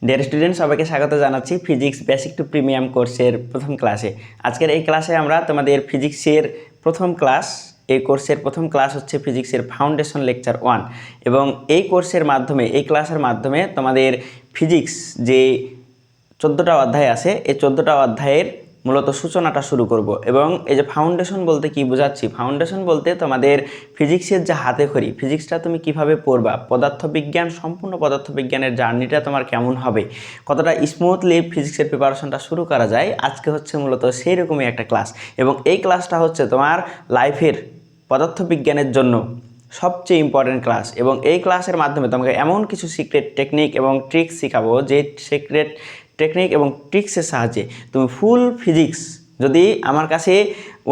Dear student, সবাইকে স্বাগত জানাচ্ছি ফিজিক্স বেসিক টু প্রিমিয়াম কোর্সের প্রথম ক্লাসে। আজকের এই ক্লাসে আমরা তোমাদের ফিজিক্সের প্রথম ক্লাস, এই কোর্সের প্রথম ক্লাস হচ্ছে ফিজিক্সের ফাউন্ডেশন লেকচার 1 এবং এই কোর্সের মাধ্যমে, এই ক্লাসের মাধ্যমে তোমাদের ফিজিক্স যে 14টা অধ্যায় আছে, এই 14টা অধ্যায়ের মূলত সূচনাটা শুরু করব। এবং এই যে ফাউন্ডেশন বলতে কি বোঝাচ্ছি, ফাউন্ডেশন বলতে তোমাদের ফিজিক্সের যে হাতেখড়ি, ফিজিক্সটা তুমি কিভাবে পড়বা, পদার্থবিজ্ঞান, সম্পূর্ণ পদার্থবিজ্ঞানের জার্নিটা তোমার কেমন হবে, কতটা স্মুথলি ফিজিক্সের প্রিপারেশনটা শুরু করা যায়, আজকে হচ্ছে মূলত সেই রকমই একটা ক্লাস। এবং এই ক্লাসটা হচ্ছে তোমার লাইফের পদার্থবিজ্ঞানের জন্য সবচেয়ে ইম্পর্টেন্ট ক্লাস। এবং এই ক্লাসের মাধ্যমে তোমাকে এমন কিছু সিক্রেট টেকনিক এবং ট্রিক্স শেখাবো, যে সিক্রেট টেকনিক এবং ট্রিক্সের সাহায্যে তুমি ফুল ফিজিক্স, যদি আমার কাছে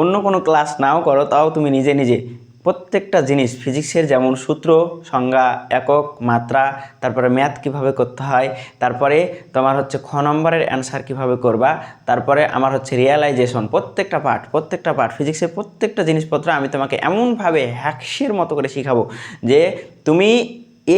অন্য কোনো ক্লাস নাও করো, তাও তুমি নিজে নিজে প্রত্যেকটা জিনিস ফিজিক্সের, যেমন সূত্র, সংজ্ঞা, একক, মাত্রা, তারপরে ম্যাথ কিভাবে করতে হয়, তারপরে তোমার হচ্ছে খ নম্বরের অ্যান্সার কিভাবে করবা, তারপরে আমার হচ্ছে রিয়ালাইজেশন, প্রত্যেকটা পার্ট ফিজিক্সের প্রত্যেকটা জিনিসপত্র আমি তোমাকে এমনভাবে হ্যাকসের মতো করে শেখাবো যে তুমি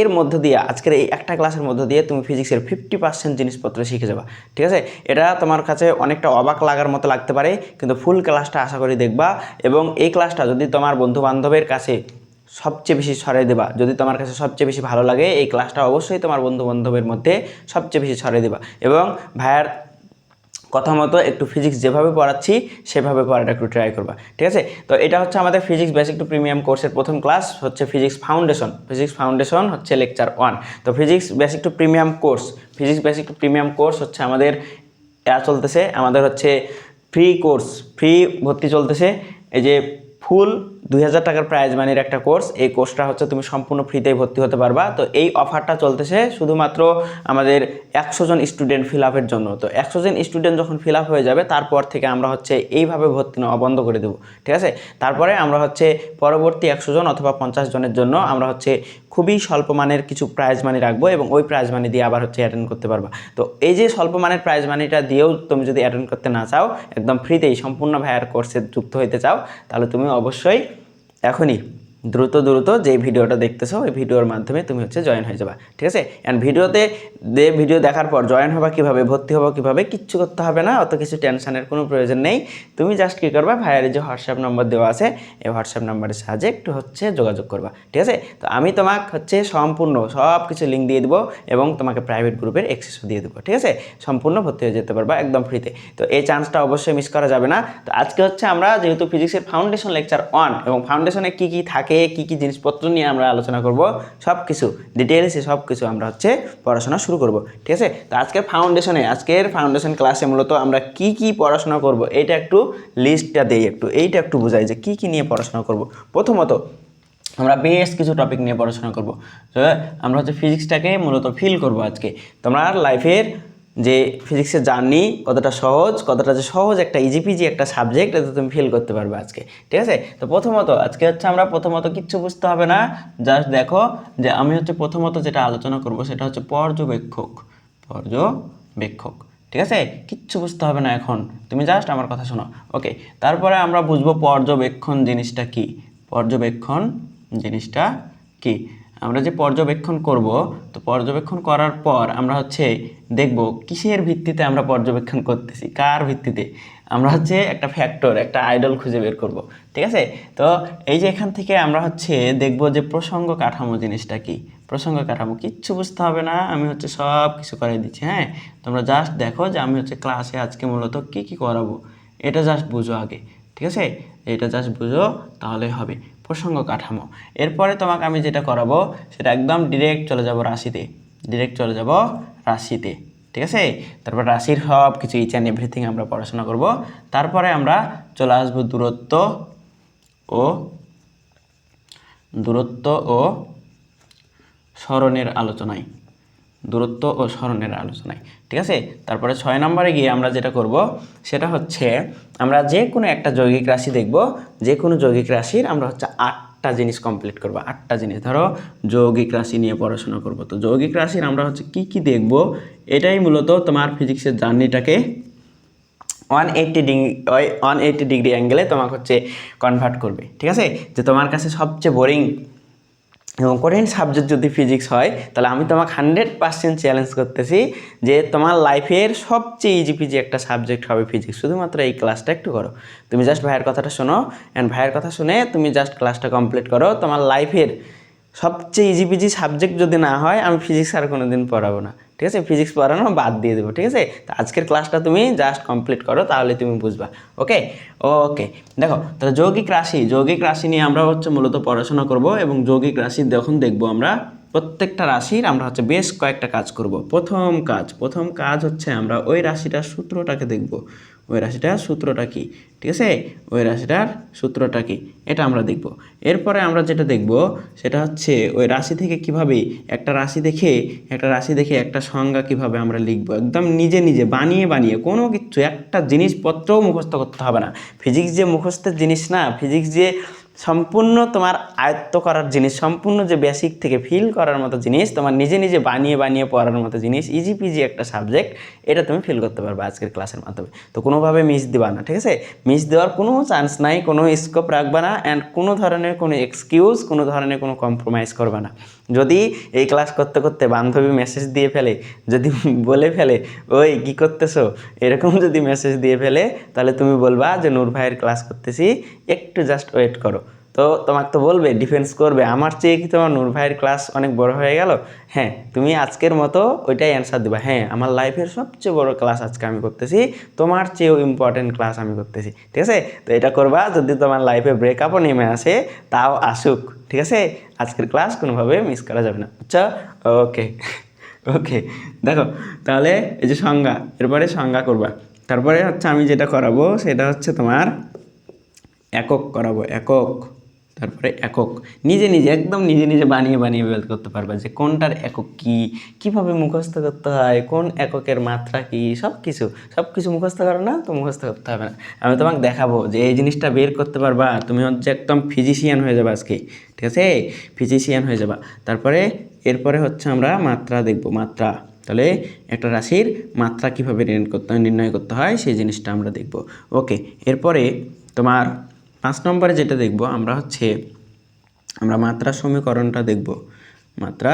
এর মধ্য দিয়ে, আজকের এই একটা ক্লাসের মধ্য দিয়ে তুমি ফিজিক্সের 50% জিনিসপত্র শিখে যাবা। ঠিক আছে, এটা তোমার কাছে অনেকটা অবাক লাগার মতো লাগতে পারে, কিন্তু ফুল ক্লাসটা আশা করি দেখবা। এবং এই ক্লাসটা যদি তোমার বন্ধু বান্ধবের কাছে সবচেয়ে বেশি ছড়িয়ে দেবা, যদি তোমার কাছে সবচেয়ে বেশি ভালো লাগে, এই ক্লাসটা অবশ্যই তোমার বন্ধু বান্ধবের মধ্যে সবচেয়ে বেশি ছড়িয়ে দেবা। এবং ভাইয়ার কথা মতো একটু ফিজিক্স যেভাবে পড়াচ্ছি সেভাবে পড়াটা একটু ট্রাই করবা। ঠিক আছে, তো এটা হচ্ছে আমাদের ফিজিক্স বেসিক টু প্রিমিয়াম কোর্সের প্রথম ক্লাস, হচ্ছে ফিজিক্স ফাউন্ডেশন হচ্ছে লেকচার 1। তো physics basic to premium course হচ্ছে আমাদের চলতেছে, আমাদের হচ্ছে ফ্রি ভর্তি চলতেছে। এই যে ফুল 2000 টাকার প্রাইজ মানির একটা কোর্স, এই কোর্সটা হচ্ছে তুমি সম্পূর্ণ ফ্রিতেই ভর্তি হতে পারবা। তো এই অফারটা চলতেছে শুধুমাত্র আমাদের 100 জন স্টুডেন্ট ফিল আপের জন্য। তো 100 জন স্টুডেন্ট যখন ফিল আপ হয়ে যাবে, তারপর থেকে আমরা হচ্ছে এইভাবে ভর্তি নেওয়া বন্ধ করে দেবো। ঠিক আছে, তারপরে আমরা হচ্ছে পরবর্তী 100 জন অথবা 50 জনের জন্য আমরা হচ্ছে খুবই স্বল্প মানের কিছু প্রাইজ মানি রাখবো, এবং ওই প্রাইজ মানি দিয়ে আবার হচ্ছে অ্যাটেন্ড করতে পারবা। তো এই যে স্বল্প মানের প্রাইজ মানিটা দিয়েও তুমি যদি অ্যাটেন্ড করতে না চাও, একদম ফ্রিতেই সম্পূর্ণ ভাইয়ার কোর্সে যুক্ত হতে চাও, তাহলে তুমি অবশ্যই এখনই দ্রুত যে ভিডিওটা দেখতেছো, ওই ভিডিওর মাধ্যমে তুমি হচ্ছে জয়েন হয়ে যাবা। ঠিক আছে, অ্যান্ড ভিডিও দেখার পর জয়েন হবা কীভাবে, ভর্তি হবো কীভাবে, কিচ্ছু করতে হবে না, অত কিছু টেনশনের কোনো প্রয়োজন নেই। তুমি জাস্ট কী করবা, ভাইয়ার যে হোয়াটসঅ্যাপ নম্বর দেওয়া আছে, এই হোয়াটসঅ্যাপ নাম্বারের সাহায্যে একটু হচ্ছে যোগাযোগ করবা। ঠিক আছে, তো আমি তোমাকে হচ্ছে সম্পূর্ণ সব কিছু লিঙ্ক দিয়ে দেবো, এবং তোমাকে প্রাইভেট গ্রুপের অ্যাক্সেসও দিয়ে দেবো। ঠিক আছে, সম্পূর্ণ ভর্তি হয়ে যেতে পারবা একদম ফ্রিতে। তো এই চান্সটা অবশ্যই মিস করা যাবে না। তো আজকে হচ্ছে আমরা যেহেতু ফিজিক্সের ফাউন্ডেশন লেকচার 1 এবং ফাউন্ডেশনে কী কী থাকে, কী কী জিনিসপত্র নিয়ে আমরা আলোচনা করব, সব কিছু ডিটেলসে সব কিছু আমরা হচ্ছে পড়াশোনা শুরু করব। ঠিক আছে, তো আজকের ফাউন্ডেশন ক্লাসে মূলত আমরা কি কি পড়াশোনা করব, এইটা একটু লিস্টটা দেই, এইটা একটু বোঝাই যে কি কি নিয়ে পড়াশোনা করব। প্রথমত আমরা বেশ কিছু টপিক নিয়ে পড়াশোনা করব। তো আমরা হচ্ছে ফিজিক্সটাকে মূলত ফিল করব আজকে। তোমরা লাইফের যে ফিজিক্সের জার্নি কতটা সহজ একটা ইজিপিজি একটা সাবজেক্ট, এটা তুমি ফিল করতে পারবে আজকে। ঠিক আছে, তো আজকে হচ্ছে আমরা কিচ্ছু বুঝতে হবে না, জাস্ট দেখো যে আমি হচ্ছে প্রথমত যেটা আলোচনা করব সেটা হচ্ছে পর্যবেক্ষক। ঠিক আছে, কিচ্ছু বুঝতে হবে না এখন, তুমি জাস্ট আমার কথা শোনো। ওকে, তারপরে আমরা বুঝবো পর্যবেক্ষণ জিনিসটা কি। আমরা যে পর্যবেক্ষণ করব, তো পর্যবেক্ষণ করার পর আমরা হচ্ছে দেখব কিসের ভিত্তিতে আমরা পর্যবেক্ষণ করতেছি, কার ভিত্তিতে। আমরা হচ্ছে একটা ফ্যাক্টর, একটা আইডল খুঁজে বের করব। ঠিক আছে, তো এই যে এখান থেকে আমরা হচ্ছে দেখব যে প্রসঙ্গ কাঠামো জিনিসটা কি। কিচ্ছু বুঝতে হবে না, আমি হচ্ছে সব কিছু করে দিচ্ছি। হ্যাঁ, তোমরা জাস্ট দেখো যে আমি হচ্ছে ক্লাসে আজকে মূলত কি কি করাবো, এটা জাস্ট বুঝো আগে। ঠিক আছে, এটা জাস্ট বুঝো, তাহলে হবে প্রসঙ্গ কাঠামো। এরপরে তোমাকে আমি যেটা করাবো সেটা একদম ডিরেক্ট চলে যাব রাশিতে। ঠিক আছে, তারপর রাশির সব কিছু ইচ অ্যান্ড এভরিথিং আমরা পড়াশোনা করব। তারপরে আমরা চলে আসবো দূরত্ব ও সরণের আলোচনায়। ঠিক আছে, তারপরে 6 নম্বরে গিয়ে আমরা যেটা করব সেটা হচ্ছে আমরা যে কোনো একটা যৌগিক রাশি দেখব, যে কোনো যৌগিক রাশির আমরা হচ্ছে 8টা জিনিস কমপ্লিট করব। 8টা জিনিস, ধরো যৌগিক রাশি নিয়ে পড়াশোনা করব, তো যৌগিক রাশির আমরা হচ্ছে কি কি দেখব, এটাই মূলত তোমার ফিজিক্সের জার্নিটাকে 180 ডিগ্রি অ্যাঙ্গেলে তোমাকে হচ্ছে কনভার্ট করবে। ঠিক আছে, যে তোমার কাছে সবচেয়ে বোরিং এবং কঠিন সাবজেক্ট যদি ফিজিক্স হয় তাহলে আমি তোমাকে 100% চ্যালেঞ্জ করতেছি যে তোমার লাইফের সবচেয়ে ইজি পিজি একটা সাবজেক্ট হবে ফিজিক্স। শুধুমাত্র এই ক্লাসটা একটু করো, তুমি জাস্ট ভাইয়ের কথাটা শোনো, অ্যান্ড ভাইয়ের কথা শুনে তুমি জাস্ট ক্লাসটা কমপ্লিট করো। তোমার লাইফের সবচেয়ে ইজি পিজি সাবজেক্ট যদি না হয়, আমি ফিজিক্স আর কোনো দিন পড়াবো না, ঠিক আছে? ফিজিক্স পড়ানো বাদ দিয়ে দেবো, ঠিক আছে? তো আজকের ক্লাসটা তুমি জাস্ট কমপ্লিট করো, তাহলে তুমি বুঝবা। ওকে ওকে, দেখো তাহলে যৌগিক রাশি নিয়ে আমরা হচ্ছে মূলত পড়াশোনা করব, এবং যৌগিক রাশি যখন দেখবো আমরা প্রত্যেকটা রাশির আমরা হচ্ছে বেশ কয়েকটা কাজ করব। প্রথম কাজ হচ্ছে আমরা ওই রাশিটার সূত্রটাকে দেখব। ওই রাশিটার সূত্রটা কি, ঠিক আছে? ওই রাশিটার সূত্রটা কি এটা আমরা দেখব। এরপরে আমরা যেটা দেখব সেটা হচ্ছে ওই রাশি থেকে কিভাবে একটা রাশি দেখে একটা সংজ্ঞা কিভাবে আমরা লিখব, একদম নিজে নিজে বানিয়ে কোনো কিছু একটা জিনিসপত্রও মুখস্থ করতে হবে না। ফিজিক্স যে মুখস্থের জিনিস না, ফিজিক্স যে সম্পূর্ণ তোমার আয়ত্ত করার জিনিস, সম্পূর্ণ যে বেসিক থেকে ফিল করার মতো জিনিস, তোমার নিজে নিজে বানিয়ে পড়ার মতো জিনিস, ইজি পিজি একটা সাবজেক্ট, এটা তুমি ফিল করতে পারবে আজকের ক্লাসের মাধ্যমে। তো কোনোভাবে মিস দিবা না, ঠিক আছে? মিস দেওয়ার কোনো চান্স নাই, কোনো স্কোপ রাখবা না, অ্যান্ড কোনো ধরনের কোনো এক্সকিউজ, কোনো ধরনের কোনো কম্প্রোমাইজ করবা না। যদি এই ক্লাস করতে করতে বান্ধবী মেসেজ দিয়ে ফেলে, যদি বলে ফেলে ওই কী করতেছো, এরকম যদি মেসেজ দিয়ে ফেলে, তাহলে তুমি বলবা যে নূর ভাইয়ের ক্লাস করতেছি, একটু জাস্ট ওয়েট করো। তো তোমাকে তো বলবে, ডিফেন্স করবে, আমার চেয়ে কি তোমার নূর ভাইয়ের ক্লাস অনেক বড় হয়ে গেল? হ্যাঁ, তুমি আজকের মতো ওইটাই অ্যান্সার দেবা, হ্যাঁ আমার লাইফের সবচেয়ে বড় ক্লাস আজকে আমি করতেছি, তোমার চেয়েও ইম্পর্টেন্ট ক্লাস আমি করতেছি, ঠিক আছে? তো এটা করবা, যদি তোমার লাইফে ব্রেকআপও নেমে আসে তাও আসুক, ঠিক আছে? আজকের ক্লাস কোনোভাবে মিস করা যাবে না, আচ্ছা? ওকে ওকে, দেখো তাহলে এই যে সংজ্ঞা, এরপরে সংজ্ঞা করবা। তারপরে হচ্ছে আমি যেটা করাবো সেটা হচ্ছে তোমার একক করাবো, তারপরে একক নিজে নিজে একদম নিজে নিজে বানিয়ে বের করতে পারবে যে কোনটার একক কী, কীভাবে মুখস্থ করতে হয়, কোন এককের মাত্রা কী, সব কিছু মুখস্থ করো না তো মুখস্থ করতে হবে না। আমি তোমাকে দেখাবো যে এই জিনিসটা বের করতে পারবা, তুমি হচ্ছে একদম ফিজিশিয়ান হয়ে যাবে আজকে, ঠিক আছে? ফিজিশিয়ান হয়ে যাবা। তারপরে এরপরে হচ্ছে আমরা মাত্রা দেখব, মাত্রা। তাহলে একটা রাশির মাত্রা কীভাবে নির্ণয় করতে হয় সেই জিনিসটা আমরা দেখব। ওকে, এরপরে তোমার 5 নম্বরে যেটা দেখব আমরা হচ্ছে আমরা মাত্রা সমীকরণটা দেখব। মাত্রা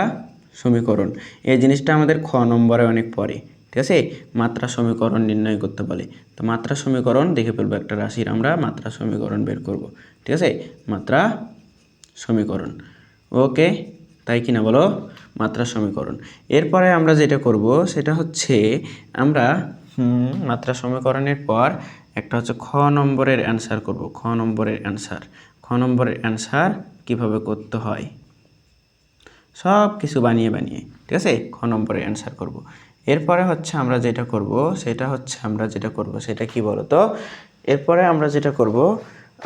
সমীকরণ এই জিনিসটা আমাদের খ নম্বরে অনেক পড়ে, ঠিক আছে? মাত্রা সমীকরণ নির্ণয় করতে বলে। তো মাত্রা সমীকরণ দেখে ফেলবো একটা রাশির, আমরা মাত্রা সমীকরণ বের করব, ঠিক আছে? মাত্রা সমীকরণ, ওকে, তাই কি না বলো? মাত্রা সমীকরণ। এরপরে আমরা যেটা করব সেটা হচ্ছে আমরা মাত্রা সমীকরণের পর একটা হচ্ছে খ নম্বরের অ্যান্সার করব। খ নম্বরের অ্যান্সার কীভাবে করতে হয় সব কিছু বানিয়ে, ঠিক আছে? খ নম্বরের অ্যান্সার করব। এরপরে হচ্ছে আমরা যেটা করব সেটা কি বলো তো? এরপরে আমরা যেটা করব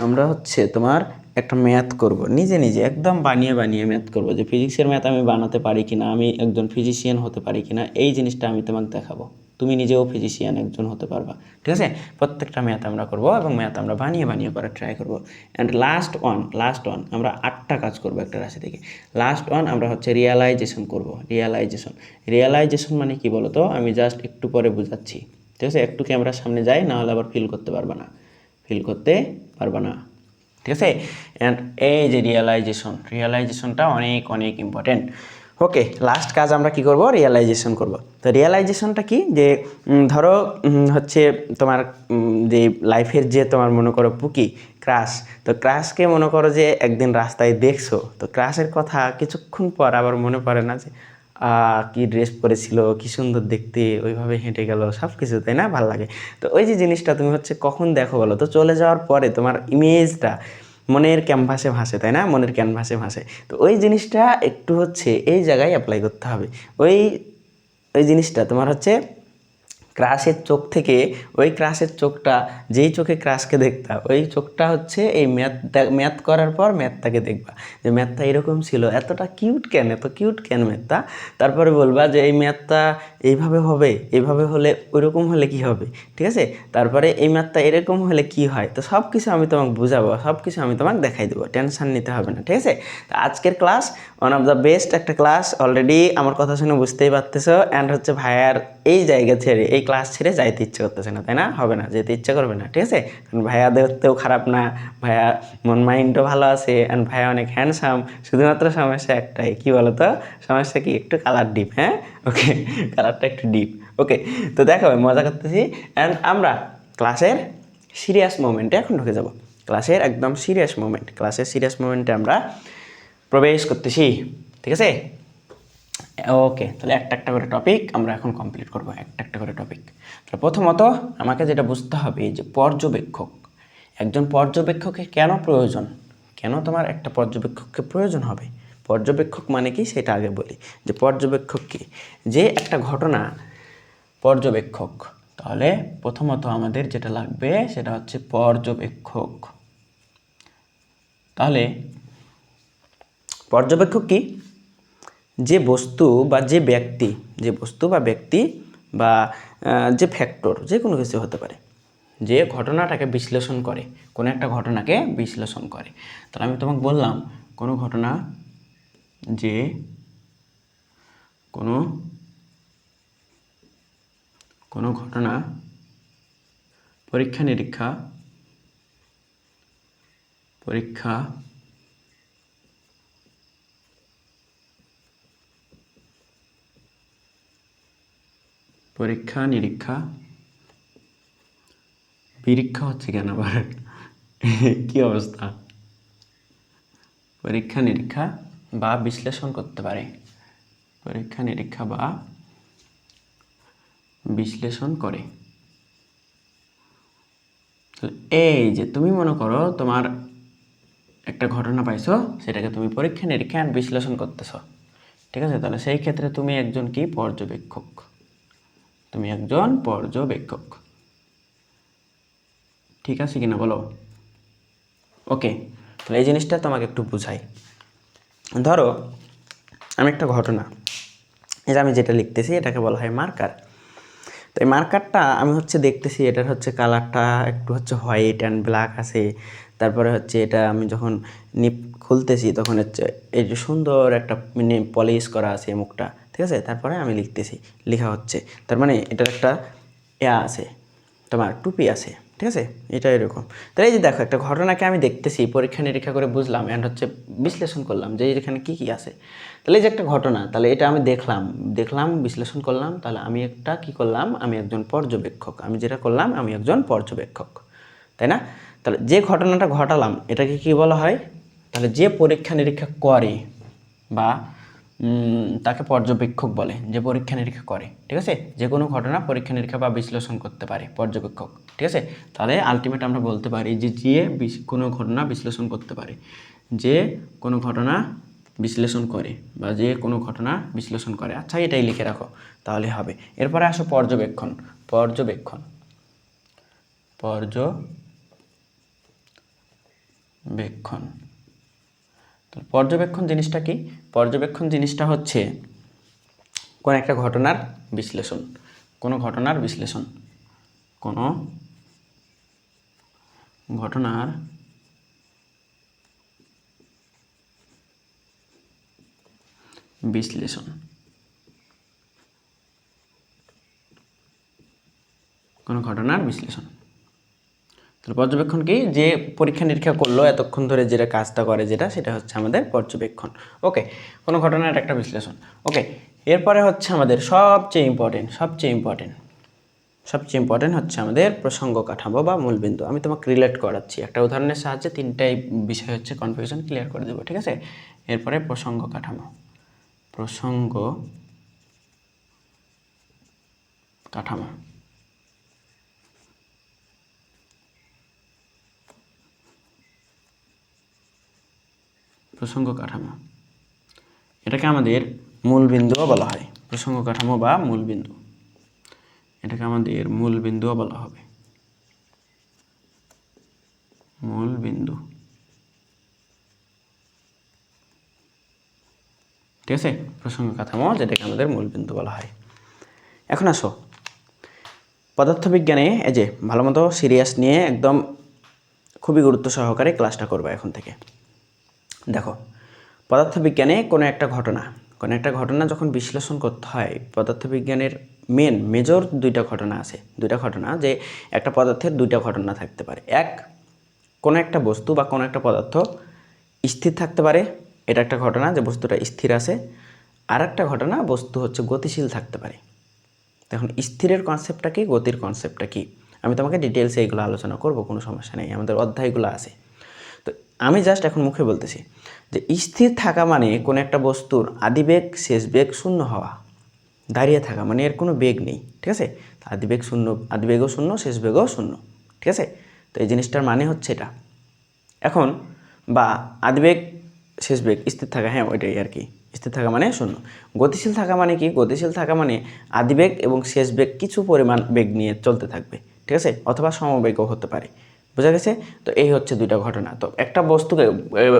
আমরা হচ্ছে তোমার একটা ম্যাথ করব, নিজে নিজে একদম বানিয়ে ম্যাথ করব, যে ফিজিক্সের ম্যাথ আমি বানাতে পারি কিনা, আমি একজন ফিজিশিয়ান হতে পারি কিনা, এই জিনিসটা আমি তোমাকে দেখাবো। তুমি নিজেও ফিজিশিয়ান একজন হতে পারবা, ঠিক আছে? প্রত্যেকটা ম্যাথ আমরা করব এবং ম্যাথ আমরা বানিয়ে করার ট্রাই করব। অ্যান্ড লাস্ট ওয়ান আমরা 8টা কাজ করব একটা রাশি থেকে। লাস্ট ওয়ান আমরা হচ্ছে রিয়ালাইজেশন করব। রিয়ালাইজেশন মানে কি বলো তো? আমি জাস্ট একটু পরে বুঝাচ্ছি, ঠিক আছে? একটু ক্যামেরার সামনে যাই, নাহলে আবার ফিল করতে পারবা না, ঠিক আছে? অ্যান্ড এই যে রিয়ালাইজেশনটা অনেক ইম্পর্টেন্ট। ওকে, লাস্ট কাজ আমরা কি করব? রিয়ালাইজেশন করব। তো রিয়ালাইজেশনটা কি, যে ধরো হচ্ছে তোমার যে লাইফের যে তোমার মনে করো পুকি ক্রাশ, তো ক্রাশকে মনে করো যে একদিন রাস্তায় দেখছো, তো ক্রাশের কথা কিছুক্ষণ পর আবার মনে পড়ে না যে কি ড্রেস পরেছিল, কি সুন্দর দেখতে, ওইভাবে হেঁটে গেল, সব কিছু, তাই না? ভালো লাগে। তো ওই যে জিনিসটা তুমি হচ্ছে কখন দেখো বলো তো? চলে যাওয়ার পরে তোমার ইমেজটা মনের ক্যানভাসে ভাসে, তাই না? মনের ক্যানভাসে ভাসে। তো ওই জিনিসটা একটু হচ্ছে এই জায়গায় অ্যাপ্লাই করতে হবে। ওই জিনিসটা তোমার হচ্ছে ক্রাশের চোখ থেকে, ওই ক্রাশের চোখটা, যেই চোখে ক্রাশকে দেখতা, ওই চোখটা হচ্ছে এই ম্যাথ করার পর ম্যাথটাকে দেখবা যে ম্যাথটা এরকম ছিল, এত কিউট কেন ম্যাথটা। তারপরে বলবা যে এই ম্যাথটা এইভাবে হবে, এইভাবে হলে ওইরকম হলে কি হবে, ঠিক আছে? তারপরে এই ম্যাথটা এরকম হলে কি হয়। তো সব কিছু আমি তোমাকে বুঝাবো, সব কিছু আমি তোমাকে দেখাই দেবো, টেনশন নিতে হবে না, ঠিক আছে? তো আজকের class one of the best একটা ক্লাস। অলরেডি আমার কথা শুনে বুঝতেই পারতেছো। অ্যান্ড হচ্ছে ভাইয়ার এই জায়গা ছেড়ে, এই ক্লাস ছেড়ে যাইতে ইচ্ছে করতেছে না, তাই না? হবে না, যেতে ইচ্ছে করবে না, ঠিক আছে? কারণ ভাইয়া দেখতেও খারাপ না, ভাইয়া মন মাইন্ডও ভালো আছে, অ্যান্ড ভাইয়া অনেক হ্যান্ডসাম। শুধুমাত্র সমস্যা একটাই, কি বলো তো? সমস্যা কি? একটু কালার ডিপ। হ্যাঁ, ওকে, কালারটা একটু ডিপ। ওকে, তো দেখো মজা করতেছি। অ্যান্ড আমরা ক্লাসের সিরিয়াস মোমেন্টে এখন ঢুকে যাব। ক্লাসের একদম সিরিয়াস মোমেন্ট, ক্লাসের সিরিয়াস মোমেন্টে আমরা প্রবেশ করতেছি, ঠিক আছে? ওকে, তাহলে একটা একটা করে টপিক আমরা এখন কমপ্লিট করব, একটা একটা করে টপিক। তাহলে প্রথমত আমাকে যেটা বুঝতে হবে যে পর্যবেক্ষক, একজন পর্যবেক্ষকের কেন প্রয়োজন, কেন তোমার একটা পর্যবেক্ষককে প্রয়োজন হবে, পর্যবেক্ষক মানে কি সেটা আগে বলি। যে পর্যবেক্ষক কি, যে একটা ঘটনা পর্যবেক্ষক, তাহলে প্রথমত আমাদের যেটা লাগবে সেটা হচ্ছে পর্যবেক্ষক। তাহলে পর্যবেক্ষক কি? যে বস্তু বা যে ব্যক্তি, যে বস্তু বা ব্যক্তি বা যে ফ্যাক্টর, যে কোনো কিছু হতে পারে, যে ঘটনাটাকে বিশ্লেষণ করে, কোনো একটা ঘটনাকে বিশ্লেষণ করে। তাহলে আমি তোমাকে বললাম কোনো ঘটনা, যে কোনো ঘটনা পরীক্ষা নিরীক্ষা পরীক্ষা হচ্ছে কেন আবার কি অবস্থা, পরীক্ষা নিরীক্ষা বা বিশ্লেষণ করতে পারে, পরীক্ষা নিরীক্ষা বা বিশ্লেষণ করে। এই যে তুমি মনে করো তোমার একটা ঘটনা পাইছো, সেটাকে তুমি পরীক্ষা নিরীক্ষা আর বিশ্লেষণ করতেছো, ঠিক আছে? তাহলে সেই ক্ষেত্রে তুমি একজন কি পর্যবেক্ষক, তুমি একজন পর্যবেক্ষক, ঠিক আছে কিনা বলো? ওকে, তাহলে এই জিনিসটা তোমাকে একটু বুঝাই। ধরো আমি একটা ঘটনা, এটা আমি যেটা লিখতেছি এটাকে বলা হয় মার্কার। তো এই মার্কারটা আমি হচ্ছে দেখতেছি, এটার হচ্ছে কালারটা একটু হচ্ছে হোয়াইট অ্যান্ড ব্ল্যাক আছে। তারপরে হচ্ছে এটা আমি যখন নিপ খুলতেছি তখন হচ্ছে এই যে সুন্দর একটা পলিশ করা আছে মুখটা, ঠিক আছে? তারপরে আমি লিখতেছি, লেখা হচ্ছে, তার মানে এটার একটা আছে, তোমার টুপি আছে, ঠিক আছে? এটা এরকম। তাহলে এই যে দেখো একটা ঘটনাকে আমি দেখতেছি, পরীক্ষা নিরীক্ষা করে বুঝলাম অ্যান্ড হচ্ছে বিশ্লেষণ করলাম যে এখানে কী কী আছে। তাহলে এই যে একটা ঘটনা, তাহলে এটা আমি দেখলাম বিশ্লেষণ করলাম, তাহলে আমি একটা কী করলাম, আমি একজন পর্যবেক্ষক, আমি যেটা করলাম আমি একজন পর্যবেক্ষক, তাই না? তাহলে যে ঘটনাটা ঘটালাম এটাকে কী বলা হয়? তাহলে যে পরীক্ষা নিরীক্ষা করে বা তাকে পর্যবেক্ষক বলে, যে পরীক্ষা নিরীক্ষা করে, ঠিক আছে? যে কোনো ঘটনা পরীক্ষা নিরীক্ষা বা বিশ্লেষণ করতে পারে পর্যবেক্ষক, ঠিক আছে? তাহলে আলটিমেট আমরা বলতে পারি যে কোনো ঘটনা বিশ্লেষণ করতে পারে, যে কোনো ঘটনা বিশ্লেষণ করে বা যে কোনো ঘটনা বিশ্লেষণ করে। আচ্ছা, এটাই লিখে রাখো তাহলে হবে। এরপরে আসো পর্যবেক্ষণ। পর্যবেক্ষণ জিনিসটা কি? পর্যবেক্ষণ জিনিসটা হচ্ছে কোন একটা ঘটনার বিশ্লেষণ, কোনো ঘটনার বিশ্লেষণ, কোনো ঘটনার বিশ্লেষণ, কোনো ঘটনার বিশ্লেষণ। তাহলে পর্যবেক্ষণ কি? যে পরীক্ষা নিরীক্ষা করলো এতক্ষণ ধরে যেটা কাজটা করে, যেটা সেটা হচ্ছে আমাদের পর্যবেক্ষণ। ওকে, কোনো ঘটনার একটা বিশ্লেষণ। ওকে, এরপরে হচ্ছে আমাদের সবচেয়ে ইম্পর্টেন্ট হচ্ছে আমাদের প্রসঙ্গ কাঠামো বা মূলবিন্দু। আমি তোমাকে রিলেট করাচ্ছি একটা উদাহরণের সাহায্যে, তিনটাই বিষয় হচ্ছে কনফিউশন ক্লিয়ার করে দেবো, ঠিক আছে? এরপরে প্রসঙ্গ কাঠামো, প্রসঙ্গ কাঠামো এটাকে আমাদের মূলবিন্দুও বলা হয়, প্রসঙ্গ কাঠামো বা মূলবিন্দু, এটাকে আমাদের মূলবিন্দুও বলা হবে, মূলবিন্দু, ঠিক আছে? প্রসঙ্গ কাঠামো যেটাকে আমাদের মূলবিন্দু বলা হয়। এখন আসো পদার্থবিজ্ঞানে, এই যে ভালো মতো সিরিয়াস নিয়ে একদম খুবই গুরুত্ব সহকারে ক্লাসটা করবে এখন থেকে। দেখো পদার্থবিজ্ঞানে কোনো একটা ঘটনা যখন বিশ্লেষণ করতে হয়, পদার্থবিজ্ঞানের মেজর দুইটা ঘটনা আছে, দুইটা ঘটনা যে একটা পদার্থের দুইটা ঘটনা থাকতে পারে। কোনো একটা বস্তু বা কোনো একটা পদার্থ স্থির থাকতে পারে, এটা একটা ঘটনা যে বস্তুটা স্থির আছে। আর একটা ঘটনা বস্তু হচ্ছে গতিশীল থাকতে পারে। এখন স্থিরের কনসেপ্টটা কি, গতির কনসেপ্টটা কি, আমি তোমাকে ডিটেলসে এইগুলো আলোচনা করব, কোনো সমস্যা নেই, আমাদের অধ্যায়গুলো আছে। তো আমি জাস্ট এখন মুখে বলতেছি যে স্থির থাকা মানে কোনো একটা বস্তুর আদিবেগ শেষ বেগ শূন্য হওয়া, দাঁড়িয়ে থাকা মানে এর কোনো বেগ নেই, ঠিক আছে। আদিবেগ শূন্য, আদিবেগও শূন্য, শেষ বেগও শূন্য, ঠিক আছে। তো এই জিনিসটার মানে হচ্ছে এটা। এখন বা আদিবেগ শেষ বেগ স্থির থাকা, হ্যাঁ ওইটাই আর কি, স্থির থাকা মানে শূন্য। গতিশীল থাকা মানে কি, গতিশীল থাকা মানে আদিবেগ এবং শেষ বেগ কিছু পরিমাণ বেগ নিয়ে চলতে থাকবে, ঠিক আছে, অথবা সমবেগও হতে পারে, বোঝা গেছে। তো এই হচ্ছে দুইটা ঘটনা। তো একটা বস্তুকে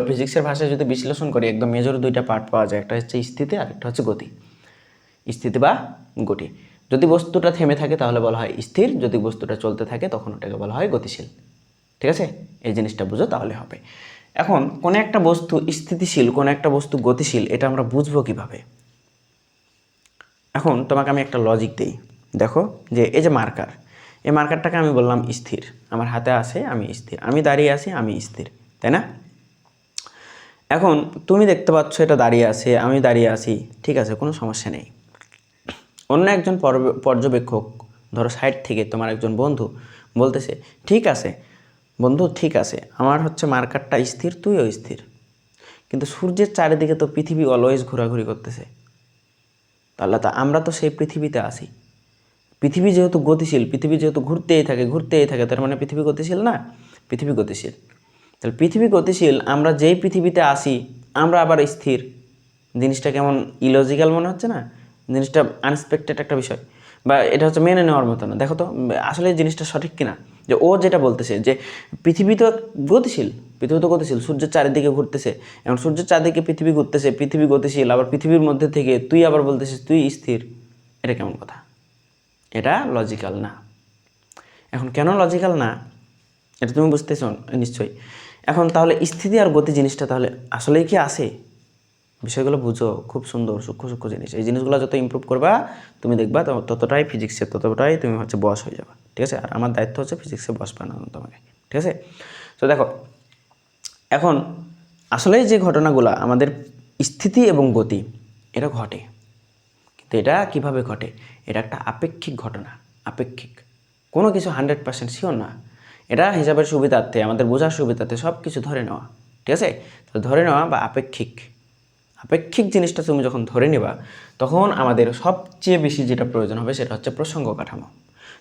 ফিজিক্সের ভাষায় যদি বিশ্লেষণ করি, একদম মেজর দুইটা পার্ট পাওয়া যায়, একটা হচ্ছে স্থিতি আর একটা হচ্ছে গতি। স্থিতি বা গতি, যদি বস্তুটা থেমে থাকে তাহলে বলা হয় স্থির, যদি বস্তুটা চলতে থাকে তখন ওটাকে বলা হয় গতিশীল, ঠিক আছে। এই জিনিসটা বুঝো তাহলে হবে। এখন কোনো একটা বস্তু স্থিতিশীল, কোনো একটা বস্তু গতিশীল, এটা আমরা বুঝবো কিভাবে? এখন তোমাকে আমি একটা লজিক দিই, দেখো যে এই যে মার্কার, এই মার্কারটাকে আমি বললাম স্থির, আমার হাতে আছে, আমি স্থির, আমি দাঁড়িয়ে আছি, আমি স্থির, তাই না? এখন তুমি দেখতে পাচ্ছ এটা দাঁড়িয়ে আছে, আমি দাঁড়িয়ে আছি, ঠিক আছে, কোনো সমস্যা নেই। অন্য একজন পর্যবেক্ষক, ধরো সাইড থেকে তোমার একজন বন্ধু বলতেছে, ঠিক আছে বন্ধু, ঠিক আছে, আমার হচ্ছে মার্কারটা স্থির, তুইও স্থির, কিন্তু সূর্যের চারিদিকে তো পৃথিবী অলওয়েজ ঘোরাঘুরি করতেছে, তাহলে তো আমরা তো সেই পৃথিবীতে আছি। পৃথিবী যেহেতু গতিশীল, পৃথিবী যেহেতু ঘুরতেই থাকে, তার মানে পৃথিবী গতিশীল না? পৃথিবী গতিশীল। তাহলে পৃথিবী গতিশীল, আমরা যেই পৃথিবীতে আসি আমরা আবার স্থির, জিনিসটা কেমন ইলজিক্যাল মনে হচ্ছে না? জিনিসটা আনএক্সপেক্টেড একটা বিষয়, বা এটা হচ্ছে মেনে নেওয়ার মতো না। দেখো তো আসলে এই জিনিসটা সঠিক কিনা, যে ও যেটা বলতেছে যে পৃথিবী তো গতিশীল, পৃথিবী তো গতিশীল, সূর্যের চারিদিকে ঘুরতেছে, এখন সূর্যের চারিদিকে পৃথিবী ঘুরতেছে, পৃথিবী গতিশীল, আবার পৃথিবীর মধ্যে থেকে তুই আবার বলতেছিস তুই স্থির, এটা কেমন কথা? এটা লজিক্যাল না। এখন কেন লজিক্যাল না এটা তুমি বুঝতেছ নিশ্চয়ই। এখন তাহলে স্থিতি আর গতি জিনিসটা তাহলে আসলেই কি আছে? বিষয়গুলো বুঝো, খুব সুন্দর সূক্ষ্ম সূক্ষ্ম জিনিস। এই জিনিসগুলো যত ইমপ্রুভ করবা তুমি দেখবা ততটাই ফিজিক্সের, ততটাই তুমি হচ্ছে বস হয়ে যাবা, ঠিক আছে। আর আমার দায়িত্ব হচ্ছে ফিজিক্সে বস বানানো তোমাকে, ঠিক আছে। তো দেখো এখন আসলেই যে ঘটনাগুলো আমাদের স্থিতি এবং গতি এটা ঘটে, কিন্তু এটা কীভাবে ঘটে? এটা একটা আপেক্ষিক ঘটনা, আপেক্ষিক, কোনো কিছু 100% শিওর না। এটা হিসাবের সুবিধার্থে, আমাদের বোঝার সুবিধার্থে সব কিছু ধরে নেওয়া, ঠিক আছে। তো ধরে নেওয়া বা আপেক্ষিক, আপেক্ষিক জিনিসটা তুমি যখন ধরে নেবা তখন আমাদের সবচেয়ে বেশি যেটা প্রয়োজন হবে সেটা হচ্ছে প্রসঙ্গ কাঠামো।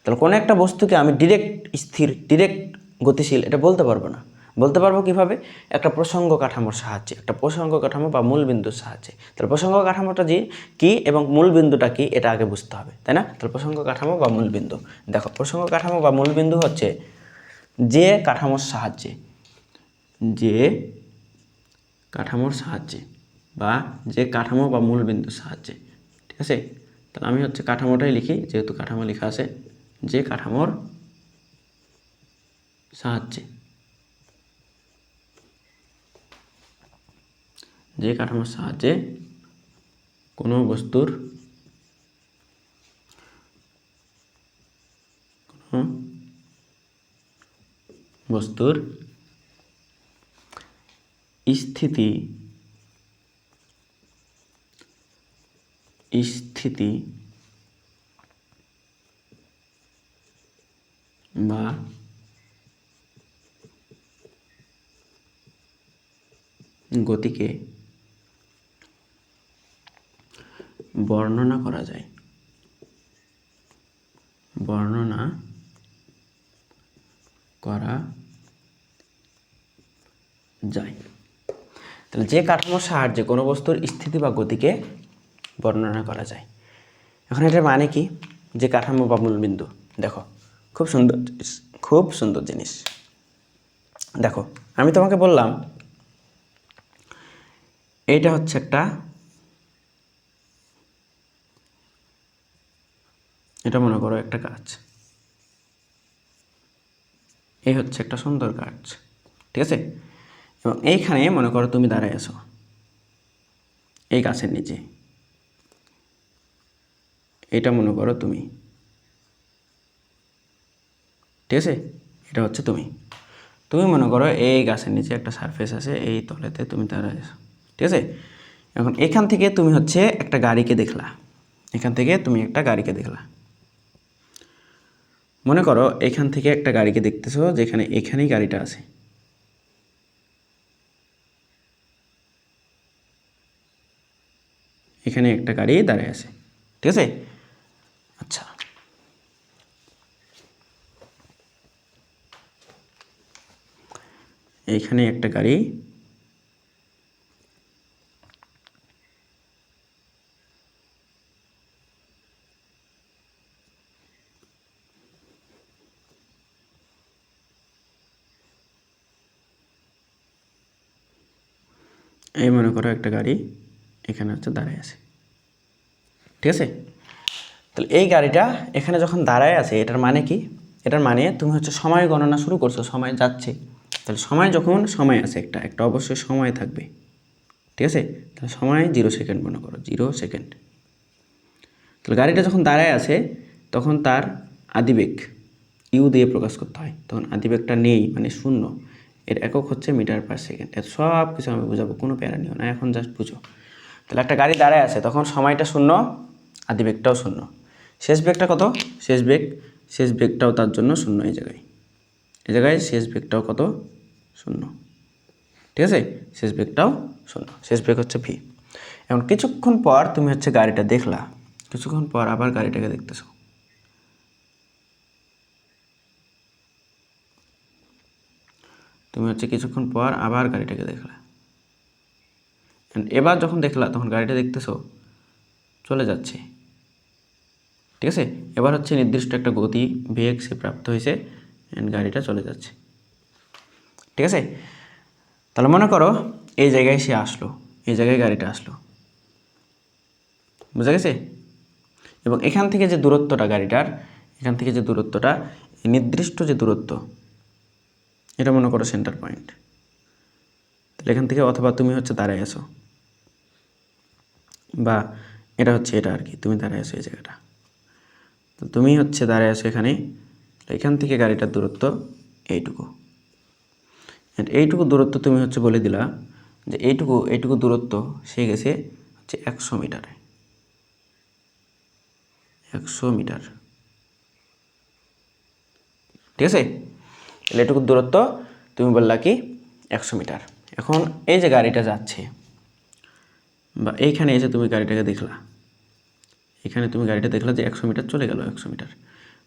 তাহলে কোনো একটা বস্তুকে আমি ডিরেক্ট স্থির, ডিরেক্ট গতিশীল এটা বলতে পারবো না। বলতে পারবো কিভাবে? একটা প্রসঙ্গ কাঠামোর সাহায্যে, একটা প্রসঙ্গ কাঠামো বা মূল বিন্দুর সাহায্যে। তাহলে প্রসঙ্গ কাঠামোটা যে কী এবং মূল বিন্দুটা কী এটা আগে বুঝতে হবে, তাই না? তাহলে প্রসঙ্গ কাঠামো বা মূল বিন্দু, দেখো প্রসঙ্গ কাঠামো বা মূল বিন্দু হচ্ছে যে কাঠামোর সাহায্যে, যে কাঠামোর সাহায্যে বা যে কাঠামো বা মূল বিন্দুর সাহায্যে, ঠিক আছে। তাহলে আমি হচ্ছে কাঠামোটাই লিখি, যেহেতু কাঠামো লেখা আছে, যে কাঠামোর সাহায্যে, যে কাঠামোর সাহায্যে কোনো বস্তুর স্থিতি বা গতিকে বর্ণনা করা যায়, বর্ণনা করা যায়। তাহলে যে কাঠামোর সাহায্যে কোনো বস্তুর স্থিতি বা গতিকে বর্ণনা করা যায়। এখন এটার মানে কি? যে কাঠামো বা মূলবিন্দু, দেখো খুব সুন্দর, খুব সুন্দর জিনিস। দেখো আমি তোমাকে বললাম এইটা হচ্ছে একটা, এটা মনে করো একটা গাছ, এই হচ্ছে একটা সুন্দর গাছ, ঠিক আছে। এবং এইখানে মনে করো তুমি দাঁড়ায় আছো এই গাছের নিচে, এটা মনে করো তুমি, ঠিক আছে, এটা হচ্ছে তুমি। তুমি মনে করো এই গাছের নিচে একটা সারফেস আছে, এই তলেতে তুমি দাঁড়ায় আছো, ঠিক আছে। এখন এখান থেকে তুমি হচ্ছে একটা গাড়িকে দেখলা, এখান থেকে তুমি একটা গাড়িকে দেখলা। মনে করো এখান থেকে একটা গাড়িকে দেখতেছো, যেখানে এখানেই গাড়িটা আছে। এখানে একটা গাড়ি দাঁড়ায় আছে, ঠিক আছে। আচ্ছা, এইখানে একটা গাড়ি, এই মনে করো একটা গাড়ি এখানে হচ্ছে দাঁড়ায় আছে, ঠিক আছে। তাহলে এই গাড়িটা এখানে যখন দাঁড়ায় আছে, এটার মানে কি? এটার মানে তুমি হচ্ছে সময় গণনা শুরু করছো, সময় যাচ্ছে। তাহলে সময় যখন সময় আছে, একটা অবশ্যই সময় থাকবে, ঠিক আছে। তাহলে সময় 0 সেকেন্ড মনে করো, 0 সেকেন্ড। তাহলে গাড়িটা যখন দাঁড়ায় আছে তখন তার আদিবেগ ইউ দিয়ে প্রকাশ করতে হয়। তখন আদিবেগটা নেই, মানে শূন্য। এর একক হচ্ছে মিটার পার সেকেন্ড। এর সব কিছু আমি বুঝাবো, কোনো প্যারা নিও না, এখন জাস্ট বুঝো। তাহলে একটা গাড়ি দাঁড়ায় আছে, তখন সময়টা শূন্য, আদিবেগটাও শূন্য। শেষ বেগটা কত? শেষ বেগটাও তার জন্য শূন্য। এই জায়গায় শেষ বেগটাও কত? শূন্য, ঠিক আছে। শেষ বেগটাও শূন্য, শেষ বেগ হচ্ছে ভি। এখন কিছুক্ষণ পর তুমি হচ্ছে গাড়িটা দেখলা, কিছুক্ষণ পর আবার গাড়িটাকে দেখতেছো। তুমি হচ্ছে কিছুক্ষণ পর আবার গাড়িটাকে দেখলা। এবার যখন দেখলা তখন গাড়িটা দেখতেছো চলে যাচ্ছে, ঠিক আছে। এবার হচ্ছে নির্দিষ্ট একটা গতি বেগ সে প্রাপ্ত হয়েছে, অ্যান্ড গাড়িটা চলে যাচ্ছে, ঠিক আছে। তাহলে মনে করো এই জায়গায় সে আসলো, এই জায়গায় গাড়িটা আসলো, বুঝা গেছে। এবং এখান থেকে যে দূরত্বটা গাড়িটার, এখান থেকে যে দূরত্বটা, নির্দিষ্ট যে দূরত্ব, এটা মনে করো সেন্টার পয়েন্ট। তাহলে এখান থেকে, অথবা তুমি হচ্ছে দাঁড়ায় আছো, বা এটা হচ্ছে এটা আর কি, তুমি দাঁড়ায় আছো এই জায়গাটা। তো তুমি হচ্ছে দাঁড়ায় আছো এখানে, এখান থেকে গাড়িটার দূরত্ব এইটুকু। এইটুকু দূরত্ব তুমি হচ্ছে বলে দিলা যে এইটুকু দূরত্ব সে গেছে হচ্ছে 100 মিটারে, 100 মিটার, ঠিক আছে। তাহলে এটুকু দূরত্ব তুমি বললা কি 100 মিটার। এখন এই যে গাড়িটা যাচ্ছে, বা এইখানে এসে তুমি গাড়িটাকে দেখলা, এখানে তুমি গাড়িটা দেখলা যে 100 মিটার চলে গেল, 100 মিটার।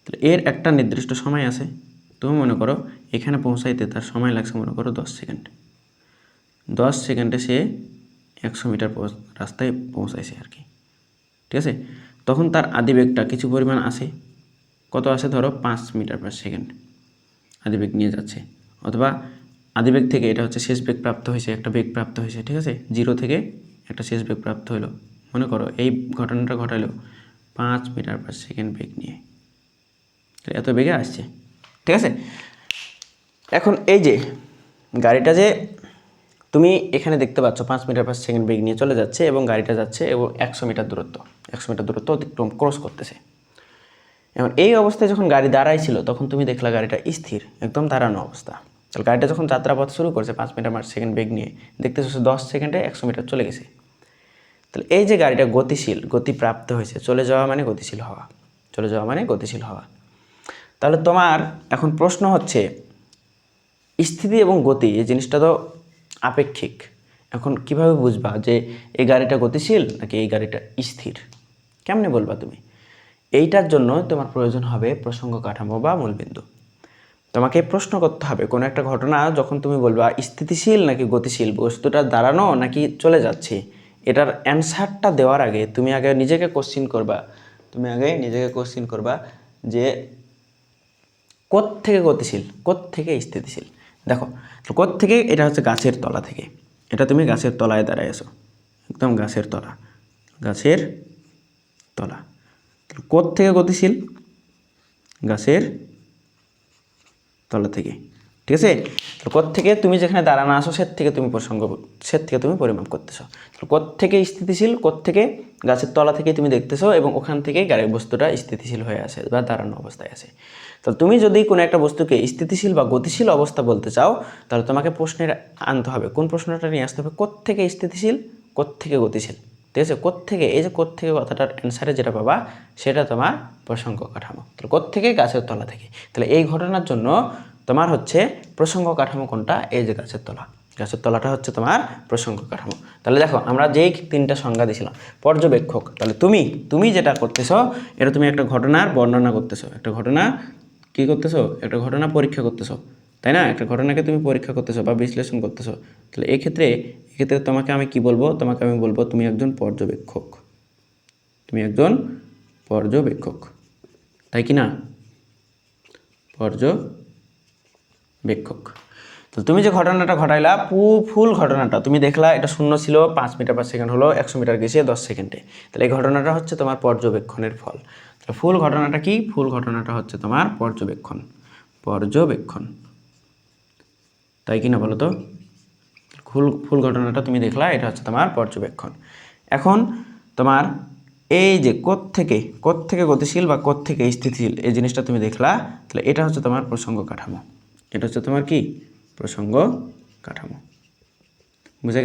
তাহলে এর একটা নির্দিষ্ট সময় আছে। তুমি মনে করো এখানে পৌঁছাইতে তার সময় লাগছে মনে করো 10 সেকেন্ড। 10 সেকেন্ডে সে 100 মিটার রাস্তায় পৌঁছাইছে আর কি, ঠিক আছে। তখন তার আদিবেগটা কিছু পরিমাণ আছে, কত আছে ধরো 5 মিটার পার সেকেন্ড আদিবেগ নিয়ে যাচ্ছে। অথবা আদিবেগ থেকে এটা হচ্ছে শেষ বেগ প্রাপ্ত হয়েছে, একটা বেগ প্রাপ্ত হয়েছে, ঠিক আছে। 0 থেকে একটা শেষ বেগ প্রাপ্ত হলো, মনে করো এই ঘটনাটা ঘটালো 5 মিটার পার সেকেন্ড বেগ নিয়ে, এত বেগে আসছে, ঠিক আছে। এখন এই যে গাড়িটা যে তুমি এখানে দেখতে পাচ্ছ 5 মিটার পার সেকেন্ড বেগ নিয়ে চলে যাচ্ছে, এবং গাড়িটা যাচ্ছে এবং 100 মিটার দূরত্ব অতিক্রম ক্রস করতেছে। এখন এই অবস্থায় যখন গাড়ি দাঁড়াইছিল তখন তুমি দেখলা গাড়িটা স্থির, একদম দাঁড়ানো অবস্থা। তাহলে গাড়িটা যখন যাত্রাপথ শুরু করছে 5 মিটার পার সেকেন্ড বেগ নিয়ে, দেখতেছো 10 সেকেন্ডে 100 মিটার চলে গেছে। তাহলে এই যে গাড়িটা গতিশীল, গতি প্রাপ্ত হয়েছে, চলে যাওয়া মানে গতিশীল হওয়া। তাহলে তোমার এখন প্রশ্ন হচ্ছে, স্থিতি এবং গতি এই জিনিসটা তো আপেক্ষিক। এখন কিভাবে বুঝবা যে এই গাড়িটা গতিশীল নাকি এই গাড়িটা স্থির? কেমনে বলবা তুমি? এইটার জন্য তোমার প্রয়োজন হবে প্রসঙ্গ কাঠামো বা মূলবিন্দু। তোমাকে প্রশ্ন করতে হবে কোনো একটা ঘটনা যখন তুমি বলবা স্থিতিশীল নাকি গতিশীল, বস্তুটা দাঁড়ানো নাকি চলে যাচ্ছে, এটার অ্যান্সারটা দেওয়ার আগে তুমি আগে নিজেকে কোশ্চিন করবা যে কোত্থেকে গতিশীল, কোত্থেকে স্থিতিশীল। দেখো, কোত্থেকে, এটা হচ্ছে গাছের তলা থেকে, এটা তুমি গাছের তলায় দাঁড়ায় আছো, একদম গাছের তলা। কোত্থেকে গতিশীল? গাছের তলা থেকে। ঠিক আছে? তো কোত্থেকে তুমি যেখানে দাঁড়ানো আসো সের থেকে তুমি পরিমাপ করতেছো। তো কোত্থেকে স্থিতিশীল, কোত্থেকে গাছের তলা থেকে তুমি দেখতেছো এবং ওখান থেকেই গাড়ির বস্তুটা স্থিতিশীল হয়ে আসে বা দাঁড়ানো অবস্থায় আসে। তো তুমি যদি কোনো একটা বস্তুকে স্থিতিশীল বা গতিশীল অবস্থা বলতে চাও তাহলে তোমাকে প্রশ্নের আনতে হবে, কোন প্রশ্নটা নিয়ে আসতে হবে, কোত্থেকে স্থিতিশীল, কোত্থেকে গতিশীল। ঠিক আছে? কোত্থেকে, এই যে কোত্থেকে কথাটার অ্যান্সারে যেটা পাবা সেটা তোমার প্রসঙ্গ কাঠামো। তাহলে কোত্থেকে, গাছের তলা থেকে। তাহলে এই ঘটনার জন্য তোমার হচ্ছে প্রসঙ্গ কাঠামো কোনটা, এই যে গাছের তলা, গাছের তলাটা হচ্ছে তোমার প্রসঙ্গ কাঠামো। তাহলে দেখো আমরা যেই তিনটা সংজ্ঞা দিয়েছিলাম, পর্যবেক্ষক, তাহলে তুমি যেটা করতেছো এটা তুমি একটা ঘটনার বর্ণনা করতেছো, একটা ঘটনা কী করতেছো, একটা ঘটনা পরীক্ষা করতেছো, তাই না? একটা ঘটনাকে তুমি পরীক্ষা করতেছো বা বিশ্লেষণ করতেছো। তাহলে এক্ষেত্রে তোমাকে আমি কি বলবো, তোমাকে আমি বলবো তুমি একজন পর্যবেক্ষক, তুমি একজন পর্যবেক্ষক, তাই কি না? পর্যবেক্ষক। তো তুমি যে ঘটনাটা ঘটাইলা, ফুল ঘটনাটা তুমি দেখলা, এটা শূন্য ছিল, 5 মিটার পার সেকেন্ড হলো 100 মিটার গেছে 10 সেকেন্ডে। তাহলে এই ঘটনাটা হচ্ছে তোমার পর্যবেক্ষণের ফল। তাহলে ফুল ঘটনাটা কি? ফুল ঘটনাটা হচ্ছে তোমার পর্যবেক্ষণ, তাই কি না বলো তো? ফুল ঘটনাটা তুমি দেখলা, এটা হচ্ছে তোমার পর্যবেক্ষণ। এখন তোমার এই যে কোত্থেকে গতিশীল বা কোত্থেকে স্থিতিশীল এই জিনিসটা তুমি দেখলা, তাহলে এটা হচ্ছে তোমার প্রসঙ্গ কাঠামো, এটা হচ্ছে তোমার কি প্রসঙ্গ কাঠামো। বুঝা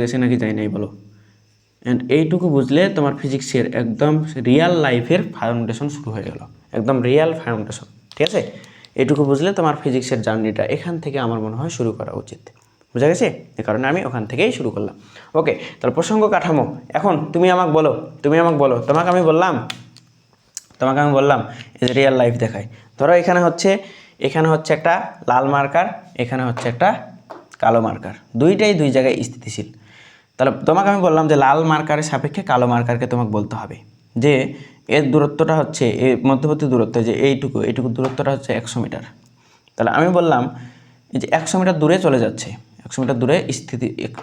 গেছে নাকি যাই নাই বলো? অ্যান্ড এইটুকু বুঝলে তোমার ফিজিক্সের একদম রিয়াল লাইফের ফাউন্ডেশন শুরু হয়ে গেল, একদম রিয়াল ফাউন্ডেশন। ঠিক আছে? এইটুকু বুঝলে তোমার ফিজিক্সের জার্নিটা এখান থেকে আমার মনে হয় শুরু করা উচিত। বুঝা গেছে? এ কারণে আমি ওখান থেকেই শুরু করলাম। ওকে, তাহলে প্রসঙ্গ কাঠামো। এখন তুমি আমাকে বলো, তোমাকে আমি বললাম এই যে রিয়েল লাইফ দেখায়। ধরো এখানে হচ্ছে একটা লাল মার্কার, এখানে হচ্ছে একটা কালো মার্কার, দুইটাই দুই জায়গায় স্থিতিশীল। তাহলে তোমাকে আমি বললাম যে লাল মার্কারের সাপেক্ষে কালো মার্কারকে তোমাকে বলতে হবে যে এর দূরত্বটা হচ্ছে, এর মধ্যবর্তী দূরত্ব যে এইটুকু দূরত্বটা হচ্ছে 100 মিটার। তাহলে আমি বললাম এই যে 100 মিটার দূরে চলে যাচ্ছে, 100 মিটার দূরে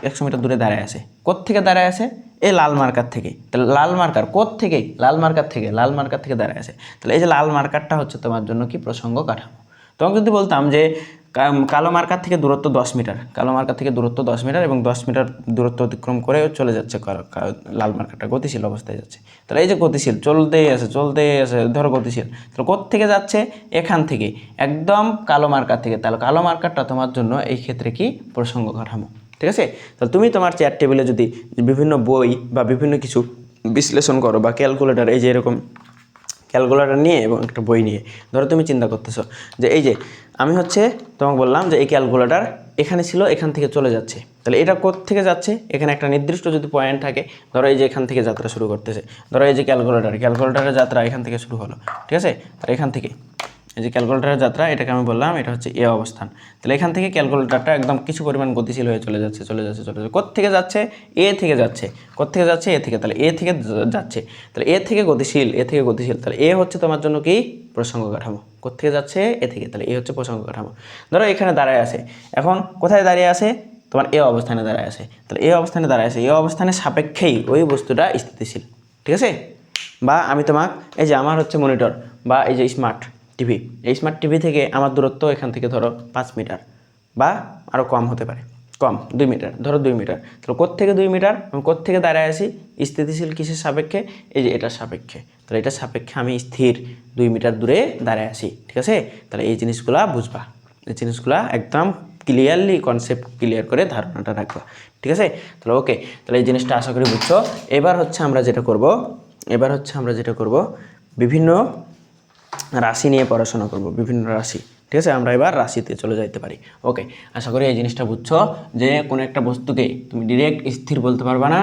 100 মিটার দূরে দাঁড়ায় আছে। কোত্থেকে দাঁড়ায় আছে? এই লাল মার্কার থেকে। তাহলে লাল মার্কার কোত্থেকে? লাল মার্কার থেকে দাঁড়ায় আছে। তাহলে এই যে লাল মার্কারটা হচ্ছে তোমার জন্য কি প্রসঙ্গ কাঠামো। তোমাকে যদি বলতাম যে কালো মার্কার থেকে দূরত্ব 10 মিটার, এবং 10 মিটার দূরত্ব অতিক্রম করে চলে যাচ্ছে, লাল মার্কারটা গতিশীল অবস্থায় যাচ্ছে। তাহলে এই যে গতিশীল চলতেই আছে, ধরো গতিশীল, তাহলে কোত্থেকে যাচ্ছে? এখান থেকে, একদম কালো মার্কার থেকে। তাহলে কালো মার্কারটা তোমার জন্য এই ক্ষেত্রে কি প্রসঙ্গ কাঠামো। ঠিক আছে? তাহলে তুমি তোমার চেয়ার টেবিলে যদি বিভিন্ন বই বা বিভিন্ন কিছু বিশ্লেষণ করো বা ক্যালকুলেটর, এই যে এরকম ক্যালকুলেটর নিয়ে এবং একটা বই নিয়ে, ধরো তুমি চিন্তা করতেছো যে এই যে আমি হচ্ছে তোমাকে বললাম যে এই ক্যালকুলেটর এখানে ছিল, এখান থেকে চলে যাচ্ছে। তাহলে এটা কোত্থেকে যাচ্ছে? এখানে একটা নির্দিষ্ট যদি পয়েন্ট থাকে, ধরো এই যে এখান থেকে যাত্রা শুরু করতেছে, ধরো এই যে ক্যালকুলেটরের যাত্রা এখান থেকে শুরু হলো। ঠিক আছে? আর এখান থেকে এই যে ক্যালকুলেটরের যাত্রা, এটাকে আমি বললাম এটা হচ্ছে এ অবস্থান। তাহলে এখান থেকে ক্যালকুলেটরটা একদম কিছু পরিমাণ গতিশীল হয়ে চলে যাচ্ছে। কোত্থেকে যাচ্ছে? এ থেকে যাচ্ছে। কোত্থেকে যাচ্ছে? এ থেকে। তাহলে এ থেকে যাচ্ছে, তাহলে এ থেকে গতিশীল। তাহলে এ হচ্ছে তোমার জন্য কি প্রসঙ্গ কাঠামো। কোত্থেকে যাচ্ছে? এ থেকে। তাহলে এ হচ্ছে প্রসঙ্গ কাঠামো। ধরো এখানে দাঁড়ায় আছে, এখন কোথায় দাঁড়িয়ে আছে? তোমার এ অবস্থানে দাঁড়ায় আছে। তাহলে এ অবস্থানের সাপেক্ষেই ওই বস্তুটা স্থিতিশীল। ঠিক আছে? বা আমি তোমাকে এই যে আমার হচ্ছে মনিটর বা এই যে স্মার্ট টিভি, এই স্মার্ট টিভি থেকে আমার দূরত্ব এখান থেকে ধরো 5 মিটার বা আরও কম হতে পারে, 2 মিটার, ধরো 2 মিটার। তাহলে কোত্থেকে 2 মিটার? আমি কোত্থেকে দাঁড়ায় আছি? স্থিতিশীল কিসের সাপেক্ষে? এই যে এটার সাপেক্ষে। তাহলে এটার সাপেক্ষে আমি স্থির 2 মিটার দূরে দাঁড়ায় আছি। ঠিক আছে? তাহলে এই জিনিসগুলা বুঝবা, এই জিনিসগুলা একদম ক্লিয়ারলি কনসেপ্ট ক্লিয়ার করে ধারণাটা রাখবা। ঠিক আছে? তাহলে ওকে, তাহলে এই জিনিসটা আশা করি বুঝছো। এবার হচ্ছে আমরা যেটা করব বিভিন্ন রাশি নিয়ে পড়াশোনা করব, বিভিন্ন রাশি। ঠিক আছে? আমরা এবার রাশিতে চলে যাইতে পারি। ওকে, আশা করি এই জিনিসটা বুঝছো যে কোনো একটা বস্তুকে তুমি ডিরেক্ট স্থির বলতে পারবা না,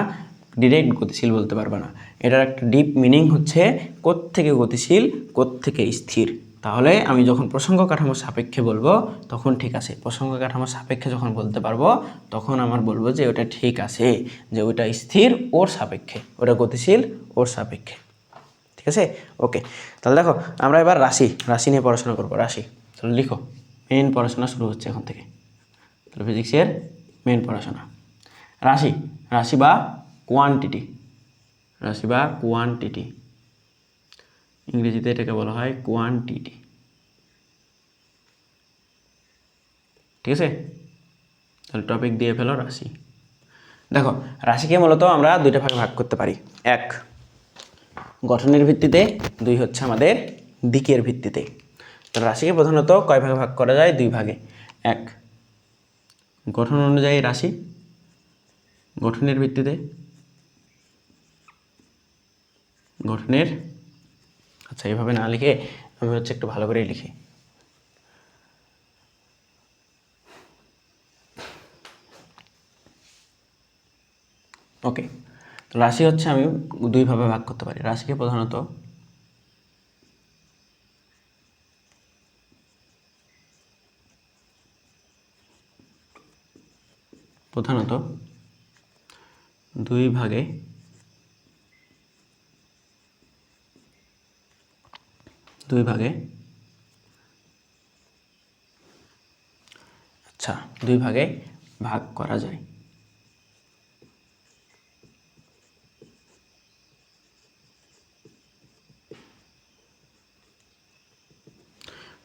ডিরেক্ট গতিশীল বলতে পারবা না। এটার একটা ডিপ মিনিং হচ্ছে কোত্থেকে গতিশীল, কোত্থেকে স্থির। তাহলে আমি যখন প্রসঙ্গ কাঠামোর সাপেক্ষে বলবো তখন ঠিক আছে, প্রসঙ্গ কাঠামোর সাপেক্ষে যখন বলতে পারবো তখন আমার বলবো যে ওটা ঠিক আছে, যে ওটা স্থির ওর সাপেক্ষে, ওটা গতিশীল ওর সাপেক্ষে। ঠিক আছে? ওকে, তাহলে দেখো আমরা এবার রাশি নিয়ে পড়াশোনা করবো। রাশি, তাহলে লিখো, মেইন পড়াশোনা শুরু হচ্ছে এখন থেকে। তাহলে ফিজিক্সের মেইন পড়াশোনা রাশি বা কোয়ান্টিটি, ইংরেজিতে এটাকে বলা হয় কোয়ান্টিটি। ঠিক আছে, তাহলে টপিক দিয়ে ফেলো রাশি। দেখো রাশিকে মূলত আমরা দুইটা ভাগে ভাগ করতে পারি, এক গঠনের ভিত্তিতে, দুই হচ্ছে আমাদের দিকের ভিত্তিতে। তো রাশিকে প্রধানত কয় ভাগে ভাগ করা যায়? দুই ভাগে। এক গঠন অনুযায়ী রাশি, গঠনের ভিত্তিতে, গঠনের, আচ্ছা এইভাবে না লিখে আমি হচ্ছে একটু ভালো করেই লিখি। ওকে, তো রাশি হচ্ছে আমি দুইভাবে ভাগ করতে পারি। রাশিকে প্রধানত দুই ভাগে আচ্ছা দুই ভাগে ভাগ করা যায়।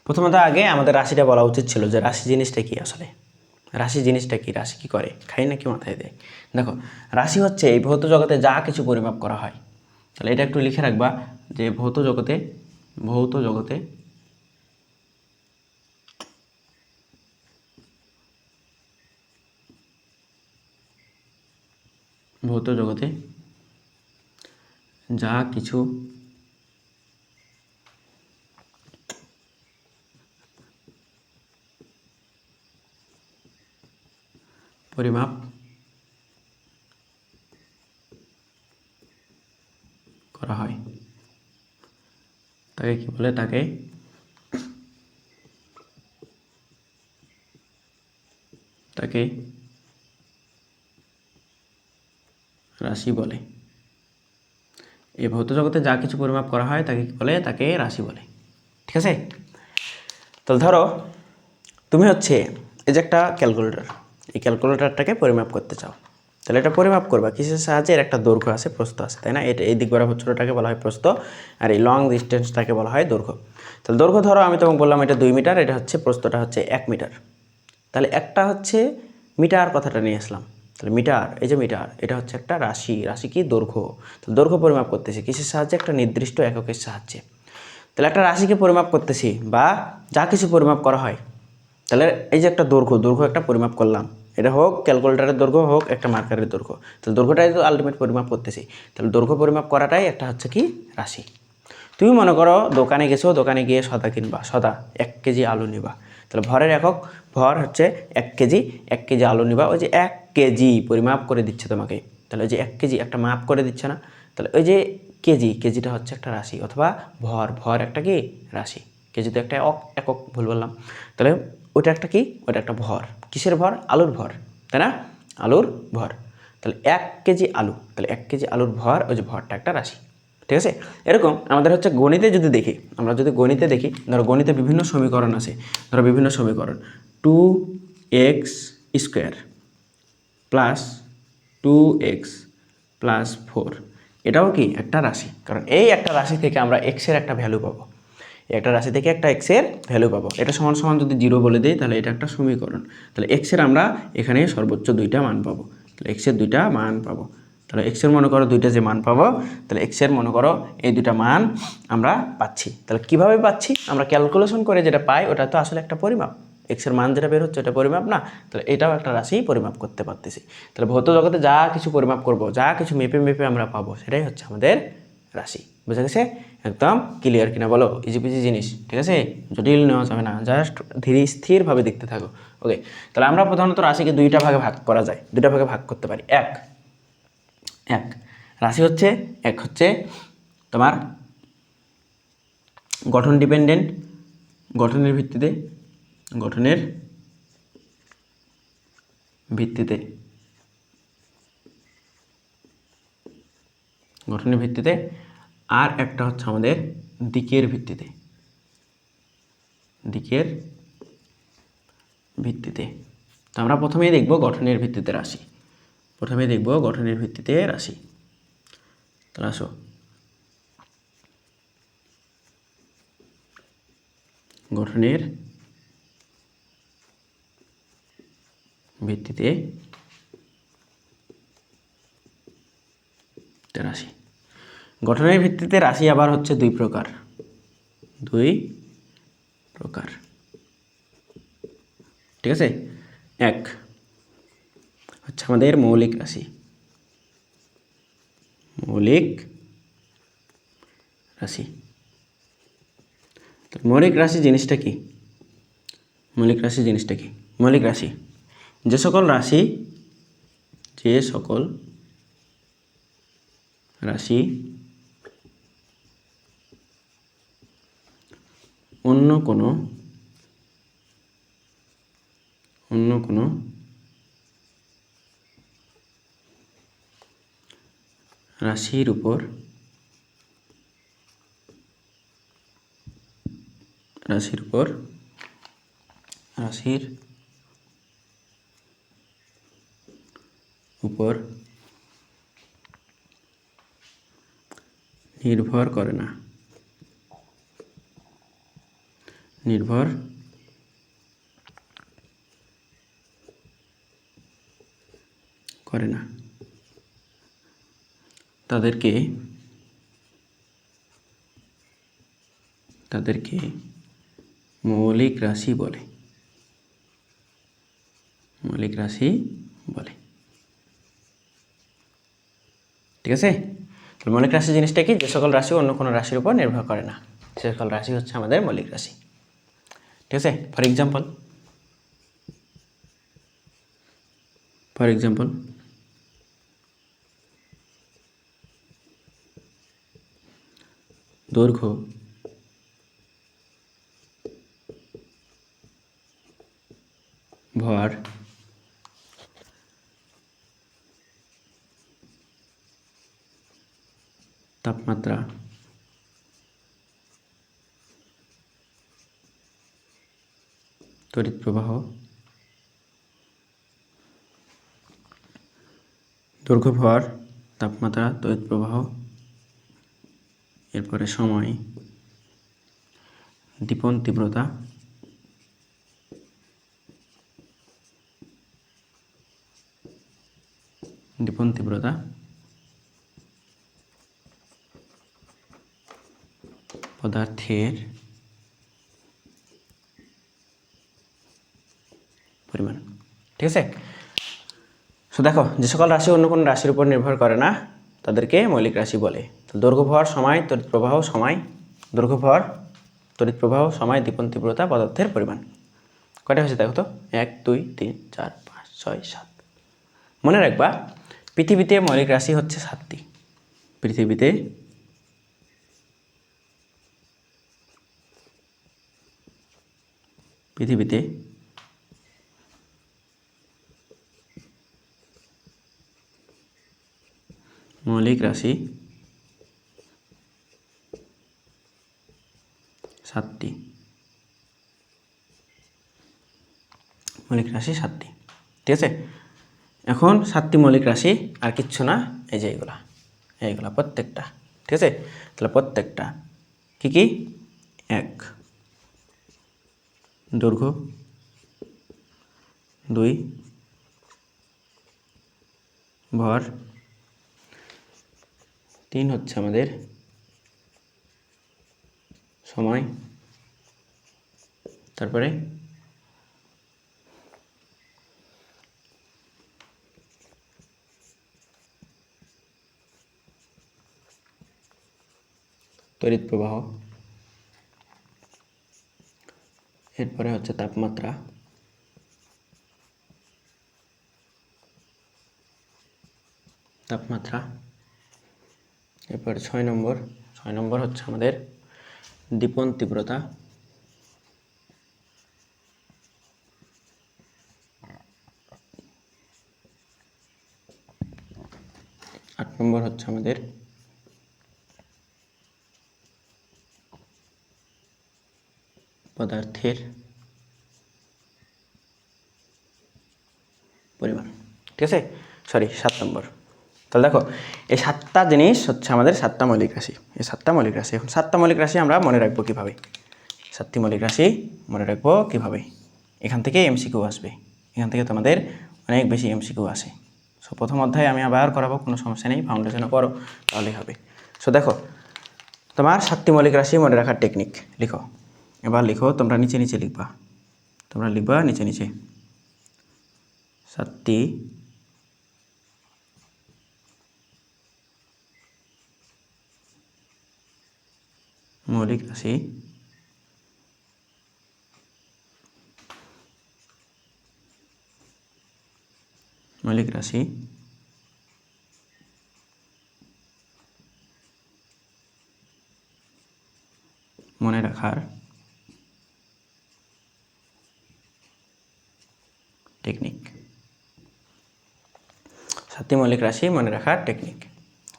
প্রথমত আগে আমাদের রাশিটা বলা উচিত ছিল যে রাশি জিনিসটা কি। আসলে রাশি জিনিসটা কি, রাশি কি করে, খাই নাকি মাথায় দেয়? দেখো রাশি হচ্ছে এই ভৌত জগতে যা কিছু পরিমাপ করা হয়। তাহলে এটা একটু লিখে রাখবা যে ভৌত জগতে যা কিছু পরিমাপ করা হয় তাকে কি বলে? তাকে রাশি বলে। এই ভৌত জগতে যা কিছু পরিমাপ করা হয় তাকে কি বলে? তাকে রাশি বলে। ঠিক আছে, তাহলে ধরো তুমি হচ্ছে এই যে একটা ক্যালকুলেটর, এই ক্যালকুলেটরটাকে পরিমাপ করতে চাও। তাহলে এটা পরিমাপ করবা কিসের সাহায্যে? এর একটা দৈর্ঘ্য আছে, প্রস্থ আছে, তাই না? এটা এই দিক বরাবর ছোটোটাকে বলা হয় প্রস্থ, আর এই লং ডিস্টেন্সটাকে বলা হয় দৈর্ঘ্য। তাহলে দৈর্ঘ্য ধরো আমি তোমাকে বললাম এটা 2 মিটার, এটা হচ্ছে প্রস্থটা হচ্ছে 1 মিটার। তাহলে একটা হচ্ছে মিটার কথাটা নিয়ে আসলাম। তাহলে মিটার, এই যে মিটার, এটা হচ্ছে একটা রাশি। রাশি কি? দৈর্ঘ্য। তাহলে দৈর্ঘ্য পরিমাপ করতেছি কিসের সাহায্যে? একটা নির্দিষ্ট এককের সাহায্যে। তাহলে একটা রাশিকে পরিমাপ করতেছি বা যা কিছু পরিমাপ করা হয়, তাহলে এই যে একটা দৈর্ঘ্য একটা পরিমাপ করলাম, এটা হোক ক্যালকুলেটরের দৈর্ঘ্য, হোক একটা মার্কারের দৈর্ঘ্য, তাহলে দৈর্ঘ্যটাই তো আলটিমেট পরিমাপ করতেছি। তাহলে দৈর্ঘ্য পরিমাপ করাটাই একটা হচ্ছে কি? রাশি। তুমি মনে করো দোকানে গেছো, দোকানে গিয়ে সদা কিনবা, সদা 1 কেজি আলু নিবা। তাহলে ভরের একক, ভর হচ্ছে 1 কেজি, 1 কেজি আলু নিবা। ওই যে 1 কেজি পরিমাপ করে দিচ্ছে তোমাকে, তাহলে ওই যে 1 কেজি একটা মাপ করে দিচ্ছে না? তাহলে ওই যে কেজিটা হচ্ছে একটা রাশি, অথবা ভর একটা কি? রাশি। কেজি তো একটা একক, ভুল বললাম। তাহলে ওটা একটা কি? ওটা একটা ভর। কিসের ভর? আলুর ভর, তাই না? আলুর ভর। তাহলে 1 কেজি আলু, তাহলে 1 কেজি আলুর ভর, ওই যে ভরটা একটা রাশি। ঠিক আছে, এরকম আমাদের হচ্ছে গণিতে যদি দেখি, আমরা যদি গণিতে দেখি, ধরো গণিতে বিভিন্ন সমীকরণ আছে। ধরো বিভিন্ন সমীকরণ 2x square plus 2x plus 4, এটাও কি? একটা রাশি। কারণ এই একটা রাশি থেকে আমরা এক্সের একটা ভ্যালু পাবো, একটা রাশি থেকে একটা এক্সের ভ্যালু পাবো। এটা সমান সমান যদি 0 বলে দিই, তাহলে এটা একটা সমীকরণ। তাহলে এক্সের আমরা এখানে সর্বোচ্চ 2টা মান পাবো। তাহলে এক্সের 2টা মান পাবো। তাহলে এক্সের মনে করো 2টা যে মান পাবো, তাহলে এক্সের মনে করো এই 2টা মান আমরা পাচ্ছি। তাহলে কিভাবে পাচ্ছি? আমরা ক্যালকুলেশন করে যেটা পাই ওটা তো আসলে একটা পরিমাপ। এক্সের মান যেটা বের হচ্ছে ওটা পরিমাপ না? তাহলে এটাও একটা রাশি পরিমাপ করতে পারতেছি। তাহলে ভৌত জগতে যা কিছু পরিমাপ করব, যা কিছু মেপে মেপে আমরা পাবো, সেটাই হচ্ছে আমাদের রাশি। বুঝা গেছে? একদম ক্লিয়ার কিনা বলো? ইজি পিজি জিনিস, ঠিক আছে? জটিল নেওয়া যাবে না, জাস্ট ধীরে স্থিরভাবে দেখতে থাকো। ওকে, তাহলে আমরা প্রধানত রাশিকে 2টা ভাগে ভাগ করা যায়, 2টা ভাগে ভাগ করতে পারি। এক রাশি হচ্ছে, এক হচ্ছে তোমার গঠন ডিপেন্ডেন্ট, গঠনের ভিত্তিতে আর একটা হচ্ছে আমাদের দিকের ভিত্তিতে। তো আমরা প্রথমেই দেখব গঠনের ভিত্তিতে রাশি। তাহলে আসো, গঠনের ভিত্তিতে রাশি। গঠনের ভিত্তিতে রাশি আবার হচ্ছে দুই প্রকার। ঠিক আছে, এক হচ্ছে আমাদের মৌলিক রাশি। মৌলিক রাশি জিনিসটা কি? মৌলিক রাশি যে সকল রাশি অন্য কোনো রাশির উপর নির্ভর করে না, তাদেরকে মৌলিক রাশি বলে। ঠিক আছে, মৌলিক রাশি জিনিসটা কি? যে সকল রাশি অন্য কোনো রাশির উপর নির্ভর করে না, সে সকল রাশি হচ্ছে আমাদের মৌলিক রাশি। ঠিক আছে, ফর এক্সাম্পল দৈর্ঘ্য, ভর, তাপমাত্রা, তড়িৎ প্রবাহ, দৈর্ঘ্য, ভর, তাপমাত্রা, তড়িৎ প্রবাহ, এরপরে সময়, দীপন তীব্রতা, পদার্থের পরিমাণ। ঠিক আছে, সো দেখো, যে সকল রাশি অন্য কোনো রাশির উপর নির্ভর করে না তাদেরকে মৌলিক রাশি বলে। তো দৈর্ঘ্য, ভর, সময়, তড়িৎ প্রবাহ, সময়, দীপন তীব্রতা, পদার্থের পরিমাণ। কয়টা হয়েছে দেখো তো? 1 2 3 4 5 6 7। মনে রাখবা, পৃথিবীতে মৌলিক রাশি হচ্ছে 7টি। পৃথিবীতে মৌলিক রাশি 7টি। ঠিক আছে, এখন 7টি মৌলিক রাশি, আর কিচ্ছু না, এই যে এইগুলা প্রত্যেকটা। ঠিক আছে, তাহলে প্রত্যেকটা কি? 1 দৈর্ঘ্য, 2 ভর, 3 হচ্ছে আমাদের সময়, তারপরে তড়িৎ প্রবাহ, এরপরে হচ্ছে তাপমাত্রা, এরপরে 6 নম্বর হচ্ছে আমাদের দীপন তীব্রতা, 8 নম্বর হচ্ছে আমাদের পদার্থের পরিমাণ। ঠিক আছে, 7 নম্বর। তাহলে দেখো, এই 7টা জিনিস হচ্ছে আমাদের 7টা মৌলিক রাশি। এখন 7টা মৌলিক রাশি আমরা মনে রাখবো কিভাবে? 7টি মৌলিক রাশি মনে রাখবো কিভাবে? এখান থেকে এমসিকিউ আসবে, এখান থেকে তোমাদের অনেক বেশি এমসিকিউ আসে। সো প্রথম অধ্যায়ে আমি আবার করাবো, কোনো সমস্যা নেই, ফাউন্ডেশনে করো তাহলেই হবে। সো দেখো তোমার 7টি মৌলিক রাশি মনে রাখার টেকনিক লিখো। এবার লিখো, তোমরা নিচে নিচে লিখবা, তোমরা লিখবা নিচে নিচে 7টি মৌলিক রাশি মনে রাখার টেকনিক। 7টি মৌলিক রাশি মনে রাখার টেকনিক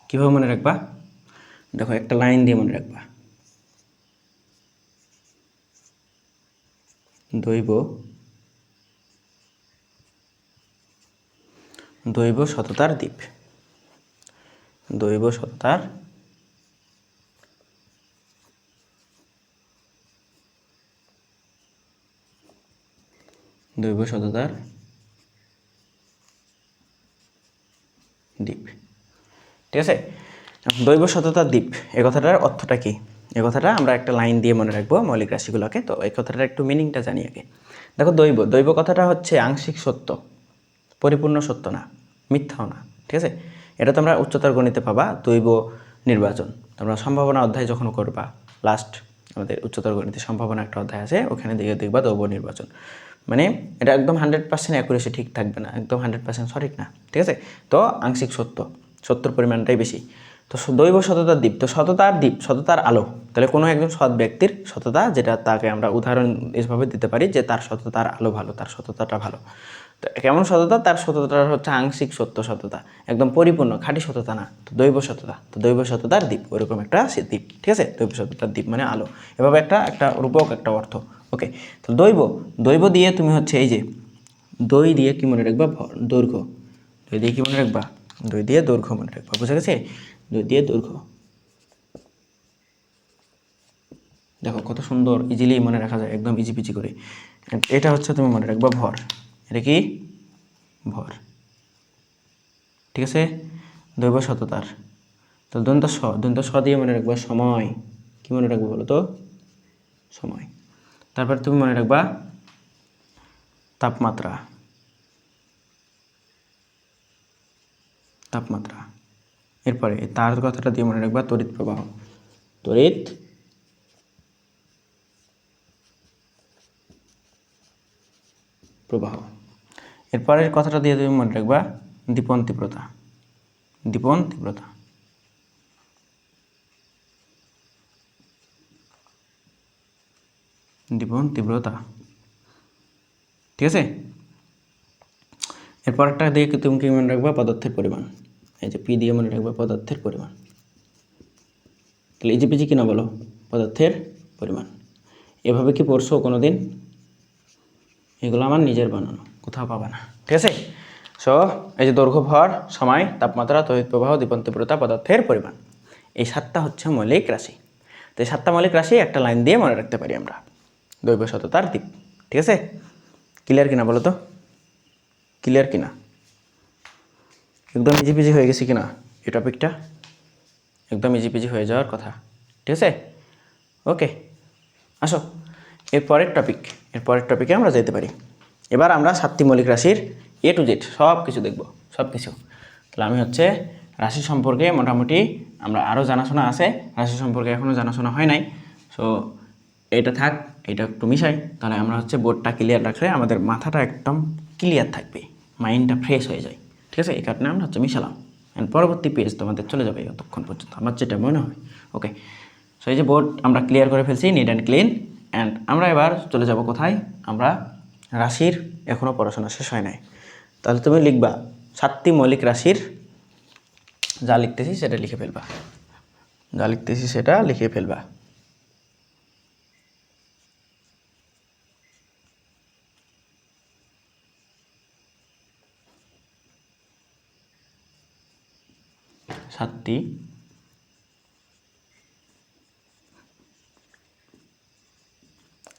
কীভাবে মনে রাখবা? দেখো একটা লাইন দিয়ে মনে রাখবা, দৈব সততার দ্বীপ। দৈব সততার দ্বীপ, ঠিক আছে? দৈব সততার দ্বীপ এই কথাটার অর্থটা কি? এই কথাটা আমরা একটা লাইন দিয়ে মনে রাখবো মৌলিক রাশিগুলোকে। তো এই কথাটার একটু মিনিংটা জানি আগে। দেখো দৈব কথাটা হচ্ছে আংশিক সত্য, পরিপূর্ণ সত্য না, মিথ্যাও না, ঠিক আছে? এটা তোমরা উচ্চতর গণিতে পাবা, দৈব নির্বাচন। তোমরা সম্ভাবনা অধ্যায় যখন করবা, লাস্ট আমাদের উচ্চতর গণিতে সম্ভাবনা একটা অধ্যায় আছে, ওখানে দেখবা দৈব নির্বাচন। মানে এটা একদম 100% অ্যাকুরেসি ঠিক থাকবে না, একদম 100% সঠিক না, ঠিক আছে? তো আংশিক সত্যর পরিমাণটাই বেশি। তো দৈব সততার দ্বীপ, তো সততার দ্বীপ, সততার আলো। তাহলে কোনো একজন সৎ ব্যক্তির সততা, যেটা তাকে আমরা উদাহরণ এভাবে দিতে পারি যে তার সততার আলো ভালো, তার সততাটা ভালো। তো কেমন সততা? তার সততাটা হচ্ছে আংশিক সততা, একদম পরিপূর্ণ খাঁটি সততা না। তো দৈব সততা, তো দৈব সততার দ্বীপ, ওইরকম একটা দ্বীপ, ঠিক আছে? দৈব সততার দ্বীপ মানে আলো, এভাবে একটা রূপক একটা অর্থ। ওকে, তো দৈব দিয়ে তুমি হচ্ছে এই যে দই দিয়ে কি মনে রাখবা? দৈর্ঘ্য। দই দিয়ে কি মনে রাখবা? দই দিয়ে দৈর্ঘ্য মনে রাখবা, বুঝা গেছে? দই দিয়ে দৈর্ঘ্য। দেখো কত সুন্দর ইজিলি মনে রাখা যায়, একদম ইজি পিজি করে। এটা হচ্ছে তুমি মনে রাখবা ভর। এটা কি? ভর, ঠিক আছে? দৈব সততার। তো দন্ত স দিয়ে মনে রাখবা সময়। কি মনে রাখবো বলো তো? সময়। তারপর তুমি মনে রাখবা তাপমাত্রা। এরপরে তার কথাটা দিয়ে মনে রাখবা তড়িৎ প্রবাহ। তড়িৎ প্রবাহ। এরপরের কথাটা দিয়ে তুমি মনে রাখবা দীপন তীব্রতা। ঠিক আছে? এরপরটা দিয়ে তুমি কি মনে রাখবা? পদার্থের পরিমাণ। এই যে পি দিয়ে মনে রাখবা পদার্থের পরিমাণ। তাহলে ইজিপিজি কিনা বলো? পদার্থের পরিমাণ। এভাবে কি পড়ছো কোনো দিন? এগুলো আমার নিজের বানানো, কোথাও পাবা না, ঠিক আছে? সো এই যে দৈর্ঘ্য, ভর, সময়, তাপমাত্রা, তড়িৎ প্রবাহ, দীপন তীব্রতা, পদার্থের পরিমাণ, এই 7টা হচ্ছে মৌলিক রাশি। তো এই 7টা মৌলিক রাশি একটা লাইন দিয়ে মনে রাখতে পারি আমরা, দৈব সততার দ্বীপ, ঠিক আছে? ক্লিয়ার কিনা বলো তো? ক্লিয়ার কিনা? একদম ইজিপিজি হয়ে গেছে কিনা এই টপিকটা? একদম ইজিপিজি হয়ে যাওয়ার কথা, ঠিক আছে? ওকে, আসো এরপরের টপিকে আমরা যেতে পারি। এবার আমরা 7টি মৌলিক রাশির A to Z সব কিছু দেখব, সব কিছু। তাহলে আমি হচ্ছে রাশি সম্পর্কে মোটামুটি আমরা আরও জানাশোনা আছে, রাশি সম্পর্কে এখনও জানাশোনা হয় নাই। সো এটা থাক, এটা একটু মিশাই, তাহলে আমরা হচ্ছে বোর্ডটা ক্লিয়ার রাখলে আমাদের মাথাটা একদম ক্লিয়ার থাকবে, মাইন্ডটা ফ্রেশ হয়ে যায়, ঠিক আছে? এই কারণে আমরা হচ্ছে মিশালাম। অ্যান্ড পরবর্তী পেজ তোমাদের চলে যাবে ততক্ষণ পর্যন্ত, আমার যেটা মনে হয়। ওকে, সো এই যে বোর্ড আমরা ক্লিয়ার করে ফেলছি, নিট অ্যান্ড ক্লিন। অ্যান্ড আমরা এবার চলে যাব কোথায়? আমরা রাশির এখনও পড়াশোনা শেষ হয় নাই। তাহলে তুমি লিখবা 7টি মৌলিক রাশির, যা লিখতেছি সেটা লিখে ফেলবা।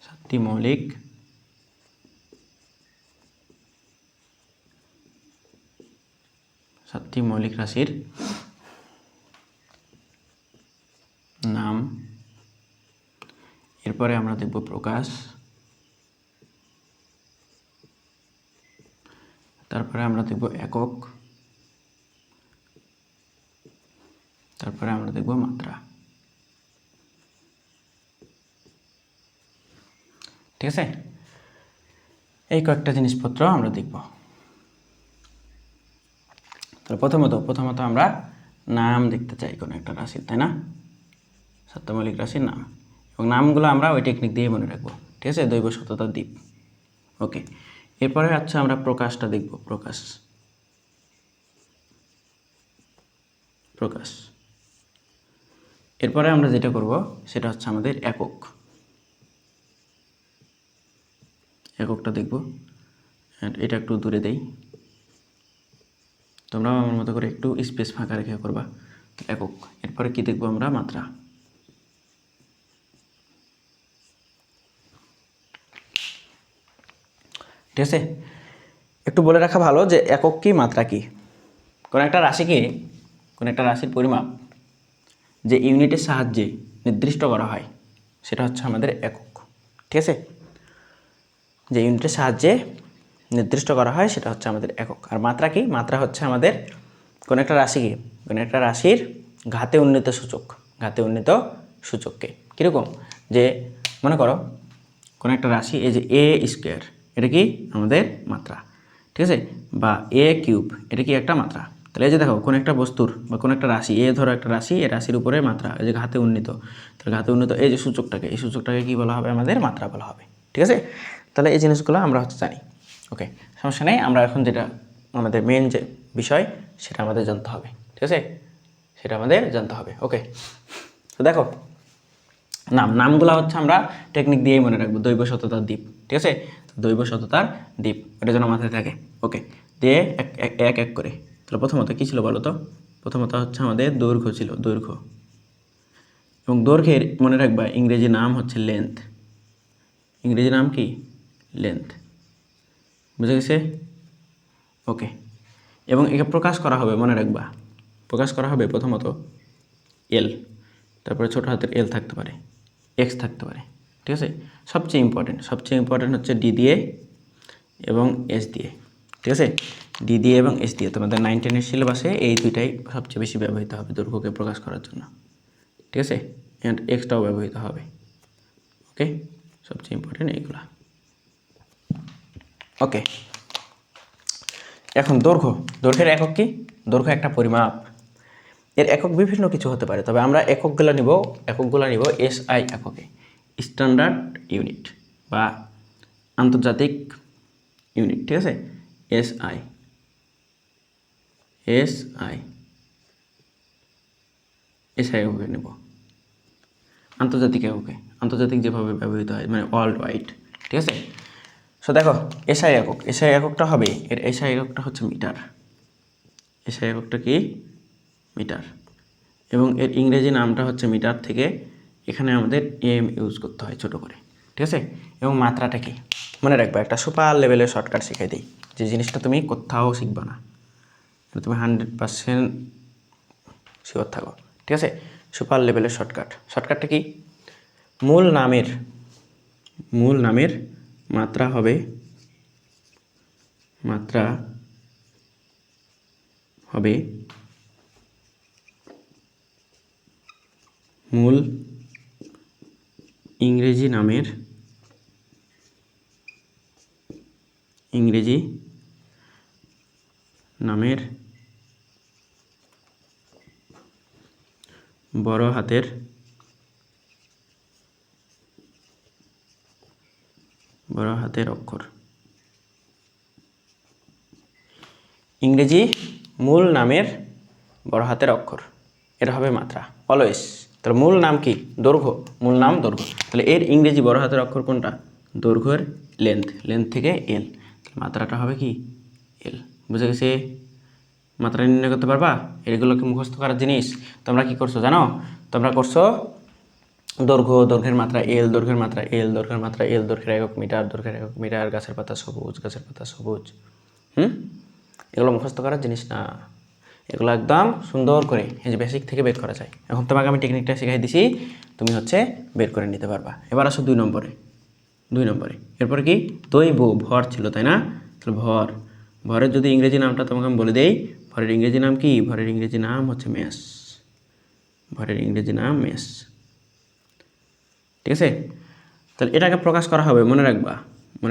7টি মৌলিক 7টি মৌলিক রাশির নাম। এরপরে আমরা দেখব প্রকাশ, তারপরে আমরা দেখব একক, তারপরে আমরা দেখব মাত্রা। ঠিক আছে, এই কয়েকটা জিনিসপত্র আমরা দেখব। তাহলে প্রথমত আমরা নাম দেখতে চাই কোনো একটা রাশির, তাই না? 7টা মৌলিক রাশির নাম, এবং নামগুলো আমরা ওই টেকনিক দিয়ে মনে রাখবো। ঠিক আছে, দৈব সততার দ্বীপ। ওকে, এরপরে আচ্ছা আমরা প্রকাশটা দেখব। প্রকাশ। এরপরে আমরা যেটা করব সেটা হচ্ছে আমাদের এককটা দেখব। এটা একটু দূরে দেই, তোমরা আমার মতো করে একটু স্পেস ফাঁকা রেখে করবা। একক। এরপরে কি দেখব আমরা? মাত্রা। ঠিক আছে, একটু বলে রাখা ভালো যে একক কি মাত্রা কি। কোনো একটা রাশির পরিমাপ যে ইউনিটের সাহায্যে নির্দিষ্ট করা হয় সেটা হচ্ছে আমাদের একক। ঠিক আছে, যে ইউনিটের সাহায্যে নির্দিষ্ট করা হয় সেটা হচ্ছে আমাদের একক। আর মাত্রা কি? মাত্রা হচ্ছে আমাদের কোনো একটা রাশির ঘাতে উন্নীত সূচককে। কীরকম? যে মনে করো কোনো একটা রাশি, এই যে এ স্কোয়ার, এটা কি আমাদের মাত্রা। ঠিক আছে, বা এ কিউব, এটা কি একটা মাত্রা। তাহলে এই যে দেখো কোনো একটা বস্তুর বা কোনো একটা রাশি, ধরো একটা রাশি, এই রাশির উপরে মাত্রা, এই যে ঘাতে উন্নীত, তাহলে ঘাতে উন্নীত এই যে সূচকটাকে কী বলা হবে? আমাদের মাত্রা বলা হবে। ঠিক আছে, তাহলে এই জিনিসগুলো আমরা জানি। ওকে, সমস্যা নেই। আমরা এখন যেটা আমাদের মেন যে বিষয় সেটা আমাদের জানতে হবে। ঠিক আছে, ওকে, তো দেখো নামগুলো হচ্ছে আমরা টেকনিক দিয়েই মনে রাখবো। দৈব সততার দ্বীপ। ঠিক আছে, দৈব সততার দ্বীপ, এটা যেন মাথায় থাকে। ওকে, দিয়ে এক করে। তাহলে প্রথমত কী ছিল বলো তো? প্রথমত হচ্ছে আমাদের দৈর্ঘ্য ছিল, এবং দৈর্ঘ্যের মনে রাখবা ইংরেজি নাম হচ্ছে লেন্থ। ইংরেজি নাম কি? লেন্থ। বুঝে গেছে? ওকে, এবং একে প্রকাশ করা হবে, মনে রাখবা প্রকাশ করা হবে প্রথমত এল, তারপরে ছোটো হাতের এল থাকতে পারে, এক্স থাকতে পারে। ঠিক আছে, সবচেয়ে ইম্পর্টেন্ট হচ্ছে ডি দিয়ে এবং এস দিয়ে। ঠিক আছে, ডি দিয়ে এবং এস দিয়ে। তোমাদের 9, 10 এর সিলেবাসে এই দুইটাই সবচেয়ে বেশি ব্যবহৃত হবে দৈর্ঘ্যকে প্রকাশ করার জন্য। ঠিক আছে, অ্যান্ড এক্সটাও ব্যবহৃত হবে। ওকে, সবচেয়ে ইম্পর্টেন্ট এইগুলা। ওকে, এখন দৈর্ঘ্যের একক কি? দৈর্ঘ্য একটা পরিমাপ। এর একক বিভিন্ন কিছু হতে পারে, তবে আমরা এককগুলো নিব এসআই এককে, স্ট্যান্ডার্ড ইউনিট বা আন্তর্জাতিক ইউনিট। ঠিক আছে, এসআই এককে নেব, আন্তর্জাতিক যেভাবে ব্যবহৃত হয়, মানে ওয়ার্ল্ড ওয়াইড। ঠিক আছে, সো দেখো এসআই এককটা হবে, এর এসআই এককটা হচ্ছে মিটার। এসআই এককটা কি? মিটার। এবং এর ইংরেজি নামটা হচ্ছে মিটার থেকে এখানে আমাদের এম ইউজ করতে হয় ছোটো করে। ঠিক আছে, এবং মাত্রাটা কি? মনে রাখবা, একটা সুপার লেভেলের শর্টকাট শিখাই দিই, যে জিনিসটা তুমি কোথাও শিখবা না, তুমি 100% শিওর থাকো। ঠিক আছে, সুপার লেভেলের শর্টকাটটা কি? মূল নামের মাত্রা হবে মূল ইংরেজি নামের বড় হাতের অক্ষর। ইংরেজি মূল নামের বড় হাতের অক্ষর, এটা হবে মাত্রা অলওয়েজ। তাহলে মূল নাম কি? দৈর্ঘ্য। মূল নাম দৈর্ঘ্য, তাহলে এর ইংরেজি বড় হাতের অক্ষর কোনটা? দৈর্ঘ্যের লেন্থ থেকে এল, মাত্রাটা হবে কি? এল। বুঝে গেছে? মাত্রা নির্ণয় করতে পারবা? এগুলো কি মুখস্থ করার জিনিস? তোমরা কি করছো জানো? তোমরা করছো দৈর্ঘ্যের মাত্রা এল, দৈর্ঘ্যের একক মিটার, গাছের পাতা সবুজ। এগুলো মুখস্থ করার জিনিস না। এগুলো একদম সুন্দর করে এই যে বেসিক থেকে বের করা যায়। এখন তোমাকে আমি টেকনিকটা শিখাই দিছি, তুমি হচ্ছে বের করে নিতে পারবা। এবার আসো 2 নম্বরে। এরপরে কি দৈব ভর ছিল, তাই না? তাহলে ভরের যদি ইংরেজি নামটা তোমাকে আমি বলে দেই, ভরের ইংরেজি নাম কি? ভরের ইংরেজি নাম হচ্ছে মেস। ভরের ইংরেজি নাম মেস, ঠিক আছে? তাহলে এটাকে প্রকাশ করা হবে, মনে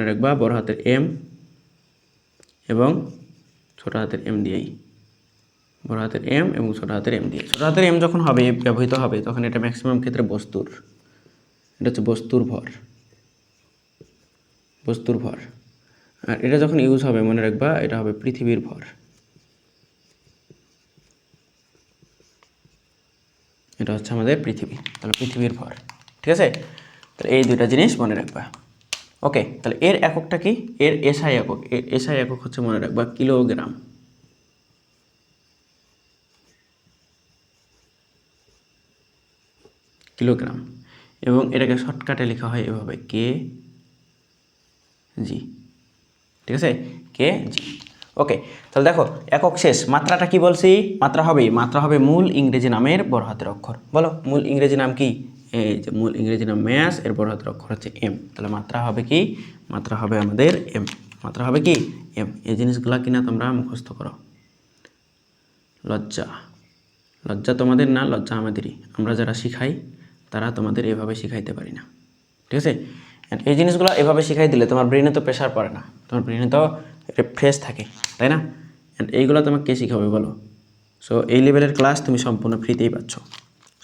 রাখবা বড় হাতের এম এবং ছোট হাতের এম দিয়েই। বড় হাতের এম এবং ছোট হাতের এম দিয়ে। ছোট হাতের এম যখন হবে ব্যবহৃত হবে তখন এটা ম্যাক্সিমাম ক্ষেত্রে বস্তুর, এটা হচ্ছে বস্তুর ভর। আর এটা যখন ইউজ হবে মনে রাখবা এটা হবে পৃথিবীর ভর। এটা হচ্ছে আমাদের পৃথিবী, তাহলে পৃথিবীর ভর, ঠিক আছে? তাহলে এই দুইটা জিনিস মনে রাখবা। ওকে, তাহলে এর এককটা কি? এর এসআই একক, হচ্ছে মনে রাখবা কিলোগ্রাম। এবং এটাকে শর্টকাটে লেখা হয় এভাবে কে জি, ঠিক আছে? কে জি। ওকে, তাহলে দেখো একক শেষ। মাত্রাটা কি বলছি? মাত্রা হবে মূল ইংরেজি নামের বড় হাতের অক্ষর। বলো মূল ইংরেজি নাম কি? এই যে মূল ইংরেজি নাম ম্যাস, এর বড় হাতের অক্ষর হচ্ছে এম। তাহলে মাত্রা হবে কি? মাত্রা হবে আমাদের এম। মাত্রা হবে কি? এম। এই জিনিসগুলা কিনা তোমরা মুখস্থ করো। লজ্জা তোমাদের না, লজ্জা আমাদেরই। আমরা যারা শিখাই তারা তোমাদের এভাবে শিখাইতে পারি না, ঠিক আছে? এই জিনিসগুলো এভাবে শিখাই দিলে তোমার ব্রেনে তো প্রেশার পড়ে না, তোমার ব্রেনে তো ফ্রেশ থাকে, তাই না? অ্যান্ড এইগুলো তোমাকে কে শিখাবে বলো? সো এই লেভেলের ক্লাস তুমি সম্পূর্ণ ফ্রিতেই পাচ্ছ,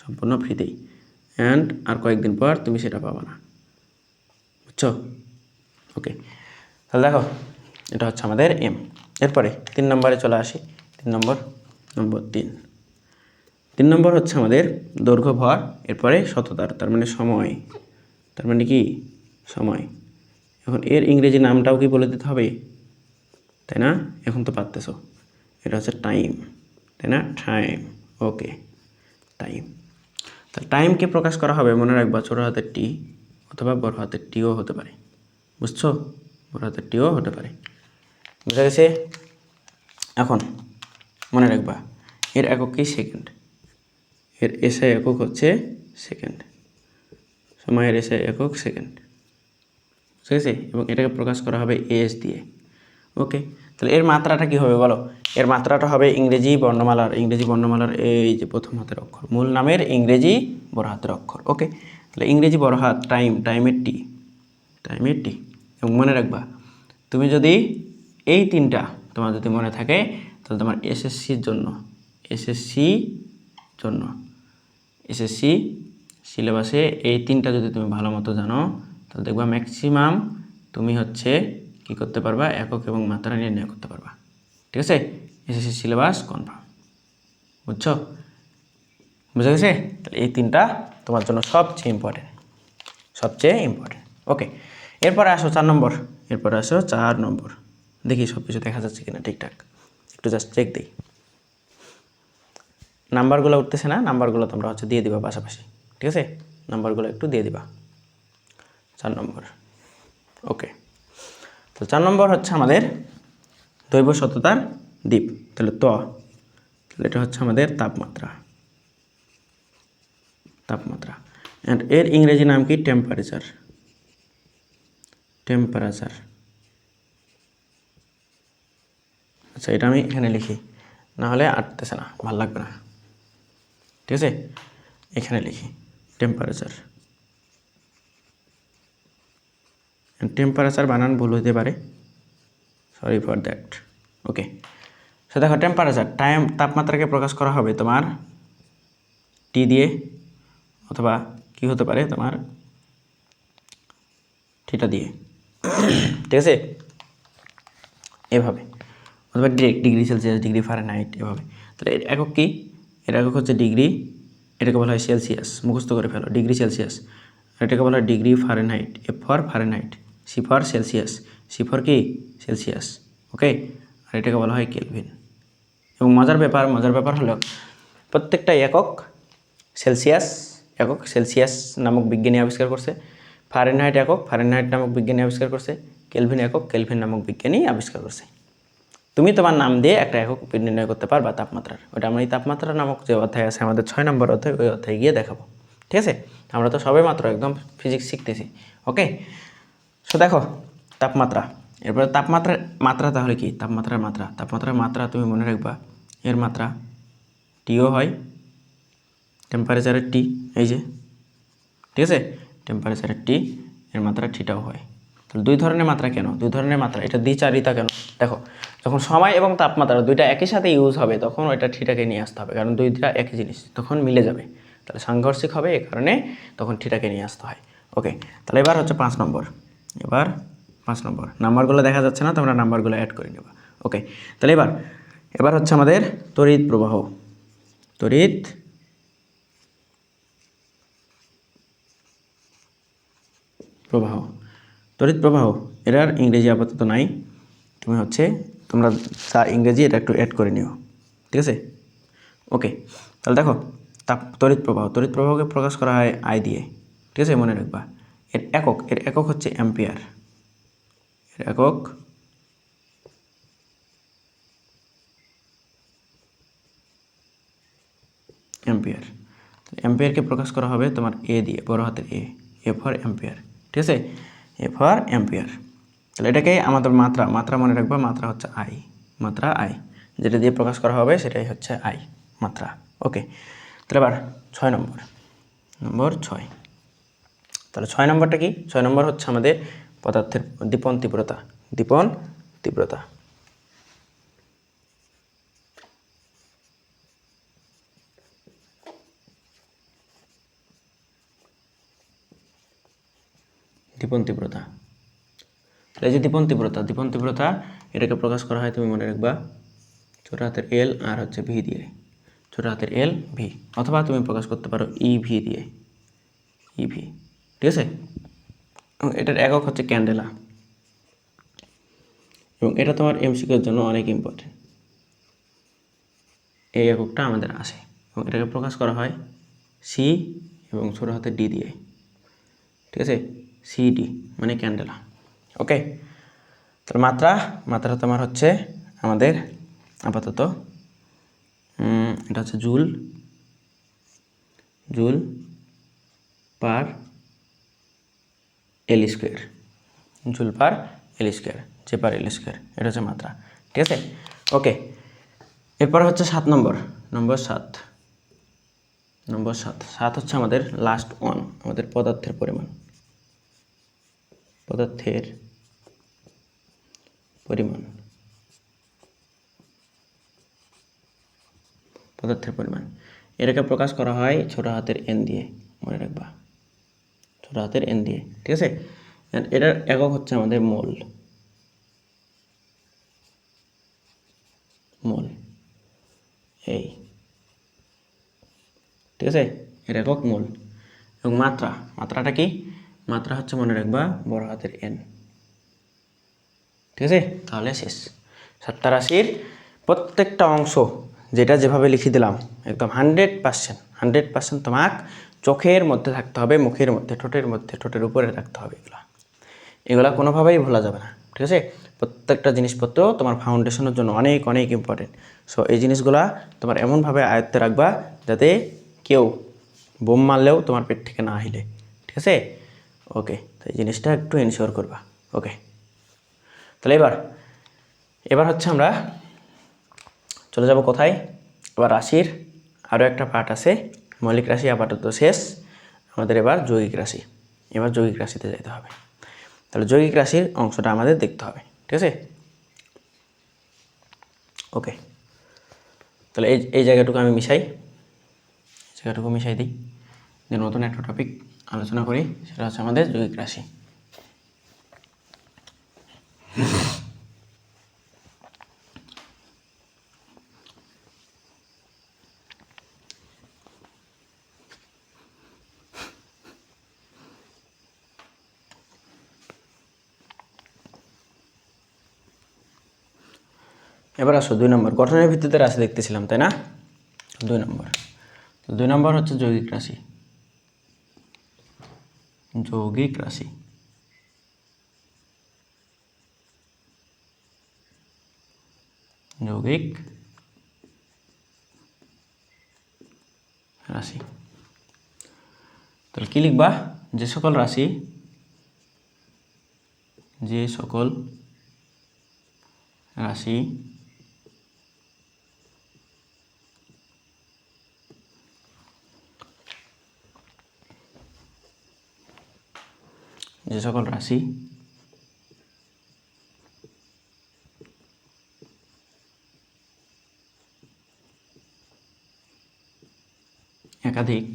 সম্পূর্ণ ফ্রিতেই। অ্যান্ড আর কয়েকদিন পর তুমি সেটা পাবা না, বুঝছো? ওকে, তাহলে দেখো এটা হচ্ছে আমাদের এম। এরপরে 3 নম্বরে চলে আসি। 3 নম্বর 3 নম্বর হচ্ছে আমাদের দৈর্ঘ্য ভর, এরপরে শততার, তার মানে সময়। তার মানে কি? সময়। এখন এর ইংরেজি নামটাও কি বলে দিতে হবে, তাই না? এখন তো পারতেছো। এটা হচ্ছে টাইম, তাই না? টাইম। ওকে, টাইম। তাহলে টাইমকে প্রকাশ করা হবে মনে রাখবা ছোট হাতের টি অথবা বড় হাতের টিও হতে পারে, বুঝছো? বড় হাতের টিও হতে পারে, বুঝা গেছে? এখন মনে রাখবা এর একক কি? সেকেন্ড। এর এসআই একক হচ্ছে সেকেন্ড। সময়ের এসআই একক সেকেন্ড, ঠিক আছে? এবং এটাকে প্রকাশ করা হবে এস দিয়ে। ওকে, তাহলে এর মাত্রাটা কি হবে বলো? এর মাত্রাটা হবে ইংরেজি বর্ণমালার এই যে প্রথম হাতের অক্ষর, মূল নামের ইংরেজি বড় হাতের অক্ষর। ওকে, তাহলে ইংরেজি বড় হাত টাইমের টি। এবং মনে রাখবা তুমি যদি এই 3টা তোমার যদি মনে থাকে তাহলে তোমার এসএসসির জন্য এসএসসি সিলেবাসে এই 3টা যদি তুমি ভালো মতো জানো তাহলে দেখবা ম্যাক্সিমাম তুমি হচ্ছে কি করতে পারবা? একক এবং মাত্রা নির্ণয় করতে পারবা, ঠিক আছে? এসএসসি সিলেবাস কনফার্ম, বুঝছো? বুঝা গেছে? তাহলে এই 3টা তোমার জন্য সবচেয়ে ইম্পর্টেন্ট। ওকে, এরপরে আসো 4 নম্বর। দেখি সব কিছু দেখা যাচ্ছে কিনা ঠিকঠাক, একটু জাস্ট চেক দিই। নাম্বারগুলো উঠতেছে না, নাম্বারগুলো তোমরা হচ্ছে দিয়ে দিবা পাশাপাশি, ঠিক আছে? নাম্বারগুলো একটু দিয়ে দিবা। 4 নম্বর। ওকে, তো 4 নম্বর হচ্ছে আমাদের দৈব সততার দ্বীপ। তাহলে তাহলে এটা হচ্ছে আমাদের তাপমাত্রা। অ্যান্ড এর ইংরেজি নাম কি? টেম্পারেচার। আচ্ছা, এটা আমি এখানে লিখি, না হলে আটতেছে না, ভালো লাগবে না, ঠিক আছে? এখানে লিখি টেম্পারেচার বানান ভুল হতে পারে, sorry for that. Okay, so দেখো টেম্পারেচার তাপমাত্রাকে প্রকাশ করা হবে তোমার টি দিয়ে, অথবা কি হতে পারে তোমার থিটা দিয়ে, ঠিক আছে? এভাবে, অথবা ডিগ্রি সেলসিয়াস, ডিগ্রি ফারেনহাইট, এভাবে। তাহলে এর একক কি? এর একক হচ্ছে ডিগ্রি, এটাকে বলা হয় সেলসিয়াস, মুখস্থ করে ফেলো, ডিগ্রি সেলসিয়াস। আর এটাকে বলা হয় degree Fahrenheit, F for Fahrenheit, C for Celsius, C for কি? সেলসিয়াস। ওকে, আর এটাকে বলা হয় কেলভিন। এবং মজার ব্যাপার হলো প্রত্যেকটা একক সেলসিয়াস নামক বিজ্ঞানী আবিষ্কার করছে, ফারেনহাইট নামক বিজ্ঞানী আবিষ্কার করছে, কেলভিন নামক বিজ্ঞানী আবিষ্কার করছে। তুমি তোমার নাম দিয়ে একটা একক নির্ণয় করতে পারবা তাপমাত্রার। ওটা আমরা এই তাপমাত্রা নামক যে অধ্যায় আছে আমাদের 6 নম্বর অধ্যায়, ওই অধ্যায়ে গিয়ে দেখাবো। ঠিক আছে, আমরা তো সবে মাত্র একদম ফিজিক্স শিখতেছি। ওকে, সো দেখো তাপমাত্রা, এরপরে তাপমাত্রার মাত্রা তাহলে কি? তাপমাত্রার মাত্রা তুমি মনে রাখবা, এর মাত্রা টিও হয়, টেম্পারেচারের টি, এই যে, ঠিক আছে, টেম্পারেচারের টি, এর মাত্রা থিটাও হয়। তাহলে দুই ধরনের মাত্রা কেন? দুই ধরনের মাত্রা, এটা দ্বিচারিতা কেন? দেখো, যখন সময় এবং তাপমাত্রা দুইটা একই সাথে ইউজ হবে তখন ওইটা থিটাকে নিয়ে আসতে হবে, কারণ দুইটা একই জিনিস, তখন মিলে যাবে, তাহলে সাংঘর্ষিক হবে, এই কারণে তখন থিটাকে নিয়ে আসতে হয়। ওকে, তাহলে এবার হচ্ছে 5 নম্বর। এবার 5 নম্বর, নাম্বারগুলো দেখা যাচ্ছে না, তোমরা নাম্বারগুলো অ্যাড করে নেবা। ওকে, তাহলে এবার হচ্ছে আমাদের তড়িৎ প্রবাহ। তড়িৎ প্রবাহ, তড়িৎ প্রবাহ, এটার ইংরেজি আপাতত নাই, তুমি হচ্ছে তোমরা যা ইংরেজি এটা একটু অ্যাড করে নিও, ঠিক আছে। ওকে, তাহলে দেখো তড়িৎ প্রবাহকে প্রকাশ করা হয় আই দিয়ে, ঠিক আছে, মনে রাখবা। এর একক হচ্ছে অ্যাম্পিয়ার, এর একক অ্যাম্পিয়ার। অ্যাম্পিয়ারকে প্রকাশ করা হবে তোমার এ দিয়ে, বড় হাতের এ ফর অ্যাম্পিয়ার, ঠিক আছে, এ ফর অ্যাম্পিয়ার। তাহলে এটাকে আমাদের মাত্রা মনে রাখবা, মাত্রা হচ্ছে আই, যেটা দিয়ে প্রকাশ করা হবে সেটাই হচ্ছে আই, মাত্রা। ওকে, তাহলে এবার 6 নম্বর, নম্বর 6। তাহলে 6 নম্বরটা কি? 6 নম্বর হচ্ছে আমাদের পদার্থের দীপন তীব্রতা। দীপন তীব্রতা, দীপন তীব্রতা। তাহলে এই যে দীপন তীব্রতা, এটাকে প্রকাশ করা হয়, তুমি মনে রাখবা, ছোট হাতের এল আর হচ্ছে ভি দিয়ে, ছোট হাতের এল ভি, অথবা তুমি প্রকাশ করতে পারো ইভি দিয়ে, ইভি, ঠিক আছে। এবং এটার একক হচ্ছে ক্যান্ডেলা, এবং এটা তোমার এমসিকিউর জন্য অনেক ইম্পর্টেন্ট, এই এককটা আমাদের আসে, এবং এটাকে প্রকাশ করা হয় সি এবং ছোট হাতের ডি দিয়ে, ঠিক আছে, সিডি মানে ক্যান্ডেলা। ওকে, তাহলে মাত্রা তোমার হচ্ছে আমাদের আপাতত এটা হচ্ছে জুল পার এল স্কোয়ার, জুল পার এল স্কোয়ার, যে পার এল স্কোয়ার, এটা হচ্ছে মাত্রা, ঠিক আছে। ওকে, এরপর হচ্ছে 7 নম্বর, নম্বর 7 হচ্ছে আমাদের লাস্ট ওয়ান, আমাদের পদার্থের পরিমাণ। এটাকে প্রকাশ করা হয় ছোট হাতের এন দিয়ে, মনে রাখবা, ছোট হাতের এন দিয়ে, ঠিক আছে। এটার একক হচ্ছে আমাদের মোল, এই, ঠিক আছে, এর একক মোল। এবং মাত্রাটা কি? মাত্রা হচ্ছে মনে রাখবা বড় হাতের এন, ঠিক আছে। তাহলে শেষ, 7টা রাশির প্রত্যেকটা অংশ যেটা যেভাবে লিখে দিলাম একদম 100% তোমাক চোখের মধ্যে থাকতে হবে, মুখের মধ্যে, ঠোঁটের উপরে রাখতে হবে। এগুলা কোনোভাবেই ভোলা যাবে না, ঠিক আছে। প্রত্যেকটা জিনিসপত্র তোমার ফাউন্ডেশনের জন্য অনেক অনেক ইম্পর্টেন্ট। সো এই জিনিসগুলা তোমার এমনভাবে আয়ত্তে রাখবা যাতে কেউ বোম মারলেও তোমার পেট থেকে না হিলে, ঠিক আছে। ওকে, তো এই জিনিসটা একটু এনশিওর করবা। ওকে, তাহলে এবার হচ্ছে আমরা চলে যাব কোথায়? এবার রাশির আরও একটা পার্ট আছে, মৌলিক রাশি আপাতত শেষ, আমাদের এবার যৌগিক রাশি। এবার যৌগিক রাশিতে যেতে হবে। তাহলে যৌগিক রাশির অংশটা আমাদের দেখতে হবে, ঠিক আছে। ওকে, তাহলে এই জায়গাটুকু আমি মিশাই দিই, দেন নতুন একটা টপিক আলোচনা করি, সেটা হচ্ছে আমাদের যৌগিক রাশি। এবার আসো 2 নম্বর, গঠনের ভিত্তিতে রাশি দেখতেছিলাম, তাই না? 2 নম্বর হচ্ছে যৌগিক রাশি। যৌগিক রাশি। তাহলে কি লিখবা? যে সকল রাশি একাধিক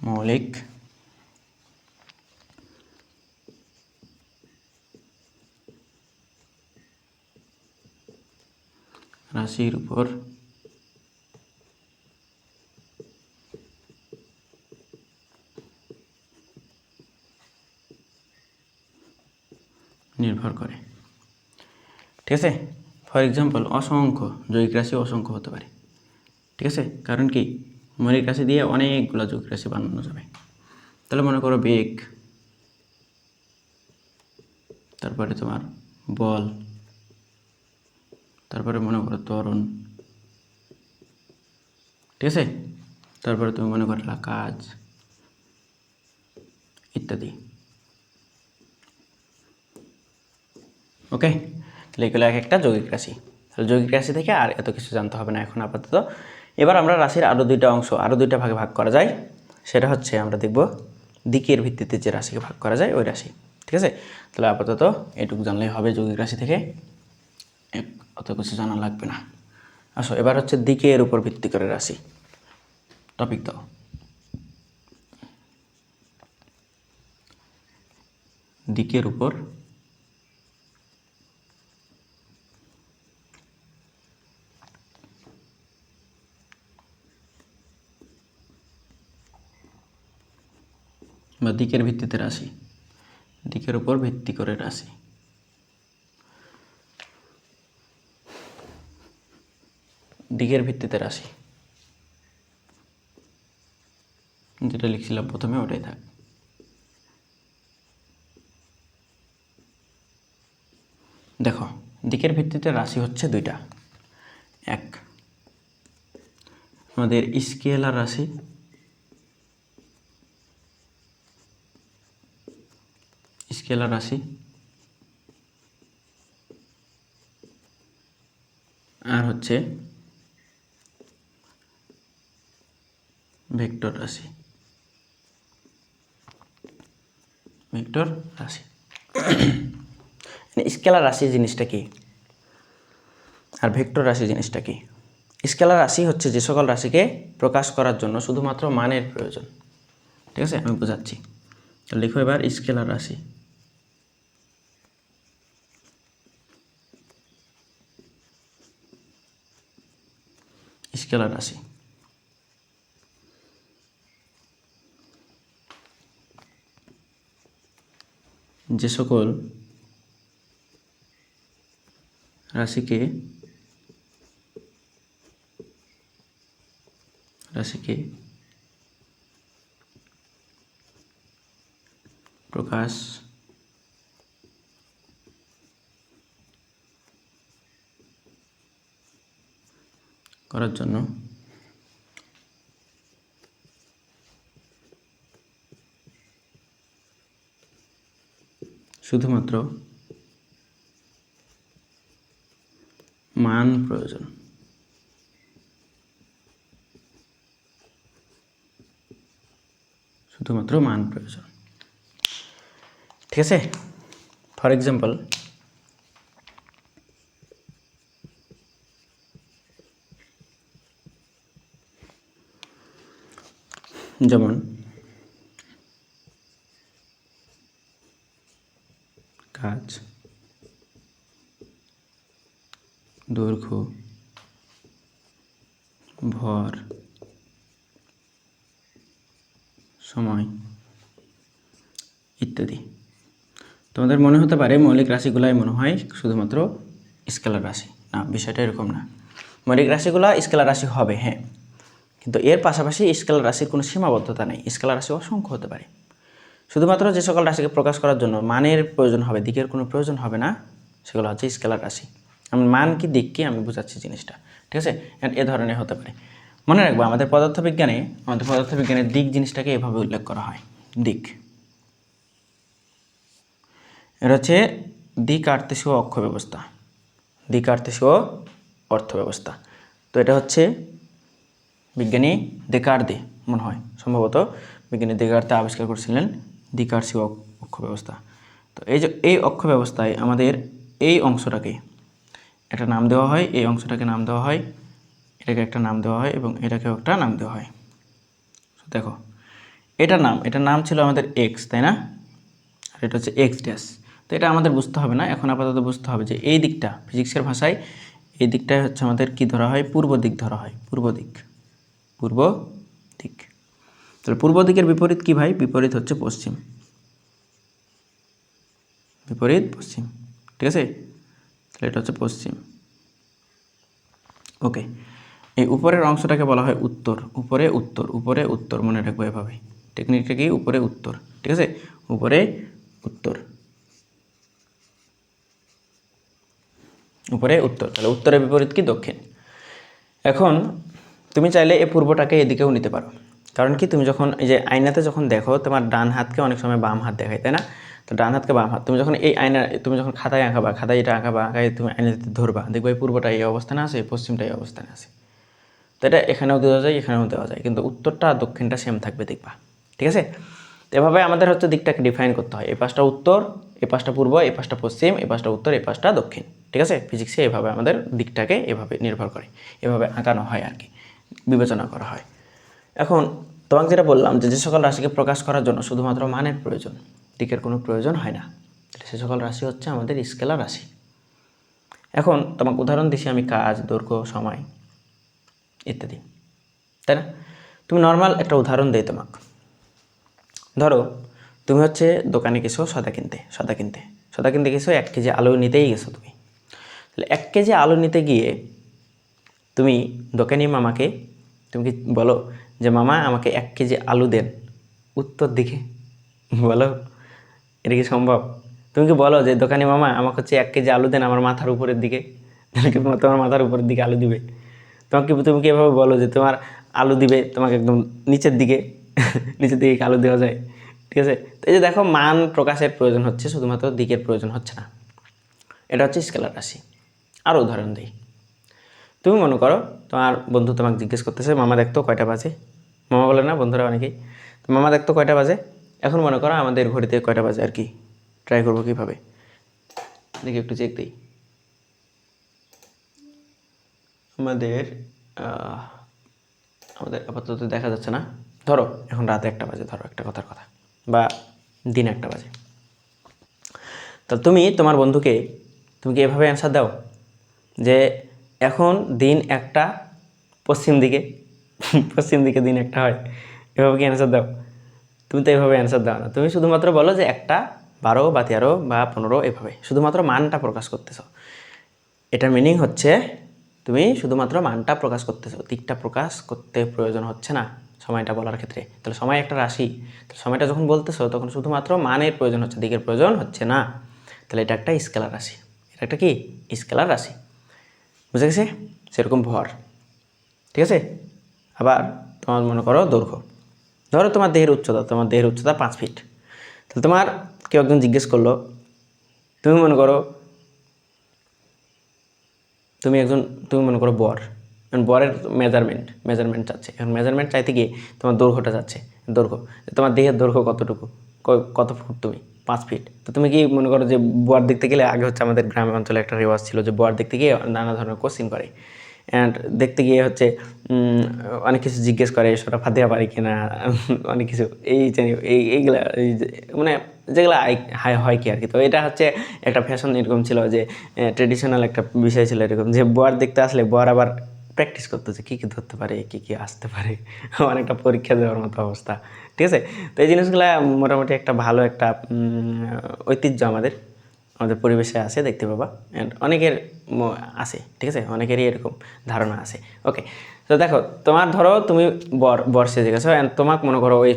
মৌলিক রাশির উপর নির্ভর করে। ঠিক আছে, ফর এক্সাম্পল অসংখ্য যৌগিক রাশি অসংখ্য হতে পারে। ঠিক আছে, কারণ কি মৌলিক রাশি দিয়ে অনেকগুলো যৌগিক রাশি বানানো যাবে। তাহলে মনে করো বেগ, তারপরে তোমার বল, তারপরে মনে করো ত্বরণ, ঠিক আছে, তারপরে তুমি মনে করো কাজ ইত্যাদি। ওকে, তাহলে এগুলো এক একটা যৌগিক রাশি। তাহলে যৌগিক রাশি থেকে আর এত কিছু জানতে হবে না এখন আপাতত। এবার আমরা রাশির আরও দুইটা ভাগে ভাগ করা যায়। সেটা হচ্ছে আমরা দেখব দিকের ভিত্তিতে যে রাশিকে ভাগ করা যায় ওই রাশি। ঠিক আছে, তাহলে আপাতত এটুকু জানলেই হবে যৌগিক রাশি থেকে, অত কিছু জানা লাগবে না। আসো এবার হচ্ছে দিকের উপর ভিত্তি করে রাশি। টপিক দাও। দিকের উপর বা দিকের ভিত্তিতে রাশি, দিকের উপর ভিত্তি করে রাশি। দিকের ভিত্তিতে রাশি যেটা লিখছিলাম প্রথমে ওটাই থাক। দেখো দিকের ভিত্তিতে রাশি হচ্ছে দুইটা। এক আমাদের স্কেলার রাশি, আর হচ্ছে ভেক্টর রাশি। স্কেলার রাশি জিনিসটা কি আর ভেক্টর রাশি জিনিসটা কি? স্কেলার রাশি হচ্ছে যে সকল রাশিকে প্রকাশ করার জন্য শুধুমাত্র মানের প্রয়োজন। ঠিক আছে, আমি বোঝাচ্ছি। তো লিখো এবার স্কেলার রাশি। স্কেলার রাশি যে সকল রাশিকে প্রকাশ করার জন্য শুধুমাত্র মান প্রয়োজন। ঠিক আছে, ফর এক্সাম্পল যেমন কাজ, দৈর্ঘ্য, ভর, সময় ইত্যাদি। তোমাদের মনে হতে পারে মৌলিক রাশিগুলাই মনে হয় শুধুমাত্র স্কেলার রাশি। না, বিষয়টা এরকম না। মৌলিক রাশিগুলো স্কেলার রাশি হবে, হ্যাঁ, কিন্তু এর পাশাপাশি স্কেলার রাশির কোনো সীমাবদ্ধতা নেই। স্কেলার রাশি অসংখ্য হতে পারে। শুধুমাত্র যে সকল রাশিকে প্রকাশ করার জন্য মানের প্রয়োজন হবে, দিকের কোনো প্রয়োজন হবে না, সেগুলো হচ্ছে স্কেলার রাশি। আমি মান কি দিক কি আমি বোঝাচ্ছি জিনিসটা, ঠিক আছে। এ ধরনের হতে পারে। মনে রাখবো আমাদের পদার্থবিজ্ঞানে দিক জিনিসটাকে এভাবে উল্লেখ করা হয়, দিক। এটা হচ্ছে দিক আর্তেশীয় অক্ষ ব্যবস্থা, দিক আর্তেশীয় অর্থ ব্যবস্থা। তো এটা হচ্ছে বিজ্ঞানী দেকার্দে, মনে হয় সম্ভবত বিজ্ঞানী দেকার্দে আবিষ্কার করেছিলেন দিক আর্তেশীয় অক্ষ ব্যবস্থা। তো এই যে এই অক্ষ ব্যবস্থায় আমাদের এই অংশটাকে একটা নাম দেওয়া হয়, এই অংশটাকে নাম দেওয়া হয়, এটাকে একটা নাম দেওয়া হয় এবং এটাকেও একটা নাম দেওয়া হয়। দেখো এটার নাম ছিল আমাদের এক্স, তাই না? আর এটা হচ্ছে এক্স ড্যাশ। তো এটা আমাদের বুঝতে হবে না, এখন আপাতত বুঝতে হবে যে এই দিকটা ফিজিক্সের ভাষায় এই দিকটাই হচ্ছে আমাদের কি ধরা হয়, পূর্ব দিক ধরা হয়, পূর্ব দিক। তাহলে পূর্ব দিকের বিপরীত কি ভাই? বিপরীত হচ্ছে পশ্চিম, বিপরীত পশ্চিম, ঠিক আছে। তাহলে এটা হচ্ছে পশ্চিম। ওকে, এই উপরের অংশটাকে বলা হয় উত্তর, উপরে উত্তর মনে রাখবো এভাবে, টেকনিকটা কি? উপরে উত্তর, ঠিক আছে, উপরে উত্তর, তাহলে উত্তরের বিপরীত কি? দক্ষিণ। এখন তুমি চাইলে এই পূর্বটাকে এদিকেও নিতে পারো, কারণ কি তুমি যখন এই যে আয়নাতে যখন দেখো তোমার ডান হাতকে অনেক সময় বাম হাত দেখায়, তাই না? তো ডান হাতকে বাম হাত, তুমি যখন এই তুমি যখন খাতায় আঁকাবা, খাতায় এটা আঁকায় তুমি আয়নাতে ধরবা, দেখবে এই পূর্বটা এই অবস্থানে আছে, পশ্চিমটা এই অবস্থানে আছে। তো এটা এখানেও দেওয়া যায়, এখানেও দেওয়া যায়, কিন্তু উত্তরটা আর দক্ষিণটা সেম থাকবে, দেখবা, ঠিক আছে। তো এভাবে আমাদের হচ্ছে দিকটাকে ডিফাইন করতে হয়, এই পাশটা উত্তর, এই পাশটা পূর্ব, এই পাশটা পশ্চিম, এই পাশটা উত্তর, এই পাশটা দক্ষিণ, ঠিক আছে। ফিজিক্সে এভাবে আমাদের দিকটাকে এভাবে নির্ভর করে, এভাবে আঁকানো হয় আর কি, বিবেচনা করা হয়। এখন তোমাকে যেটা বললাম যে যে সকল রাশিকে প্রকাশ করার জন্য শুধুমাত্র মানের প্রয়োজন, দিকের কোনো প্রয়োজন হয় না, সে সকল রাশি হচ্ছে আমাদের স্কেলার রাশি। এখন তোমাকে উদাহরণ দিছি আমি, কাজ, দৈর্ঘ্য, সময় ইত্যাদি, তাই না? তুমি নর্মাল একটা উদাহরণ দেই তোমাকে। ধরো তুমি হচ্ছে দোকানে গেছো সদা কিনতে গেছো, 1 কেজি আলু নিতেই গেছো তুমি। তাহলে 1 কেজি আলু নিতে গিয়ে তুমি দোকানি মামাকে তুমি কি বলো যে মামা আমাকে 1 কেজি আলু দেন উত্তর দিকে? বলো, এটা কি সম্ভব? তুমি কি বলো যে দোকানি মামা আমাকে হচ্ছে 1 কেজি আলু দেন আমার মাথার উপরের দিকে? তাহলে কি তোমার মাথার উপরের দিকে আলু দিবে? তুমি কি এভাবে বলো যে তোমার আলু দিবে তোমাকে একদম নিচের দিকে আলু দেওয়া যায়? ঠিক আছে। তো এই যে দেখো, মান প্রকাশের প্রয়োজন হচ্ছে, শুধুমাত্র দিকের প্রয়োজন হচ্ছে না। এটা হচ্ছে স্কেলার রাশি। আরও উদাহরণ দিই। তুমি মনে করো তোমার বন্ধু তোমাকে জিজ্ঞেস করতেছে, মামা দেখতো কয়টা বাজে? মামা বলে না বন্ধুরা অনেকেই, তো মামা দেখতো কয়টা বাজে? এখন মনে করো আমাদের ঘড়িতে কয়টা বাজে আর কি, ট্রাই করবো কীভাবে, দেখি একটু চেক দিই। আমাদের আপাতত দেখা যাচ্ছে না। ধরো এখন রাতে 1টা বাজে, ধরো একটা কথার কথা, বা দিন 1টা বাজে। তো তুমি তোমার বন্ধুকে তুমি কি এভাবে অ্যান্সার দাও যে এখন দিন 1টা, পশ্চিম দিকে দিন 1টা হয়, এভাবে কি অ্যান্সার দাও? তুমি তো এভাবে অ্যান্সার দাও না, তুমি শুধুমাত্র বলো যে 1টা 12 বা 13 বা 15, এভাবে শুধুমাত্র মানটা প্রকাশ করতেছ। এটার মিনিং হচ্ছে তুমি শুধুমাত্র মানটা প্রকাশ করতেছো, দিকটা প্রকাশ করতে প্রয়োজন হচ্ছে না সময়টা বলার ক্ষেত্রে। তাহলে সময় একটা রাশি, তাহলে সময়টা যখন বলতেছো তখন শুধুমাত্র মানের প্রয়োজন হচ্ছে, দিকের প্রয়োজন হচ্ছে না। তাহলে এটা একটা স্কেলার রাশি, এটা একটা কি স্কেলার রাশি, বুঝে গেছে? সেরকম ভর, ঠিক আছে। আবার তোমার মনে করো দৈর্ঘ্য, ধরো তোমার দেহের উচ্চতা 5 ফিট। তাহলে তোমার কেউ একজন জিজ্ঞেস করলো, তুমি মনে করো তুমি মনে করো বরের মেজারমেন্ট চাচ্ছে। এখন মেজারমেন্ট চাইতে গিয়ে তোমার দৈর্ঘ্যটা চাচ্ছে, তোমার দেহের দৈর্ঘ্য কতটুকু, কত ফুট তুমি? 5 ফিট। তো তুমি কি মনে করো যে বর দেখতে গেলে, আগে হচ্ছে আমাদের গ্রামের অঞ্চলে একটা রেওয়াজ ছিল যে বর দেখতে গিয়ে নানা ধরনের কোশ্চিন করে, অ্যান্ড দেখতে গিয়ে হচ্ছে অনেক কিছু জিজ্ঞেস করে, সেটা ফাতেহা পারি কিনা, অনেক কিছু এইগুলা মানে যেগুলো হয় কি আর কি। তো এটা হচ্ছে একটা ফ্যাশন এরকম ছিল যে ট্রেডিশনাল একটা বিষয় ছিল এরকম, যে বর দেখতে আসলে বর আবার প্র্যাকটিস করতেছে কী কী ধরতে পারে, কী কী আসতে পারে, অনেকটা পরীক্ষা দেওয়ার মতো অবস্থা, ঠিক আছে। তো এই জিনিসগুলো মোটামুটি একটা ভালো একটা ঐতিহ্য আমাদের পরিবেশে আছে, দেখতে পাবা। অ্যান্ড অনেকের আছে, ঠিক আছে, অনেকেরই এরকম ধারণা আছে। ওকে, তো দেখো তোমার ধরো তুমি বর সেজে গেছো, অ্যান্ড তোমাকে মনে করো ওই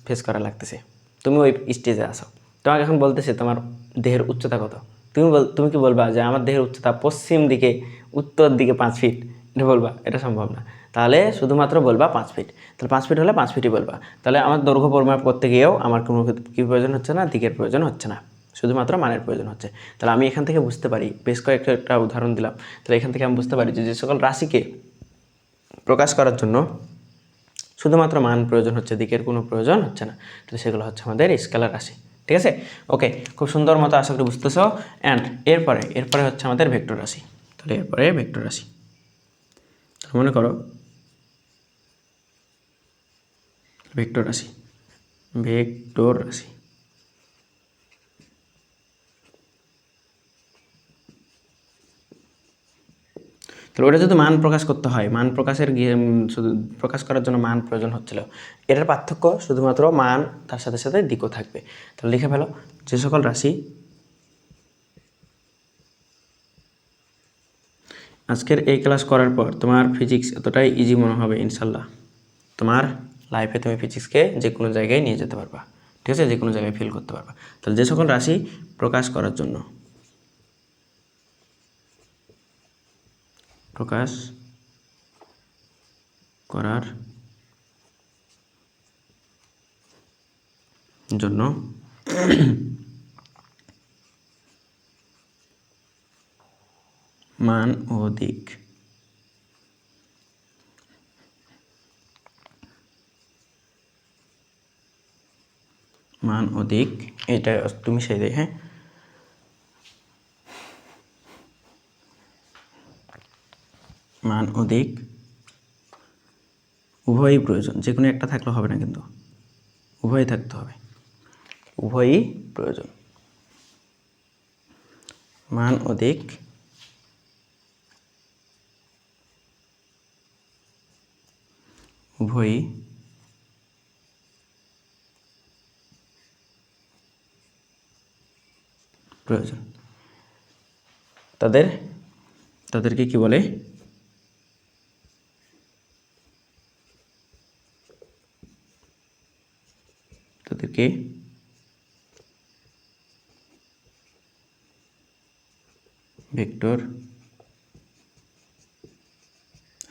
ফেস করা লাগতেছে, তুমি ওই স্টেজে আসো, তোমাকে এখন বলতেছে তোমার দেহের উচ্চতা কত, তুমি কি বলবা যে আমার দেহের উচ্চতা পশ্চিম দিকে উত্তর দিকে 5 ফিট, এটা বলবা? এটা সম্ভব না। তাহলে শুধুমাত্র বলবা 5 ফিট। তাহলে 5 ফিট হলে 5 ফিটই বলবা। তাহলে আমার দৈর্ঘ্য পরিমাপ করতে গিয়েও আমার কোনো কি প্রয়োজন হচ্ছে না, দিকের প্রয়োজন হচ্ছে না, শুধুমাত্র মানের প্রয়োজন হচ্ছে। তাহলে আমি এখান থেকে বুঝতে পারি, বেশ কয়েকটা উদাহরণ দিলাম, তাহলে এখান থেকে আমি বুঝতে পারি যে সকল রাশিকে প্রকাশ করার জন্য শুধুমাত্র মান প্রয়োজন হচ্ছে, দিকের কোনো প্রয়োজন হচ্ছে না, তাহলে সেগুলো হচ্ছে আমাদের স্কেলার রাশি। ঠিক আছে, ওকে, খুব সুন্দর মতো আশা করি বুঝতেছ। অ্যান্ড এরপরে হচ্ছে আমাদের ভেক্টর রাশি। তাহলে এরপরে ভেক্টর রাশি, মনে করো ভেক্টর রাশি, তাহলে ওটা যদি মান প্রকাশ করতে হয়, মান প্রকাশের শুধু প্রকাশ করার জন্য মান প্রয়োজন হচ্ছিল। এটার পার্থক্য শুধুমাত্র মান, তার সাথে সাথে দিকও থাকবে। তাহলে লিখে ফেলো, যে সকল রাশি আজকের এই ক্লাস করার পর তোমার ফিজিক্স এতটাই ইজি মনে হবে ইনশাল্লাহ, তোমার লাইফে তুমি ফিজিক্সকে যে কোনো জায়গায় নিয়ে যেতে পারবা। ঠিক আছে, যে কোনো জায়গায় ফিল করতে পারবা। তাহলে যে সকল রাশি প্রকাশ করার জন্য মান ও দিক এটা তুমি সেই দেখ, হ্যাঁ, মান ও দিক উভয়ই প্রয়োজন, যে কোনো একটা থাকলে হবে না, কিন্তু উভয়ই থাকতে হবে, উভয়ই প্রয়োজন। মান ও দিক উভয়ই প্রয়োজন। তাদেরকে কি বলে? তাদেরকে ভেক্টর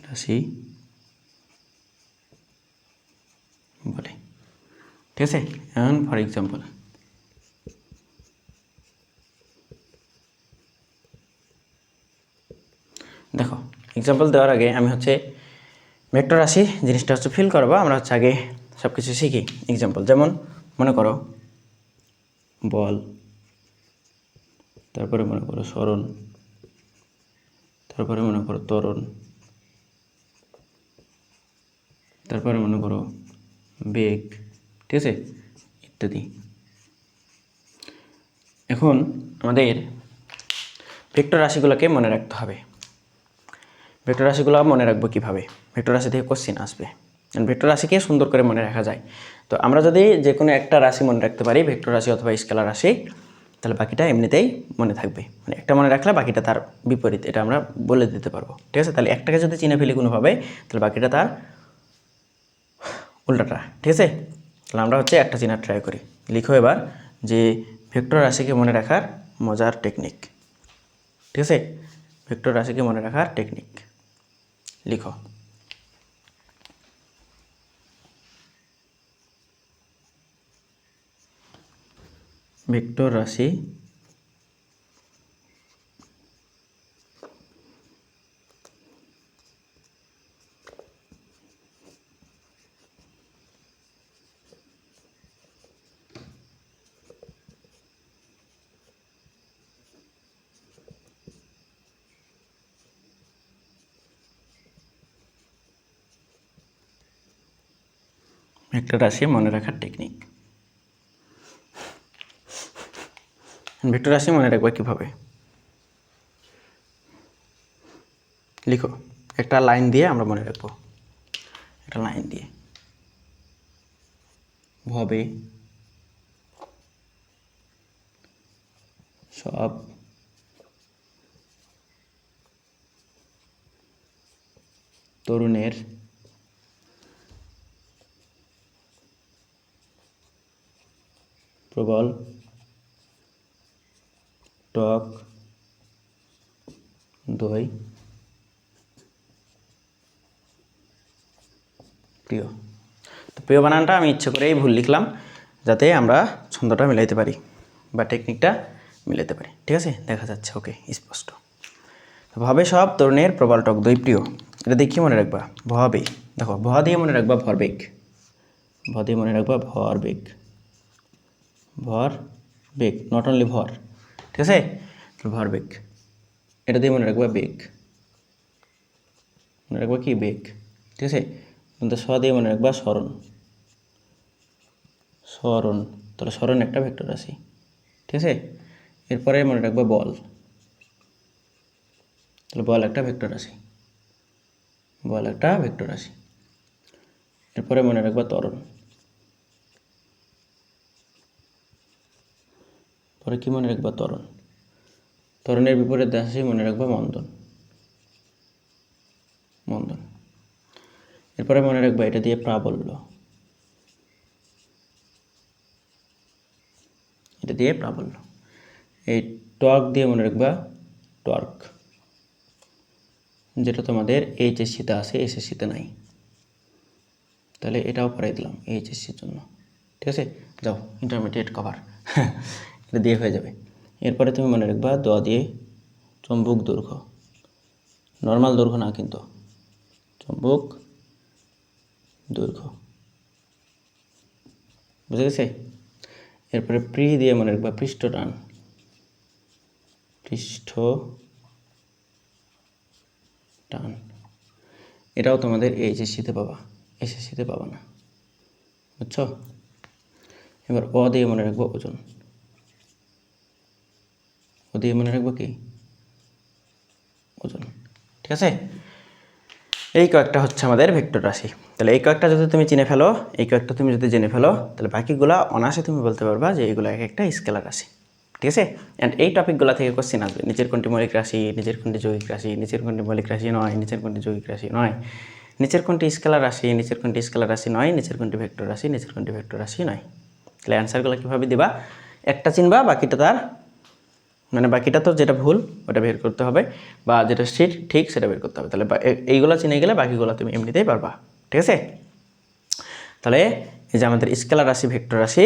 রাশি বলে। ঠিক আছে, এখন ফর এক্সাম্পল দেখো, এক্সাম্পল দেওয়ার আগে আমি হচ্ছে ভেক্টর রাশি জিনিসটা হচ্ছে ফিল করবো, আমরা হচ্ছে আগে সব কিছু শিখি। এক্সাম্পল যেমন মনে করো বল, তারপরে মনে করো সরণ, তারপরে মনে করো ত্বরণ, তারপরে মনে করো বেগ, ঠিক আছে, ইত্যাদি। এখন আমাদের ভেক্টর রাশিগুলোকে মনে রাখতে হবে। ভেক্টর রাশিগুলো মনে রাখবো কীভাবে? ভেক্টর রাশি থেকে কোশ্চেন আসবে, ভেক্টর রাশিকে সুন্দর করে মনে রাখা যায়। তো আমরা যদি যে কোনো একটা রাশি মনে রাখতে পারি, ভেক্টর রাশি অথবা স্কেলার রাশি, তাহলে বাকিটা এমনিতেই মনে থাকবে। মানে একটা মনে রাখলে বাকিটা তার বিপরীত, এটা আমরা বলে দিতে পারবো। ঠিক আছে, তাহলে একটাকে যদি চিনে ফেলি কোনোভাবে, তাহলে বাকিটা তার উল্টাটা। ঠিক আছে, তাহলে আমরা হচ্ছে একটা চেনার ট্রাই করি। লিখো এবার যে ভেক্টর রাশিকে মনে রাখার মজার টেকনিক। ঠিক আছে, ভেক্টর রাশিকে মনে রাখার টেকনিক লিখো। ভেক্টর রাশি মনে রাখার টেকনিক। ভেক্টর রাশি মনে রাখবে কীভাবে? লিখো, একটা লাইন দিয়ে আমরা মনে রাখবো, একটা লাইন দিয়ে ভাবে সব তরুণের প্রবল টক দই প্রিয়। তো প্রিয় বানানটা আমি ইচ্ছে করেই ভুল লিখলাম যাতে আমরা ছন্দটা মিলাইতে পারি বা টেকনিকটা মিলাতে পারি। ঠিক আছে, দেখা যাচ্ছে ওকে স্পষ্ট। তো ভবে সব তরুণের প্রবল টক দই প্রিয়, এটা দেখি মনে রাখবা। ভবে, দেখো ভ দিয়ে মনে রাখবা ভরবেগ, ভ দিয়ে মনে রাখবা ভরবেগ, ভরবেগ নট অনলি ভর। ঠিক আছে, ভরবেগ, এটা দিয়ে মনে রাখবা বেগ, মনে রাখবা কি বেগ। ঠিক আছে, কিন্তু স দিয়ে মনে রাখবা স্মরণ, স্মরণ, তাহলে স্মরণ একটা ভেক্টর রাশি। ঠিক আছে, এরপরে মনে রাখবা বল, তাহলে বল একটা ভেক্টর রাশি, বল একটা ভেক্টর রাশি। এরপরে মনে রাখবা ত্বরণ, পরে কি মনে রাখবা ত্বরণ, ত্বরণের বিপরীত রাশি মনে রাখবা মন্দন, মন্দন। এরপরে মনে রাখবা এটা দিয়ে প্রাবল্য, এটা দিয়ে প্রাবল্য। এই টর্ক দিয়ে মনে রাখবা টর্ক, যেটা তোমাদের এইচএসসিতে আছে, এসএসসিতে নাই, তাহলে এটাও পড়াই দিলাম এইচএসসির জন্য। ঠিক আছে, যাও ইন্টারমিডিয়েট কভার এটা দিয়ে হয়ে যাবে। এরপরে তুমি মনে রাখবা দ দিয়ে চম্বুক দৈর্ঘ্য, নর্মাল দৈর্ঘ্য না কিন্তু, চম্বুক দৈর্ঘ্য, বুঝে গেছে। এরপরে প্রি দিয়ে মনে রাখবা পৃষ্ঠ টান, পৃষ্ঠ টান, এটাও তোমাদের এইচএসসিতে পাবা, এসএসসিতে পাবা না, বুঝছো। এবার অ দিয়ে মনে রাখবো ওজন, ও দিয়ে মনে রাখবো কি ওজন। ঠিক আছে, এই কয়েকটা হচ্ছে আমাদের ভেক্টর রাশি। তাহলে এই কয়েকটা যদি তুমি চিনে ফেলো, এই কয়েকটা তুমি যদি জেনে ফেলো, তাহলে বাকিগুলো অনায়াসে তুমি বলতে পারবা যে এইগুলো এক একটা স্কেলার রাশি। ঠিক আছে, অ্যান্ড এই টপিকগুলো থেকে কোশ্চেন আসবে, নিচের কোনটি মৌলিক রাশি, নিচের কোনটি যৌগিক রাশি, নিচের কোনটি মৌলিক রাশি নয়, নিচের কোনটি যৌগিক রাশি নয়, নিচের কোনটি স্কেলার রাশি, নিচের কোনটি স্কেলার রাশি নয়, নিচের কোনটি ভেক্টর রাশি, নিচের কোনটি ভেক্টর রাশি নয়। তাহলে অ্যান্সারগুলো কীভাবে দিবা, একটা চিনবা, বাকিটা তার মানে বাকিটা তো যেটা ভুল ওটা বের করতে হবে, বা যেটা ঠিক সেটা বের করতে হবে। তাহলে এইগুলো চিনে গেলে বাকিগুলো তুমি এমনিতেই পারবা। ঠিক আছে, তাহলে এই যে আমাদের স্কেলার রাশি, ভেক্টর রাশি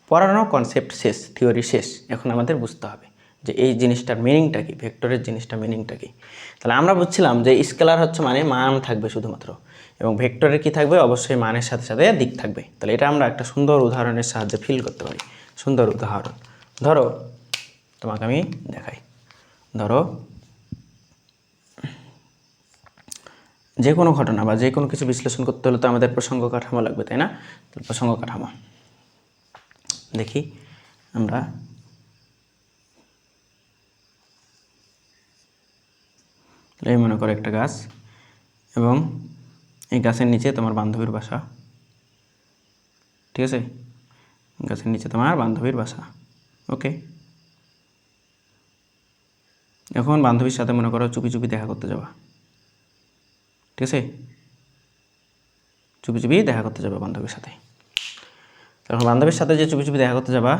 পড়ানো কনসেপ্ট শেষ, থিওরি শেষ। এখন আমাদের বুঝতে হবে যে এই জিনিসটার মিনিংটা কি, ভেক্টরের জিনিসটা মিনিংটা কি। তাহলে আমরা বুঝছিলাম যে স্কেলার হচ্ছে মানে মান থাকবে শুধুমাত্র, এবং ভেক্টরের কি থাকবে, অবশ্যই মানের সাথে সাথে দিক থাকবে। তাহলে এটা আমরা একটা সুন্দর উদাহরণের সাহায্যে ফিল করতে পারি। সুন্দর উদাহরণ ধরো, তোমাকে আমি দেখাই। ধরো যে কোনো ঘটনা বা যে কোনো কিছু বিশ্লেষণ করতে হলে তো আমাদের প্রসঙ্গ কাঠামো লাগবে, তাই না। তাহলে প্রসঙ্গ কাঠামো দেখি আমরা। এই মনে করো একটা গাছ, এবং এই গাছের নিচে তোমার বান্ধবীর বাসা। ঠিক আছে, গাছের নিচে তোমার বান্ধবীর বাসা। ওকে, এখন বান্ধবীর সাথে মনে করো চুপি চুপি দেখা করতে যাবা। ঠিক আছে, চুপি চুপি দেখা করতে যাবা বান্ধবীর সাথে। তখন বান্ধবীর সাথে যে চুপি চুপি দেখা করতে যাবা,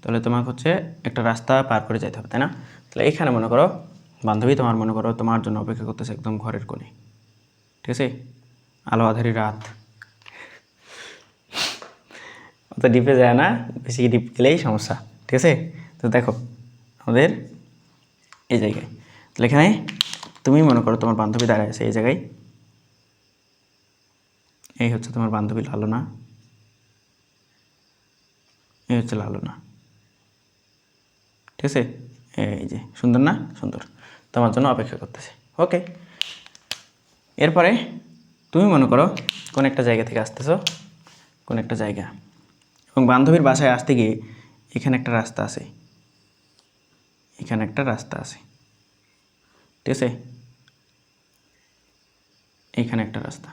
তাহলে তোমাকে হচ্ছে একটা রাস্তা পার করে যেতে হবে, তাই না। তাহলে এখানে মনে করো বান্ধবী তোমার মনে করো তোমার জন্য অপেক্ষা করতেছে একদম ঘরের কোণে। ঠিক আছে, আলো আধারি রাত, অত ডিপে যায় না, বেশি ডিপ গেলেই সমস্যা। ঠিক আছে, তো দেখো আমাদের এই জায়গায়, তাহলে এখানে তুমি মনে করো তোমার বান্ধবী দাঁড়ায় আছে এই জায়গায়, এই হচ্ছে তোমার বান্ধবী লালনা, এই হচ্ছে লালনা। ঠিক আছে, এই যে সুন্দর না, সুন্দর, তোমার জন্য অপেক্ষা করতেছে। ওকে, এরপরে তুমি মনে করো কোন একটা জায়গা থেকে আসতেছো, কোন একটা জায়গা, এবং বান্ধবীর বাসায় আসতে গিয়ে এখানে একটা রাস্তা আছে, এখানে একটা রাস্তা আছে। ঠিক আছে, এইখানে একটা রাস্তা।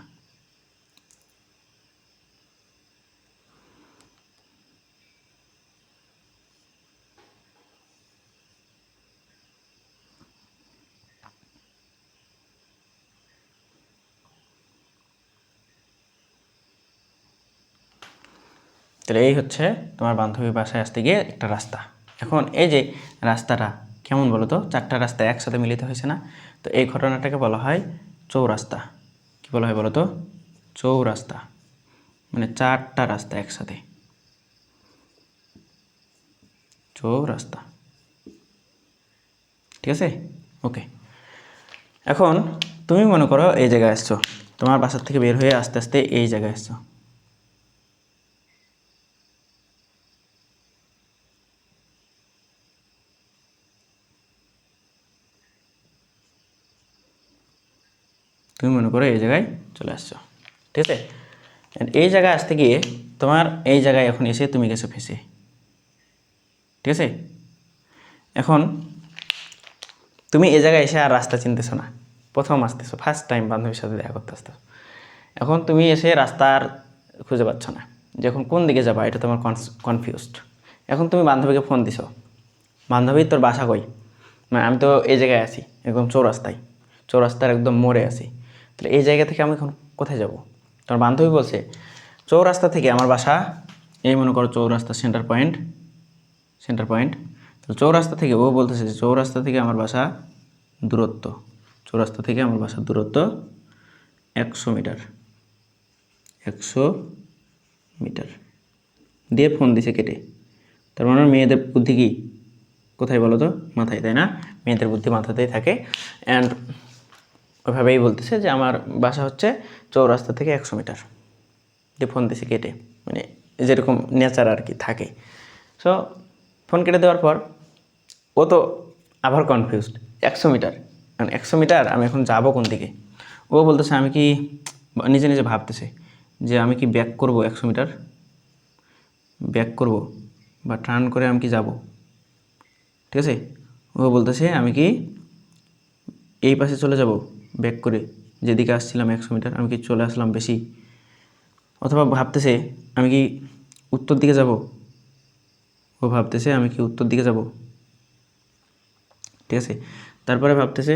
তাহলে এই হচ্ছে তোমার বান্ধবীর বাসায় আসতে গিয়ে একটা রাস্তা। এখন এই যে রাস্তাটা কেমন বলো তো, 4টা রাস্তা একসাথে মিলিত হয়েছে না? তো এই ঘটনাটাকে বলা হয় চৌরাস্তা। কি বলা হয় বলো তো? চৌরাস্তা। মানে 4টা রাস্তা একসাথে, চৌরাস্তা। ঠিক আছে, ওকে। এখন তুমি মনে করো এই জায়গায় আসছো, তোমার বাসার থেকে বের হয়ে আস্তে আস্তে এই জায়গায় আসছো। তুমি মনে করো এই জায়গায় চলে আসছো, ঠিক আছে। এই জায়গায় আসতে গিয়ে তোমার এই জায়গায় এখন এসে তুমি গেছো ফেসে, ঠিক আছে। এখন তুমি এই জায়গায় এসে আর রাস্তা চিনতেছো না, প্রথম আসতেছো, ফার্স্ট টাইম বান্ধবীর সাথে দেখা করতে আসতেছো। এখন তুমি এসে রাস্তার খুঁজে পাচ্ছ না যে এখন কোন দিকে যাবা, এটা তোমার কনফিউজড। এখন তুমি বান্ধবীকে ফোন দিছো, বান্ধবী তোর বাসা কই? মানে আমি তো এই জায়গায় আছি, একদম চৌরাস্তায়, চৌরাস্তার একদম মোড়ে আছি। তাহলে এই জায়গা থেকে আমি এখন কোথায় যাব? তোমার বান্ধবী বলছে চৌরাস্তা থেকে আমার বাসা, এই মনে করো চৌরাস্তা সেন্টার পয়েন্ট, সেন্টার পয়েন্ট। তো চৌরাস্তা থেকে ও বলতেছে যে চৌরাস্তা থেকে আমার বাসা দূরত্ব, চৌরাস্তা থেকে আমার বাসার দূরত্ব 100 মিটার, 100 মিটার দিয়ে ফোন দিছে কেটে। তার মানে মেয়েদের বুদ্ধি কি কোথায় বলো তো? মাথায়, তাই না? মেয়েদের বুদ্ধি মাথাতেই থাকে। অ্যান্ড ওইভাবেই বলতেছে যে আমার বাসা হচ্ছে চৌরাস্তা থেকে 100 মিটার দিয়ে ফোন দিছে কেটে, মানে যেরকম নেচার আর কি থাকে। সো ফোন কেটে দেওয়ার পর ও তো আবার কনফিউজড, 100 মিটার, মানে 100 মিটার আমি এখন যাবো কোন দিকে? ও বলতেছে আমি কি, নিজে নিজে ভাবতেছে যে আমি কি ব্যাক করব 100 মিটার, ব্যাক করব বা টার্ন করে আমি কি যাব, ঠিক আছে। ও বলতেছে আমি কি এই পাশে চলে যাব ব্যাক করে, যেদিকে আসছিলাম 100 মিটার আমি কি চলে আসলাম বেশি, অথবা ভাবতেছে আমি কি উত্তর দিকে যাব, ও ভাবতেছে আমি কি উত্তর দিকে যাব, ঠিক আছে। তারপরে ভাবতেছে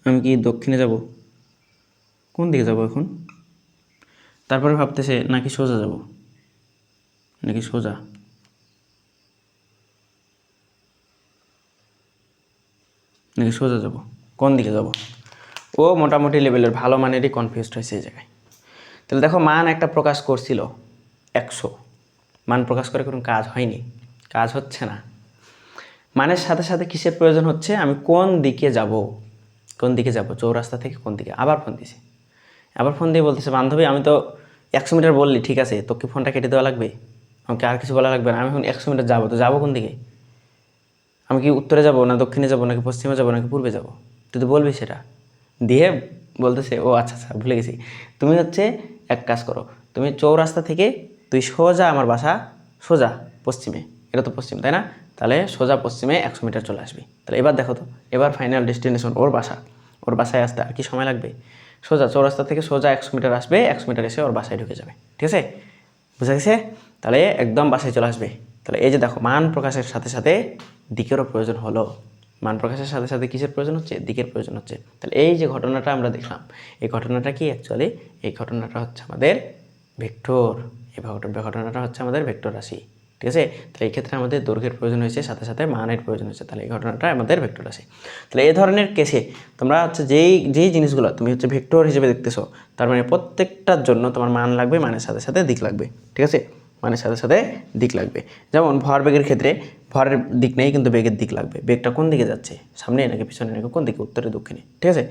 আমি কি দক্ষিণে যাব, কোন দিকে যাব এখন? তারপরে ভাবতেছে নাকি সোজা যাব, নাকি সোজা, নাকি সোজা যাব, কোন দিকে যাব? ও মোটামুটি লেভেলের ভালো মানেরই কনফিউজড হয়েছে এই জায়গায়। তাহলে দেখো মান একটা প্রকাশ করছিল 100, মান প্রকাশ করে কোনো কাজ হয়নি, কাজ হচ্ছে না। মানের সাথে সাথে কিসের প্রয়োজন হচ্ছে? আমি কোন দিকে যাব, কোন দিকে যাব, চৌরাস্তা থেকে কোন দিকে। আবার ফোন দিছে, আবার ফোন দিয়ে বলতেছে বান্ধবী আমি তো 100 মিটার বললি, ঠিক আছে, তোকে ফোনটা কেটে দেওয়া লাগবে, আমাকে আর কিছু বলা লাগবে না, আমি এখন 100 মিটার যাবো, তো যাবো কোন দিকে? আমি কি উত্তরে যাব না দক্ষিণে যাব নাকি পশ্চিমে যাব নাকি পূর্বে যাব? তুই তো বলবি সেটা। দিয়ে বলতেছে ও আচ্ছা আচ্ছা ভুলে গেছি, তুমি হচ্ছে এক কাজ করো, তুমি চৌরাস্তা থেকে তুই সোজা আমার বাসা, সোজা পশ্চিমে, এটা তো পশ্চিম তাই না? তাহলে সোজা পশ্চিমে 100 মিটার চলে আসবি। তাহলে এবার দেখো তো, এবার ফাইনাল ডেস্টিনেশন ওর বাসা, ওর বাসায় আসতে আর কি সময় লাগবে? সোজা চৌরাস্তা থেকে সোজা 100 মিটার আসবে, 100 মিটার এসে ওর বাসায় ঢুকে যাবে, ঠিক আছে, বুঝা গেছে? তাহলে একদম বাসায় চলে আসবে। তাহলে এই যে দেখো মান প্রকাশের সাথে সাথে দিকেরও প্রয়োজন হলো, মান প্রকাশের সাথে সাথে কিসের প্রয়োজন হচ্ছে? দিকের প্রয়োজন হচ্ছে। তাহলে এই যে ঘটনাটা আমরা দেখলাম, এই ঘটনাটা কি অ্যাকচুয়ালি? এই ঘটনাটা হচ্ছে আমাদের ভেক্টর, এই ঘটনাটা হচ্ছে আমাদের ভেক্টর রাশি, ঠিক আছে। তাহলে এই ক্ষেত্রে আমাদের দৈর্ঘ্যের প্রয়োজন হয়েছে, সাথে সাথে মানের প্রয়োজন হয়েছে, তাহলে এই ঘটনাটা আমাদের ভেক্টর রাশি। তাহলে এই ধরনের কেসে তোমরা হচ্ছে যেই জিনিসগুলো তুমি হচ্ছে ভেক্টর হিসেবে দেখতেছো, তার মানে প্রত্যেকটার জন্য তোমার মান লাগবে, মানের সাথে সাথে দিক লাগবে, ঠিক আছে, মানের সাথে সাথে দিক লাগবে। যেমন ভরবেগের ক্ষেত্রে ভরের দিক নেই কিন্তু বেগের দিক লাগবে, বেগটা কোন দিকে যাচ্ছে, সামনে নাকি পিছনে নাকি কোন দিকে, উত্তরে দক্ষিণে, ঠিক আছে।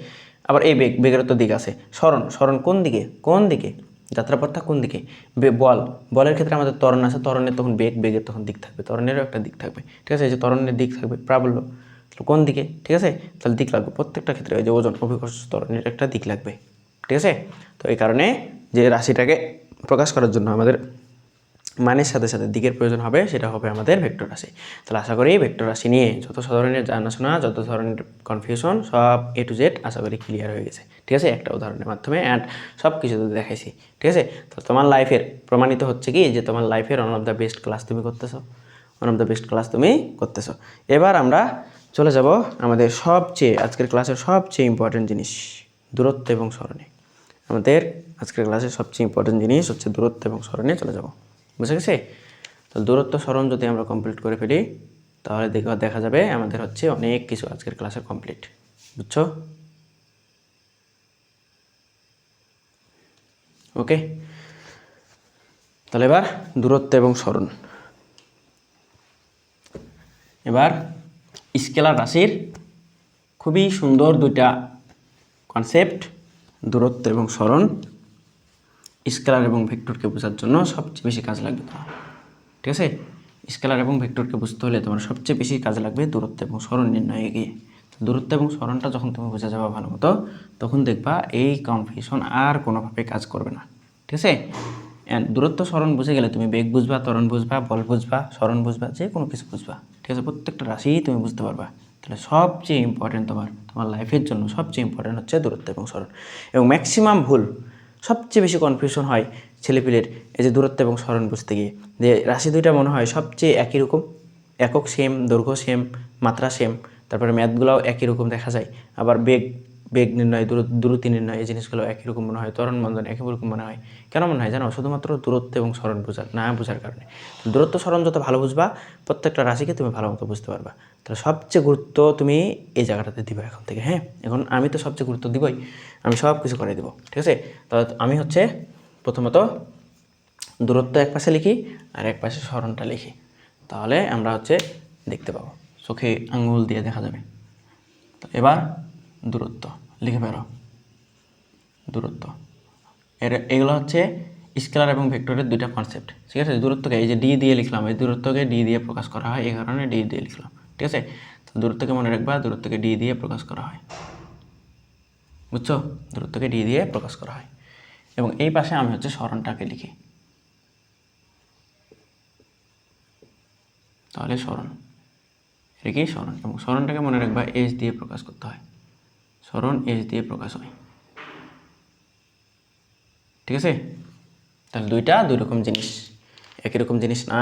আবার এই বেগেরও তো দিক আছে। স্মরণ কোন দিকে, কোন দিকে, যাত্রাপথটা কোন দিকে। বলের ক্ষেত্রে আমাদের ত্বরণ আছে, ত্বরণের তখন বেগের তখন দিক থাকবে, ত্বরণেরও একটা দিক থাকবে, ঠিক আছে। এই যে ত্বরণের দিক থাকবে প্রাবল্য, কোন দিকে, ঠিক আছে। তাহলে দিক লাগবে প্রত্যেকটা ক্ষেত্রে, ওই যে ওজন অভিকর্ষ ত্বরণের একটা দিক লাগবে, ঠিক আছে। তো এই কারণে যে রাশিটাকে প্রকাশ করার জন্য আমাদের মানের সাথে সাথে দিকের প্রয়োজন হবে, সেটা হবে আমাদের ভেক্টর রাশি। তাহলে আশা করি ভেক্টর রাশি নিয়ে যত ধরনের জানাশোনা, যত ধরনের কনফিউশন সব A to Z আশা করি ক্লিয়ার হয়ে গেছে, ঠিক আছে, একটা উদাহরণের মাধ্যমে অ্যান্ড সব কিছু তো দেখাইছি, ঠিক আছে। তো তোমার লাইফের প্রমাণিত হচ্ছে কি যে তোমার লাইফের one of the best class তুমি করতেছো, one of the best class তুমি করতেছো। এবার আমরা চলে যাব আমাদের আজকের ক্লাসের সবচেয়ে ইম্পর্টেন্ট জিনিস, দূরত্ব এবং স্মরণে। আমাদের আজকের ক্লাসের সবচেয়ে ইম্পর্টেন্ট জিনিস হচ্ছে দূরত্ব এবং স্মরণে চলে যাব, বুঝে গেছে? তো দূরত্ব সরণ যদি আমরা কমপ্লিট করে ফেলি তাহলে দেখা যাবে আমাদের হচ্ছে অনেক কিছু আজকের ক্লাসে কমপ্লিট। বুঝছো? ওকে, তাহলে এবার দূরত্ব এবং সরণ। এবার স্কেলার রাশির খুবই সুন্দর দুইটা কনসেপ্ট, দূরত্ব এবং সরণ স্কেলার এবং ভেক্টরকে বোঝার জন্য সবচেয়ে বেশি কাজ লাগবে তোমার। ঠিক আছে, স্কেলার এবং ভেক্টরকে বুঝতে হলে তোমার সবচেয়ে বেশি কাজ লাগবে দূরত্ব এবং সরণ নির্ণয়ে গিয়ে। দূরত্ব এবং সরণটা যখন তুমি বুঝে যাবে ভালো মতো, তখন দেখবা এই কনফিউশন আর কোনোভাবে কাজ করবে না। ঠিক আছে, দূরত্ব সরণ বুঝে গেলে তুমি বেগ বুঝবা, ত্বরণ বুঝবা, বল বুঝবা, সরণ বুঝবা, যে কোনো কিছু বুঝবা। ঠিক আছে, প্রত্যেকটা রাশিই তুমি বুঝতে পারবা। তাহলে সবচেয়ে ইম্পর্টেন্ট তোমার লাইফের জন্য সবচেয়ে ইম্পর্টেন্ট হচ্ছে দূরত্ব এবং সরণ। এবং ম্যাক্সিমাম ভুল, সবচেয়ে বেশি কনফিউশন হয় ছেলেপিলের এই যে দূরত্ব এবং সরণ বুঝতে গিয়ে, যে রাশি দুইটা মনে হয় সবচেয়ে একই রকম, একক সেম, দৈর্ঘ্য সেম, মাত্রা সেম, তারপরে ম্যাথগুলোও একই রকম দেখা যায়। আবার বেগ নির্ণয়, দ্রুতি নির্ণয়, এই জিনিসগুলো একই রকম মনে হয়, ত্বরণ বন্ধন একই রকম মনে হয়। কেন মনে হয় জানো? শুধুমাত্র দূরত্ব এবং সরণ বোঝার কারণে। দূরত্ব সরণ যত ভালো বুঝবা, প্রত্যেকটা রাশিকে তুমি ভালো মতো বুঝতে পারবা। তাহলে সবচেয়ে গুরুত্ব তুমি এই জায়গাটাতে দিবা এখন থেকে। হ্যাঁ, এখন আমি তো সবচেয়ে গুরুত্ব দিবই, আমি সব কিছু করে দেবো। ঠিক আছে, তাহলে আমি হচ্ছে প্রথমত দূরত্ব এক পাশে লিখি আর এক পাশে সরণটা লিখি, তাহলে আমরা হচ্ছে দেখতে পাবো, চোখে আঙুল দিয়ে দেখা যাবে। তো এবার দূরত্ব লিখে বেরো। দূরত্ব এগুলো হচ্ছে স্কেলার এবং ভেক্টরের দুইটা কনসেপ্ট। ঠিক আছে, দূরত্বকে এই যে ডি দিয়ে লিখলাম, এই দূরত্বকে ডি দিয়ে প্রকাশ করা হয়, এই কারণে ডি দিয়ে লিখলাম। ঠিক আছে, তো দূরত্বকে মনে রাখবা, দূরত্বকে ডি দিয়ে প্রকাশ করা হয়। বুঝছো? দূরত্বকে ডি দিয়ে প্রকাশ করা হয়। এবং এই পাশে আমি হচ্ছে সরণটাকে লিখি, তাহলে সরণ, এটা কি সরণ। এবং সরণটাকে মনে রাখবা এইচ দিয়ে প্রকাশ করতে হয়, সরণ এইচ দিয়ে প্রকাশ হয়। ঠিক আছে, তাহলে দুই রকম জিনিস, একই রকম জিনিস না।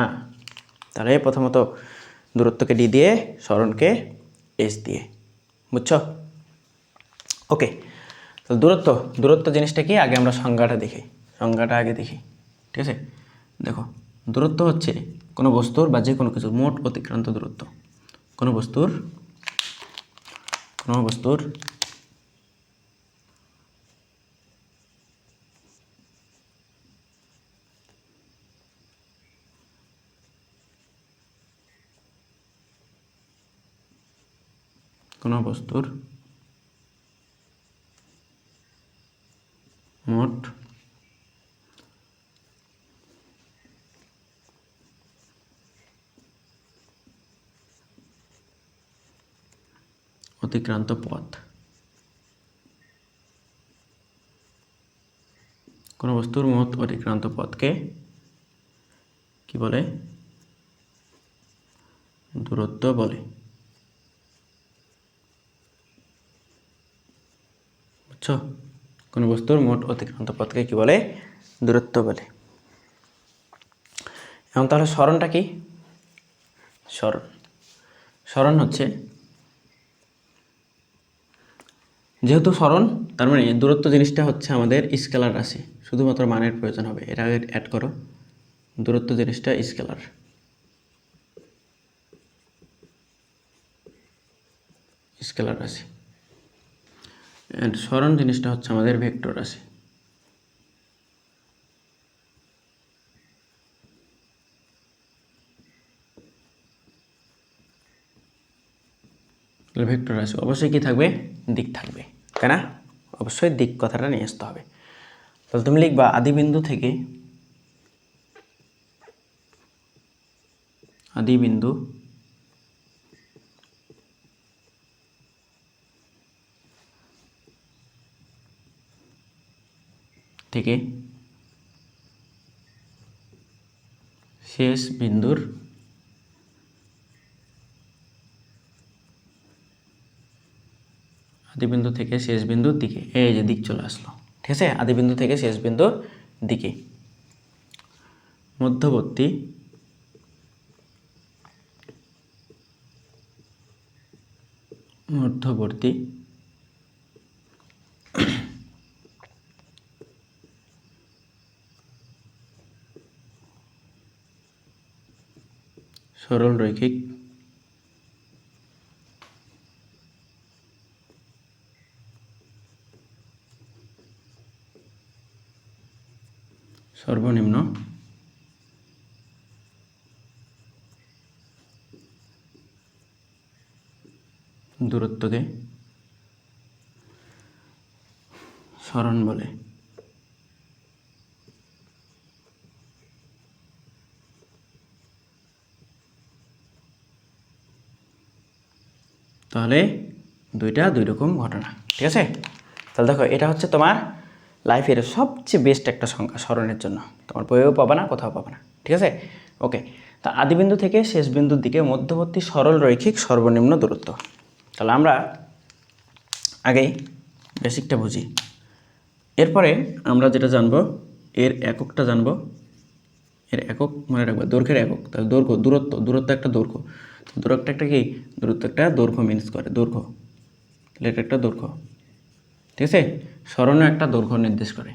তাহলে প্রথমত দূরত্বকে ডি দিয়ে, সরণকে এইচ দিয়ে। বুঝছো? ওকে, তো দূরত্ব জিনিসটা কি আগে আমরা সংজ্ঞাটা আগে দেখি। ঠিক আছে, দেখো, দূরত্ব হচ্ছে কোনো বস্তুর বা যে কোনো কিছুর মোট অতিক্রান্ত দূরত্ব। কোনো বস্তুর মোট অতিক্রান্ত পথ। কোনো বস্তুর মোট অতিক্রান্ত পথকে কি বলে? দূরত্ব বলে। বুঝছো? কোনো বস্তুর মোট অতিক্রান্ত পথকে কি বলে? দূরত্ব বলে। এখন তাহলে সরণটা কি? সরণ হচ্ছে, যেহেতু সরণ, তার মানে দূরত্ব জিনিসটা হচ্ছে আমাদের স্কেলার রাশি, শুধুমাত্র মানের প্রয়োজন হবে। এটা অ্যাড করো, দূরত্ব জিনিসটা স্কেলার রাশি, অ্যান্ড সরণ জিনিসটা হচ্ছে আমাদের ভেক্টর রাশি। ভেক্টর রাশি অবশ্যই কি থাকবে? দিক থাকবে, তাই না? অবশ্যই দিক কথাটা নিয়ে আসতে হবে। তাহলে তুমি লিখবা আদিবিন্দু থেকে শেষ বিন্দুর আদিবিন্দু থেকে শেষ বিন্দুর দিকে, এই যে দিক চলে আসলো। ঠিক আছে, আদিবিন্দু থেকে শেষ বিন্দুর দিকে মধ্যবর্তী সরল রৈখিক সর্বনিম্ন দূরত্বকে সরণ বলে। তাহলে দুইটা দুই রকম ঘটনা, ঠিক আছে। তাহলে দেখো এটা হচ্ছে তোমার লাইফের সবচেয়ে বেস্ট একটা সংখ্যা স্মরণের জন্য, তোমার বইয়েও পাবা না, কোথাও পাবা না, ঠিক আছে। ওকে, তা আদিবিন্দু থেকে শেষ বিন্দুর দিকে মধ্যবর্তী সরল রৈখিক সর্বনিম্ন দূরত্ব। তাহলে আমরা আগেই বেসিকটা বুঝি, এরপরে আমরা যেটা জানবো এর এককটা জানবো। এর একক মনে রাখবে, দৈর্ঘ্যের একক। তাহলে দৈর্ঘ্য, দূরত্ব একটা দৈর্ঘ্য, দূরত্ব একটা কি, দূরত্ব একটা দৈর্ঘ্য মিনস করে, দৈর্ঘ্য। তাহলে এটা একটা দৈর্ঘ্য, ঠিক আছে। সরণও একটা দৈর্ঘ্য নির্দেশ করে,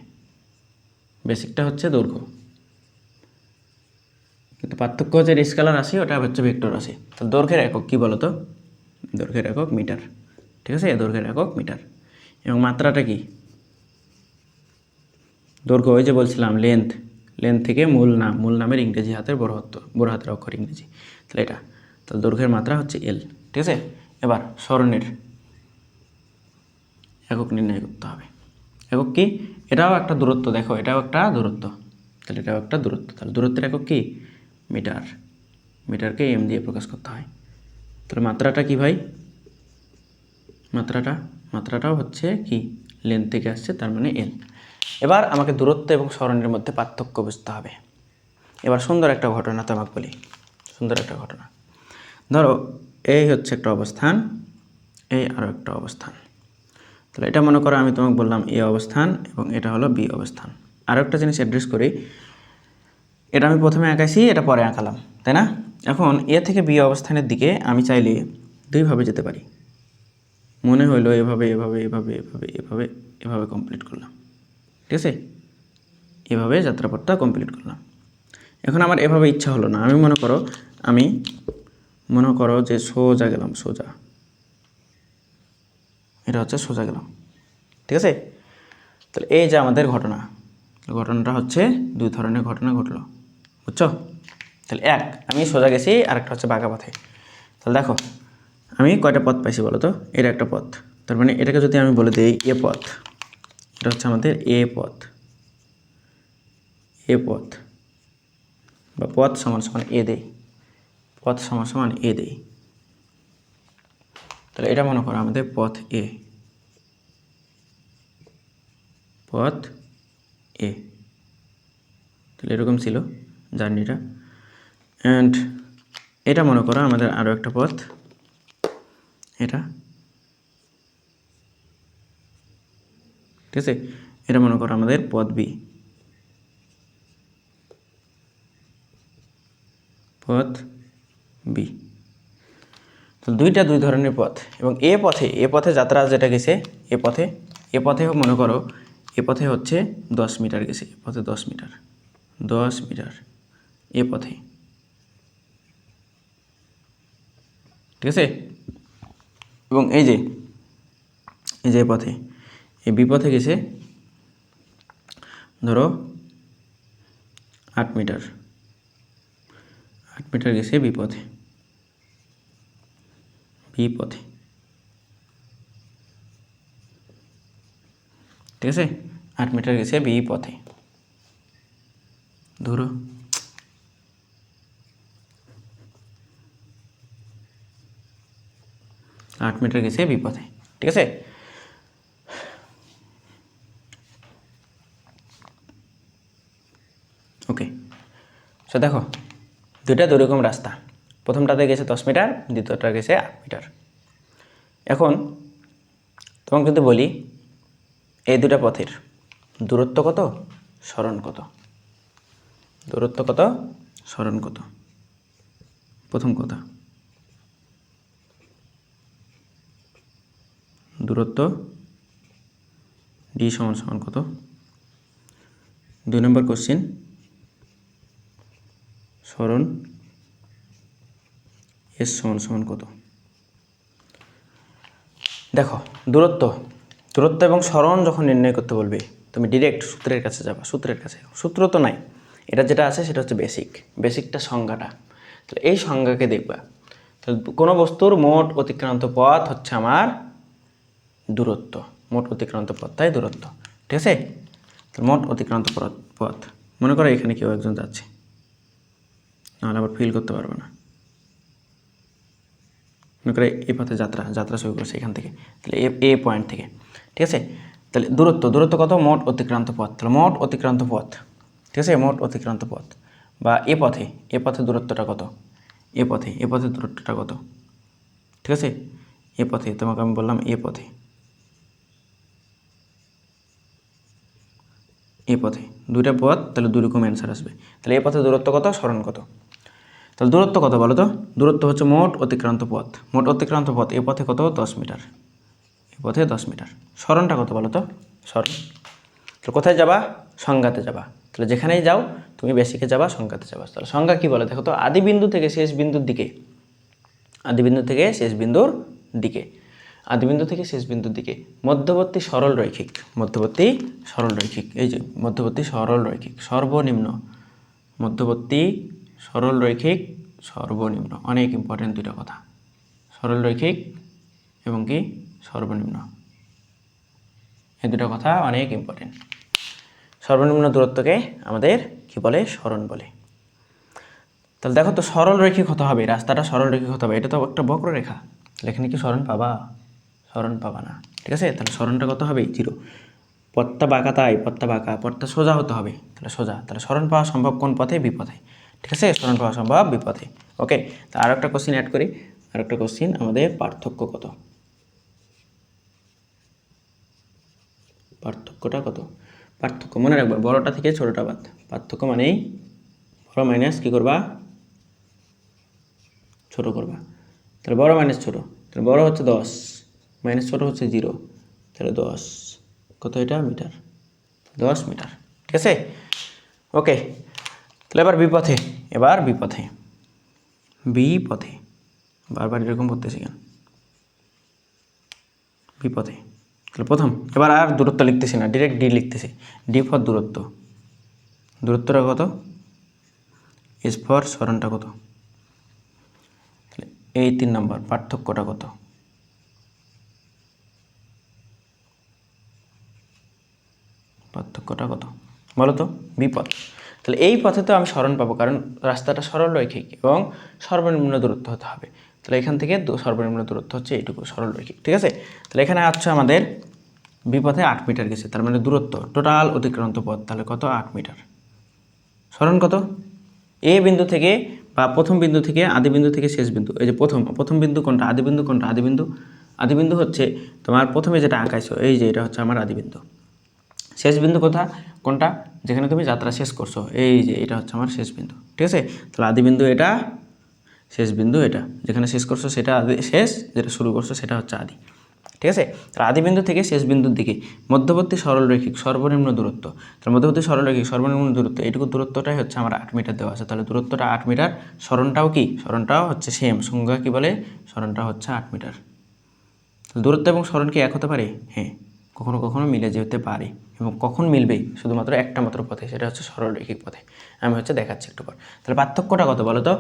বেসিকটা হচ্ছে দৈর্ঘ্য, কিন্তু পার্থক্য হচ্ছে স্কেলার রাশি, ওটা হচ্ছে ভেক্টর রাশি। তো দৈর্ঘ্যের একক কী বলো তো, দৈর্ঘ্যের একক মিটার, ঠিক আছে। দৈর্ঘ্যের একক মিটার। এবং মাত্রাটা কি, দৈর্ঘ্য ওই যে বলছিলাম লেন্থ, লেন্থ থেকে মূল নামের ইংরেজি হাতের বড় হাতের অক্ষর ইংরেজি, তাহলে এটা। তাহলে দৈর্ঘ্যের মাত্রা হচ্ছে এল, ঠিক আছে। এবার সরণের একক নির্ণয় করতে হবে। একক কি, এটাও একটা দূরত্ব, দেখো এটাও একটা দূরত্ব, তাহলে এটাও একটা দূরত্ব। তাহলে দূরত্বের একক কি, মিটার। মিটারকে এম দিয়ে প্রকাশ করতে হয়। তাহলে মাত্রাটা কি ভাই, মাত্রাটাও হচ্ছে কি, লেন্থ থেকে আসছে, তার মানে এল। এবার আমাকে দূরত্ব এবং সরণের মধ্যে পার্থক্য বুঝতে হবে। এবার সুন্দর একটা ঘটনা তোমাকে বলি, সুন্দর একটা ঘটনা। ধরো এই হচ্ছে একটা অবস্থান, এই আরও একটা অবস্থান। তাহলে এটা মনে করো আমি তোমাকে বললাম এ অবস্থান এবং এটা হলো বি অবস্থান। আরও একটা জিনিস অ্যাড্রেস করি, এটা আমি প্রথমে আঁকাইছি, এটা পরে আঁকালাম, তাই না। এখন এ থেকে বি অবস্থানের দিকে আমি চাইলে দুইভাবে যেতে পারি। মনে হইলো এভাবে এভাবে এভাবে এভাবে এভাবে এভাবে কমপ্লিট করলাম, ঠিক আছে। এভাবে যাত্রাপথটা কমপ্লিট করলাম। এখন আমার এভাবে ইচ্ছা হলো না, আমি মনে করো যে সোজা গেলাম, সোজা, এটা হচ্ছে সোজা গেলাম, ঠিক আছে। তাহলে এই যে আমাদের ঘটনাটা হচ্ছে দুই ধরনের ঘটনা ঘটলো, বুঝছো। তাহলে এক, আমি সোজা গেছি, আরেকটা হচ্ছে বাঁকা পথে। তাহলে দেখো আমি কয়টা পথ পাইছি বলো তো, এটা একটা পথ, তার মানে এটাকে যদি আমি বলে দিই এ পথ, এটা হচ্ছে আমাদের এ পথ, এ পথ বা পথ সমান সমান এ দেই, পথ সমান সমান এ দেই। তাহলে এটা মনে করো আমাদের পথ এ, পথ এ। তাহলে এরকম ছিল জার্নিটা। অ্যান্ড এটা মনে করো আমাদের আরও একটা পথ, এটা, ঠিক আছে। এটা মনে করো আমাদের পথ বি, পথ বি। তো দুইটা দুই ধরনের পথ। এবং এ পথে যাত্রা যেটা গেছে, এ পথেও মনে করো, এ পথে হচ্ছে 10 মিটার গেছে, এ পথে 10 মিটার, 10 মিটার এ পথে, ঠিক আছে। এবং এই যে এ পথে, এই বিপথে গেছে ধরো 8 মিটার, 8 মিটার গেছে বিপথে, ঠিক আছে। 8 মিটার গেছে বিপথে, ধরো 8 মিটার গেছে বিপথে, ঠিক আছে। ওকে, সো দেখো দুইটা দুই রকম রাস্তা, প্রথমটাতে গেছে 10 মিটার, দ্বিতীয়টা গেছে 8 মিটার। এখন তোমাকে যদি বলি এই দুটা পথের দূরত্ব কত, সরণ কত, দূরত্ব কত, সরণ কত। প্রথম কথা, দূরত্ব ডি সমান সমান কত। 2 নম্বর কোশ্চেন, সরণ এস সমান সমান কত? দেখো দূরত্ব এবং সরণ যখন নির্ণয় করতে বলবে তুমি ডিরেক্ট সূত্রের কাছে যাবা, সূত্র তো নাই, এটা যেটা আছে সেটা হচ্ছে বেসিকটা সংজ্ঞাটা। তাহলে এই সংজ্ঞাকে দেখবা, তাহলে কোনো বস্তুর মোট অতিক্রান্ত পথ হচ্ছে আমার দূরত্ব, মোট অতিক্রান্ত পথ তাই দূরত্ব, ঠিক আছে? তাহলে মোট অতিক্রান্ত পথ, মনে করো এখানে কেউ একজন যাচ্ছে, নাহলে আবার ফিল করতে পারবে না। মনে করে এই পথে যাত্রা শুরু করছে এখান থেকে, তাহলে এ পয়েন্ট থেকে, ঠিক আছে? তাহলে দূরত্ব কত? মোট অতিক্রান্ত পথ, তাহলে মোট অতিক্রান্ত পথ, ঠিক আছে? মোট অতিক্রান্ত পথ বা এ পথে দূরত্বটা কত? এ পথে দূরত্বটা কত? ঠিক আছে, এ পথে তোমাকে আমি বললাম এ পথে দুইটা পথ, তাহলে দুই রকম অ্যান্সার আসবে। তাহলে এ পথে দূরত্ব কত, সরণ কত? তাহলে দূরত্ব কত বলো তো? দূরত্ব হচ্ছে মোট অতিক্রান্ত পথ এ পথে কত? 10 মিটার, এ পথে 10 মিটার। সরণটা কত বলো তো? সরণ, তো কোথায় যাবা? সংজ্ঞাতে যাবা। তাহলে যেখানেই যাও তুমি বেসিকে যাবা, সংজ্ঞাতে যাবা। তাহলে সংজ্ঞা কি বলে দেখো তো? আদি বিন্দু থেকে শেষ বিন্দুর দিকে, আদি বিন্দু থেকে শেষ বিন্দুর দিকে মধ্যবর্তী সরল রৈখিক, এই যে মধ্যবর্তী সরল রৈখিক সর্বনিম্ন, মধ্যবর্তী সরল রৈখিক সর্বনিম্ন, অনেক ইম্পর্টেন্ট দুইটা কথা, সরল রৈখিক এবং কি সর্বনিম্ন, এই দুটো কথা অনেক ইম্পর্টেন্ট। সর্বনিম্ন দূরত্বকে আমাদের কি বলে? সরণ বলে। তাহলে দেখো তো সরল রৈখিক হতে হবে, রাস্তাটা সরল রৈখিক হতে হবে, এটা তো একটা বক্ররেখা, তাহলে এখানে কি সরণ পাবা? সরণ পাবা না, ঠিক আছে? তাহলে সরণটা কত হবে? 0। পথটা বাঁকা, তাই পথটা সোজা হতে হবে, তাহলে সোজা। তাহলে সরণ পাওয়া সম্ভব কোন পথে? বিপথে, ঠিক আছে? সরণ পাওয়া সম্ভব বিপথে। ওকে, তা আরও একটা কোশ্চিন অ্যাড করি, আমাদের পার্থক্য কত? পার্থক্যটা কত? পার্থক্য মনে রাখবা, বড়টা থেকে ছোটটা বাদ। পার্থক্য মানেই বড় মাইনাস কী করবা? ছোট করবা। তাহলে বড় মাইনাস ছোট, তাহলে বড় হচ্ছে 10 মাইনাস ছোট হচ্ছে 0, তাহলে 10 কত? এটা মিটার, 10 মিটার, ঠিক আছে? ওকে, তাহলে এবার বিপথে বারবার এরকম করতেছি কেন? বিপথে, তাহলে প্রথম, এবার আর দূরত্ব লিখতেছি না, ডিরেক্ট ডি লিখতেছি। ডি ফর দূরত্বটা কত? এস ফর সরণটা কত? তাহলে এই 3 নম্বর পার্থক্যটা কত? বলো তো? বিপথ। তাহলে এই পথে তো আমি সরণ পাবো, কারণ রাস্তাটা সরল রৈখিক এবং সর্বনিম্ন দূরত্ব হতে হবে। তাহলে এখান থেকে সর্বনিম্ন দূরত্ব হচ্ছে এইটুকু, সরল রৈখিক, ঠিক আছে? তাহলে এখানে হচ্ছে আমাদের বিপথে 8 মিটার গেছে, তার মানে দূরত্ব টোটাল অতিক্রান্ত পথ তাহলে কত? 8 মিটার। সরণ কত? এ বিন্দু থেকে বা প্রথম বিন্দু থেকে, আদি বিন্দু থেকে শেষ বিন্দু, এই যে প্রথম বিন্দু কোনটা? আদি বিন্দু কোনটা? আদি বিন্দু হচ্ছে তোমার প্রথমে যেটা আঁকাইছো, এই যে এটা হচ্ছে আমার আদি বিন্দু। শেষ বিন্দু কোনটা? যেখানে তুমি যাত্রা শেষ করছো, এই যে এটা হচ্ছে আমার শেষ বিন্দু, ঠিক আছে? তাহলে আদি বিন্দু এটা, শেষ বিন্দু এটা, যেখানে শেষ করছো সেটা আদি, শেষ যেটা শুরু করছো সেটা হচ্ছে আদি, ঠিক আছে? তাহলে আদি বিন্দু থেকে শেষ বিন্দুর দিকে মধ্যবর্তী সরলরৈখিক সর্বনিম্ন দূরত্ব, তাহলে মধ্যবর্তী সরলরৈখিক সর্বনিম্ন দূরত্ব, এইটুকু দূরত্বটাই হচ্ছে আমার 8 মিটার দেওয়া আছে। তাহলে দূরত্বটা 8 মিটার, সরণটাও হচ্ছে সেম, সংজ্ঞা কি বলে? সরণটা হচ্ছে 8 মিটার। দূরত্ব এবং সরণ কি এক হতে পারে? হ্যাঁ, কখনো কখনো মিলে যেতে পারে, এবং কখন মিলবে? শুধুমাত্র একটা মাত্র পথে, সেটা হচ্ছে সরলরৈখিক পথে। আমি দেখাচ্ছি একটু পর। তাহলে পার্থক্যটা কত বলো তো?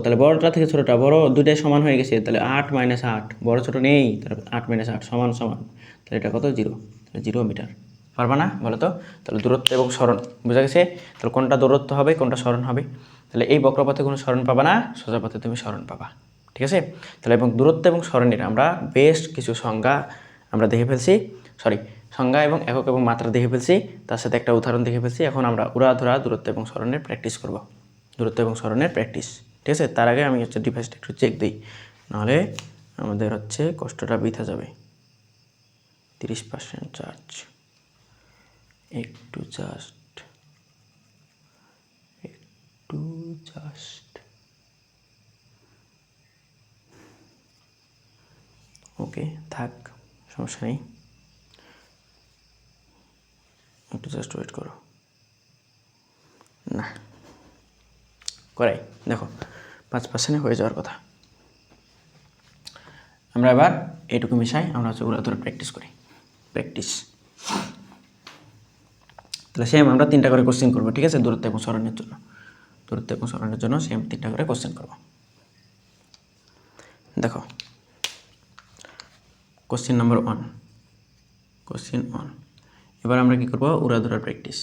তাহলে বড়টা থেকে ছোটটা, বড় দুইটাই সমান হয়ে গেছে, তাহলে 8 মাইনাস 8, বড় ছোট নেই, তাহলে 8 মাইনাস 8 সমান, তাহলে এটা কত? 0, তাহলে 0 মিটার। পারবা না বলো তো? তাহলে দূরত্ব এবং সরণ বোঝা গেছে। তাহলে কোনটা দূরত্ব হবে, কোনটা সরণ হবে? তাহলে এই বক্রপথে কোনো সরণ পাবা না, সোজা পথে তুমি সরণ পাবা, ঠিক আছে? তাহলে এবং দূরত্ব এবং সরণের আমরা বেশ কিছু সংজ্ঞা আমরা দেখে ফেলছি, সংজ্ঞা এবং একক এবং মাত্রা দেখে ফেলছি, তার সাথে একটা উদাহরণ দেখে ফেলছি। এখন আমরা উড়াধরা দূরত্ব এবং সরণের প্র্যাকটিস করব, ঠিক আছে? তার আগে আমি ডিভাইসটা একটু চেক দিই, নাহলে আমাদের কষ্টটা বৃথা যাবে। 30% চার্জ, একটু জাস্ট ওকে, থাক, সমস্যা নেই, একটু জাস্ট ওয়েট করো। না করাই, দেখো 5% হয়ে যাওয়ার কথা, আমরা এবার এইটুকু মিশাই, আমরা হচ্ছে উড়াধুরা প্র্যাকটিস করি। প্র্যাকটিস তাহলে সেম আমরা 3টা করে কোশ্চেন করবো, ঠিক আছে? দূরত্ব এবং সরণের জন্য, দূরত্ব এবং সরণের জন্য সেম 3টা করে কোশ্চেন করবো। দেখো কোশ্চেন নাম্বার 1, কোশ্চেন 1। এবার আমরা কি করবো? উড়াধুরা প্র্যাকটিস।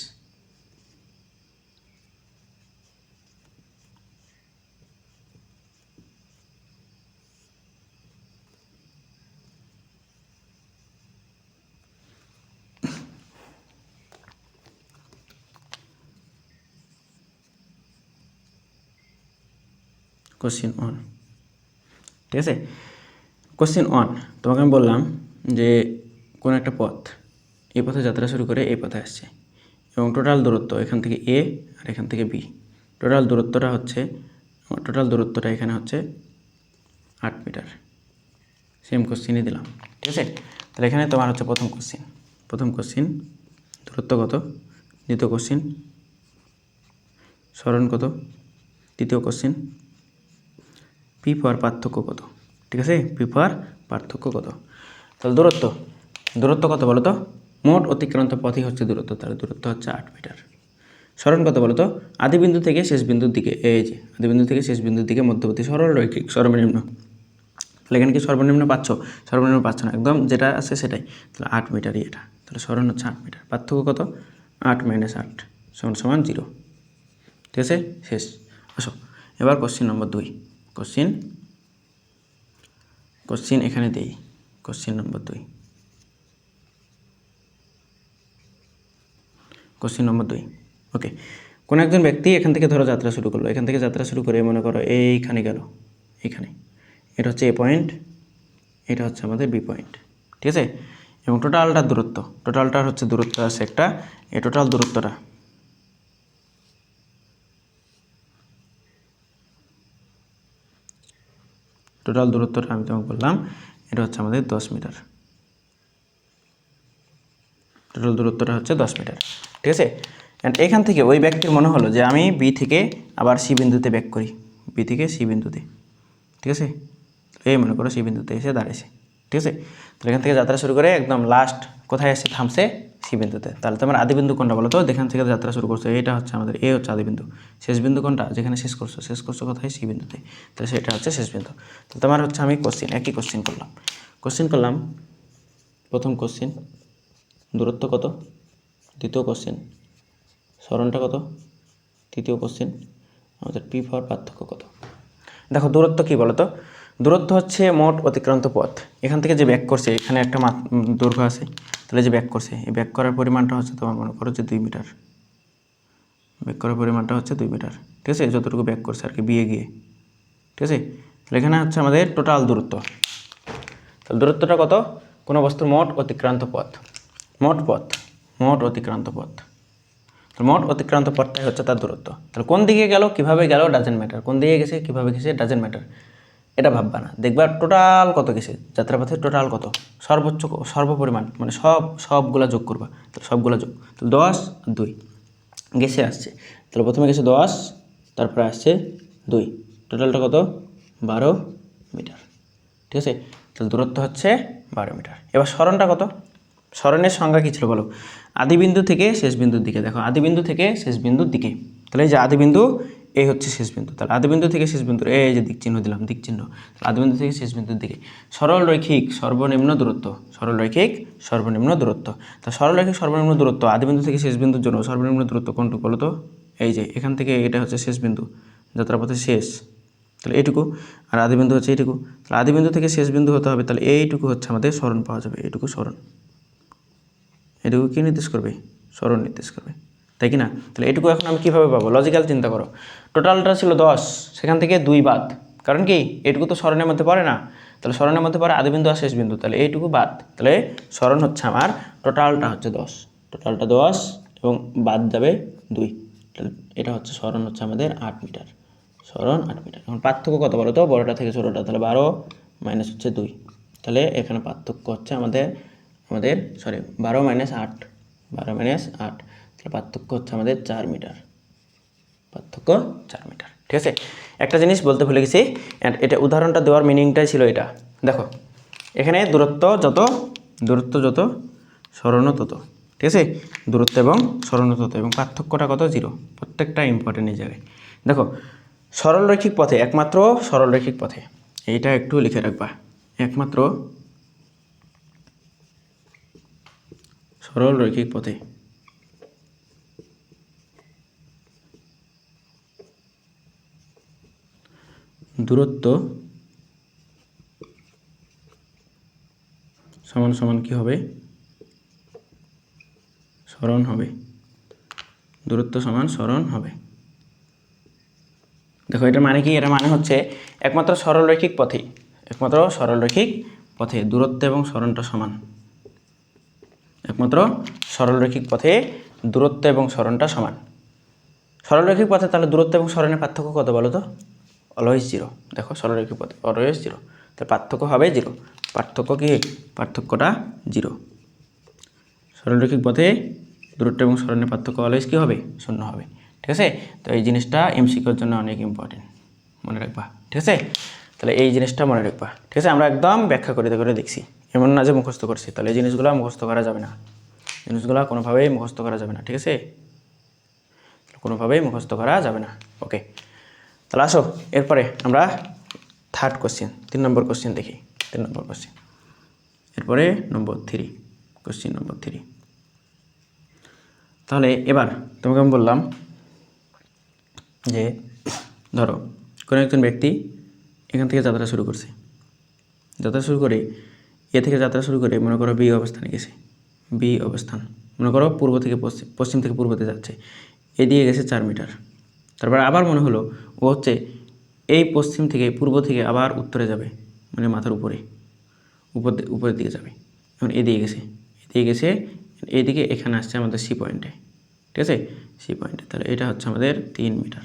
কোশ্চেন 1, ঠিক আছে? কোশ্চেন 1 তোমাকে আমি বললাম যে কোনো একটা পথ, এই পথে যাত্রা শুরু করে এই পথে আসছে এবং টোটাল দূরত্ব এখান থেকে এ আর এখান থেকে বি, টোটাল দূরত্বটা এখানে হচ্ছে 8 মিটার। সেম কোশ্চেনই দিলাম, ঠিক আছে? তাহলে এখানে তোমার হচ্ছে প্রথম কোশ্চেন দূরত্ব কত, দ্বিতীয় কোশ্চেন সরণ কত, তৃতীয় কোশ্চেন পি পাওয়ার পার্থক্য কত, ঠিক আছে? পি পাওয়ার পার্থক্য কত। তাহলে দূরত্ব কত বলো তো? মোট অতিক্রান্ত পথই হচ্ছে দূরত্ব, তাহলে দূরত্ব হচ্ছে 8 মিটার। সরণ কত বলো তো? আদিবিন্দু থেকে শেষ বিন্দুর দিকে, এই যে আদিবিন্দু থেকে শেষ বিন্দুর দিকে মধ্যবর্তী সরল রৈখিক সর্বনিম্ন। তাহলে এখানে কি সর্বনিম্ন পাচ্ছ? সর্বনিম্ন পাচ্ছ না, একদম যেটা আছে সেটাই। তাহলে 8 মিটারই এটা, তাহলে সরণ হচ্ছে 8 মিটার। পার্থক্য কত? 8 - 8 = 0, ঠিক আছে? শেষ। আসো এবার কোশ্চেন নম্বর 2। কোশ্চেন এখানে দেই, কোশ্চেন নম্বর 2। কোশ্চেন নম্বর 2, ওকে। কোনো একজন ব্যক্তি এখান থেকে ধরো যাত্রা শুরু করলো, এখান থেকে যাত্রা শুরু করে মনে করো এইখানে গেল, এইখানে, এটা হচ্ছে এ পয়েন্ট, এটা হচ্ছে আমাদের বি পয়েন্ট, ঠিক আছে? এবং টোটালটার হচ্ছে দূরত্ব আছে একটা, এই টোটাল দূরত্বটা আমি তোমাকে বললাম এটা হচ্ছে আমাদের 10 মিটার। টোটাল দূরত্বটা হচ্ছে 10 মিটার, ঠিক আছে? অ্যান্ড এখান থেকে ওই ব্যক্তির মনে হলো যে আমি বি থেকে আবার সি বিন্দুতে ব্যাক করি, বি থেকে সি বিন্দুতে, ঠিক আছে? এই মনে করো সি বিন্দুতে এসে দাঁড়িয়েছে, ঠিক আছে? তাহলে এখান থেকে যাত্রা শুরু করে একদম লাস্ট কোথায় এসে থামছে? সি বিন্দুতে। তাহলে তোমার আদিবিন্দু কোনটা বলো তো? যেখান থেকে যাত্রা শুরু করছো এটা হচ্ছে আমাদের এ, হচ্ছে আদিবিন্দু। শেষ বিন্দু কোনটা? যেখানে শেষ করছো কোথায়? সি বিন্দুতে। তাহলে সেটা হচ্ছে শেষ বিন্দু। তাহলে তোমার হচ্ছে আমি একই কোশ্চেন করলাম। প্রথম কোশ্চেন দূরত্ব কত, দ্বিতীয় কোশ্চেন সরণটা কত, তৃতীয় কোশ্চেন আমাদের পি পাওয়ার পার্থক্য কত। দেখো দূরত্ব কি বলো তো? দূরত্ব হচ্ছে মোট অতিক্রান্ত পথ। এখান থেকে যে ব্যাক করছে, এখানে একটা দৈর্ঘ্য আছে, তাহলে যে ব্যাক করছে, এই ব্যাক করার পরিমাণটা হচ্ছে তোমার মনে করো যে 2 মিটার। ব্যাক করার পরিমাণটা হচ্ছে 2 মিটার, ঠিক আছে? যতটুকু ব্যাক করছে আর কি বিয়ে গিয়ে, ঠিক আছে? তাহলে এখানে হচ্ছে আমাদের টোটাল দূরত্ব। তাহলে দূরত্বটা কত? কোনো বস্তুর মোট অতিক্রান্ত পথ, মোট অতিক্রান্ত পথ। তো মোট অতিক্রান্ত পথটাই হচ্ছে তার দূরত্ব। তাহলে কোন দিকে গেল, কীভাবে গেল, ডাজেন্ট ম্যাটার। কোন দিকে গেছে, কীভাবে গেছে, ডাজেন্ট ম্যাটার। এটা ভাববা না, দেখবা টোটাল কত গেছে, যাত্রাপথে টোটাল কত, সর্বপরিমাণ মানে সবগুলা যোগ করবা। তাহলে সবগুলা যোগ, তাহলে 10 আর 2 গেছে আসছে। তাহলে প্রথমে গেছে 10, তারপরে আসছে 2, টোটালটা কত? 12 মিটার, ঠিক আছে? তাহলে দূরত্ব হচ্ছে 12 মিটার। এবার সরণটা কত? সরণের সংজ্ঞা কী ছিল বলো? আদিবিন্দু থেকে শেষ বিন্দুর দিকে। দেখো আদিবিন্দু থেকে শেষ বিন্দুর দিকে, তাহলে এই যে আদিবিন্দু, এই হচ্ছে শেষ বিন্দু। তাহলে আদিবিন্দু থেকে শেষ বিন্দুর এই যে দিক চিহ্ন দিলাম, দিক চিহ্ন। আদিবিন্দু থেকে শেষ বিন্দুর দিকে সরল রৈখিক সর্বনিম্ন দূরত্ব, তা সরল রৈখিক সর্বনিম্ন দূরত্ব আদিবিন্দু থেকে শেষ বিন্দুর জন্য সর্বনিম্ন দূরত্ব কোনটুকু বলো তো? এই যে এখান থেকে এটা হচ্ছে শেষ বিন্দু, যাত্রাপথে শেষ, তাহলে এইটুকু। আর আদিবিন্দু হচ্ছে এইটুকু। তাহলে আদিবিন্দু থেকে শেষ বিন্দু হতে হবে, তাহলে এইটুকু হচ্ছে আমাদের সরণ পাওয়া যাবে। এইটুকু সরণ, এটুকু কী নির্দেশ করবে? সরণ নির্দেশ করবে, তাই কি না? তাহলে এটুকু এখন আমি কীভাবে পাবো? লজিক্যাল চিন্তা করো। টোটালটা ছিল 10, সেখান থেকে 2 বাদ, কারণ কি এটুকু তো সরণের মধ্যে পড়ে না। তাহলে সরণের মধ্যে পড়ে আদিবিন্দু আর শেষ বিন্দু, তাহলে এইটুকু বাদ। তাহলে সরণ হচ্ছে আমার টোটালটা হচ্ছে 10, এবং বাদ যাবে 2। তাহলে এটা হচ্ছে সরণ হচ্ছে আমাদের 8 মিটার, সরণ 8 মিটার। এখন পার্থক্য কত বলো তো? বড়টা থেকে ছোটোটা, তাহলে 12 মাইনাস হচ্ছে 2, তাহলে এখানে পার্থক্য হচ্ছে আমাদের 12 - 8, তাহলে পার্থক্য হচ্ছে আমাদের 4 মিটার, ঠিক আছে? একটা জিনিস বলতে ভুলে গেছি, অ্যান্ড এটা উদাহরণটা দেওয়ার মিনিংটাই ছিল এটা। দেখো এখানে দূরত্ব যত সরণ তত, ঠিক আছে, দূরত্ব এবং সরণ তত, এবং পার্থক্যটা কত 0, প্রত্যেকটা ইম্পর্টেন্ট এই জায়গায়। দেখো সরলরৈখিক পথে, একমাত্র সরলরৈখিক পথে, এইটা একটু লিখে রাখবা, একমাত্র সরলরৈখিক পথে দূরত্ব সমান সমান কি হবে, সরণ হবে, দূরত্ব সমান সরণ হবে। দেখো এটা মানে কি, এটা মানে হচ্ছে একমাত্র সরলরৈখিক পথে দূরত্ব এবং সরণটা সমান, একমাত্র সরলরৈখিক পথে দূরত্ব এবং সরণটা সমান। সরলরৈখিক পথে তাহলে দূরত্ব এবং সরণের পার্থক্য কত বলো তো? অলওয়েজ 0। দেখো সরলরৈখিক পথে অলওয়েজ 0, তার পার্থক্য হবে 0। পার্থক্য কি? পার্থক্যটা 0। সরলরৈখিক পথে দূরত্ব এবং সরণের পার্থক্য অলওয়েজ কী হবে? 0 হবে, ঠিক আছে। তো এই জিনিসটা এমসিকিউর জন্য অনেক ইম্পর্টেন্ট, মনে রাখবা, ঠিক আছে। তাহলে এই জিনিসটা মনে রাখবা, ঠিক আছে। আমরা একদম ব্যাখ্যা করে দেখছি, এমন না যে মুখস্থ করছি। তাহলে এই জিনিসগুলো মুখস্থ করা যাবে না, জিনিসগুলো কোনোভাবেই মুখস্থ করা যাবে না, ঠিক আছে, কোনোভাবেই মুখস্থ করা যাবে না। ওকে, তাহলে আসো এরপরে আমরা থার্ড কোশ্চেন, 3 নম্বর কোশ্চেন দেখি। 3 নম্বর কোশ্চেন, এরপরে নম্বর 3, কোশ্চেন নম্বর 3। তাহলে এবার তোমাকে আমি বললাম যে ধরো কোনো একজন ব্যক্তি এখান থেকে যাত্রা শুরু করছে, এ থেকে যাত্রা শুরু করে মনে করো বি অবস্থানে গেছে, বি অবস্থান মনে করো পূর্ব থেকে পশ্চিম থেকে পূর্বতে যাচ্ছে, এদিকে গেছে 4 মিটার। তারপর আবার মনে হলো ও হচ্ছে এই পশ্চিম থেকে পূর্ব থেকে আবার উত্তরে যাবে, মানে মাথার উপরের দিকে যাবে। এখন এদিকে গেছে, এইদিকে এখানে আসছে আমাদের সি পয়েন্টে, ঠিক আছে, সি পয়েন্টে। তাহলে এটা হচ্ছে আমাদের 3 মিটার।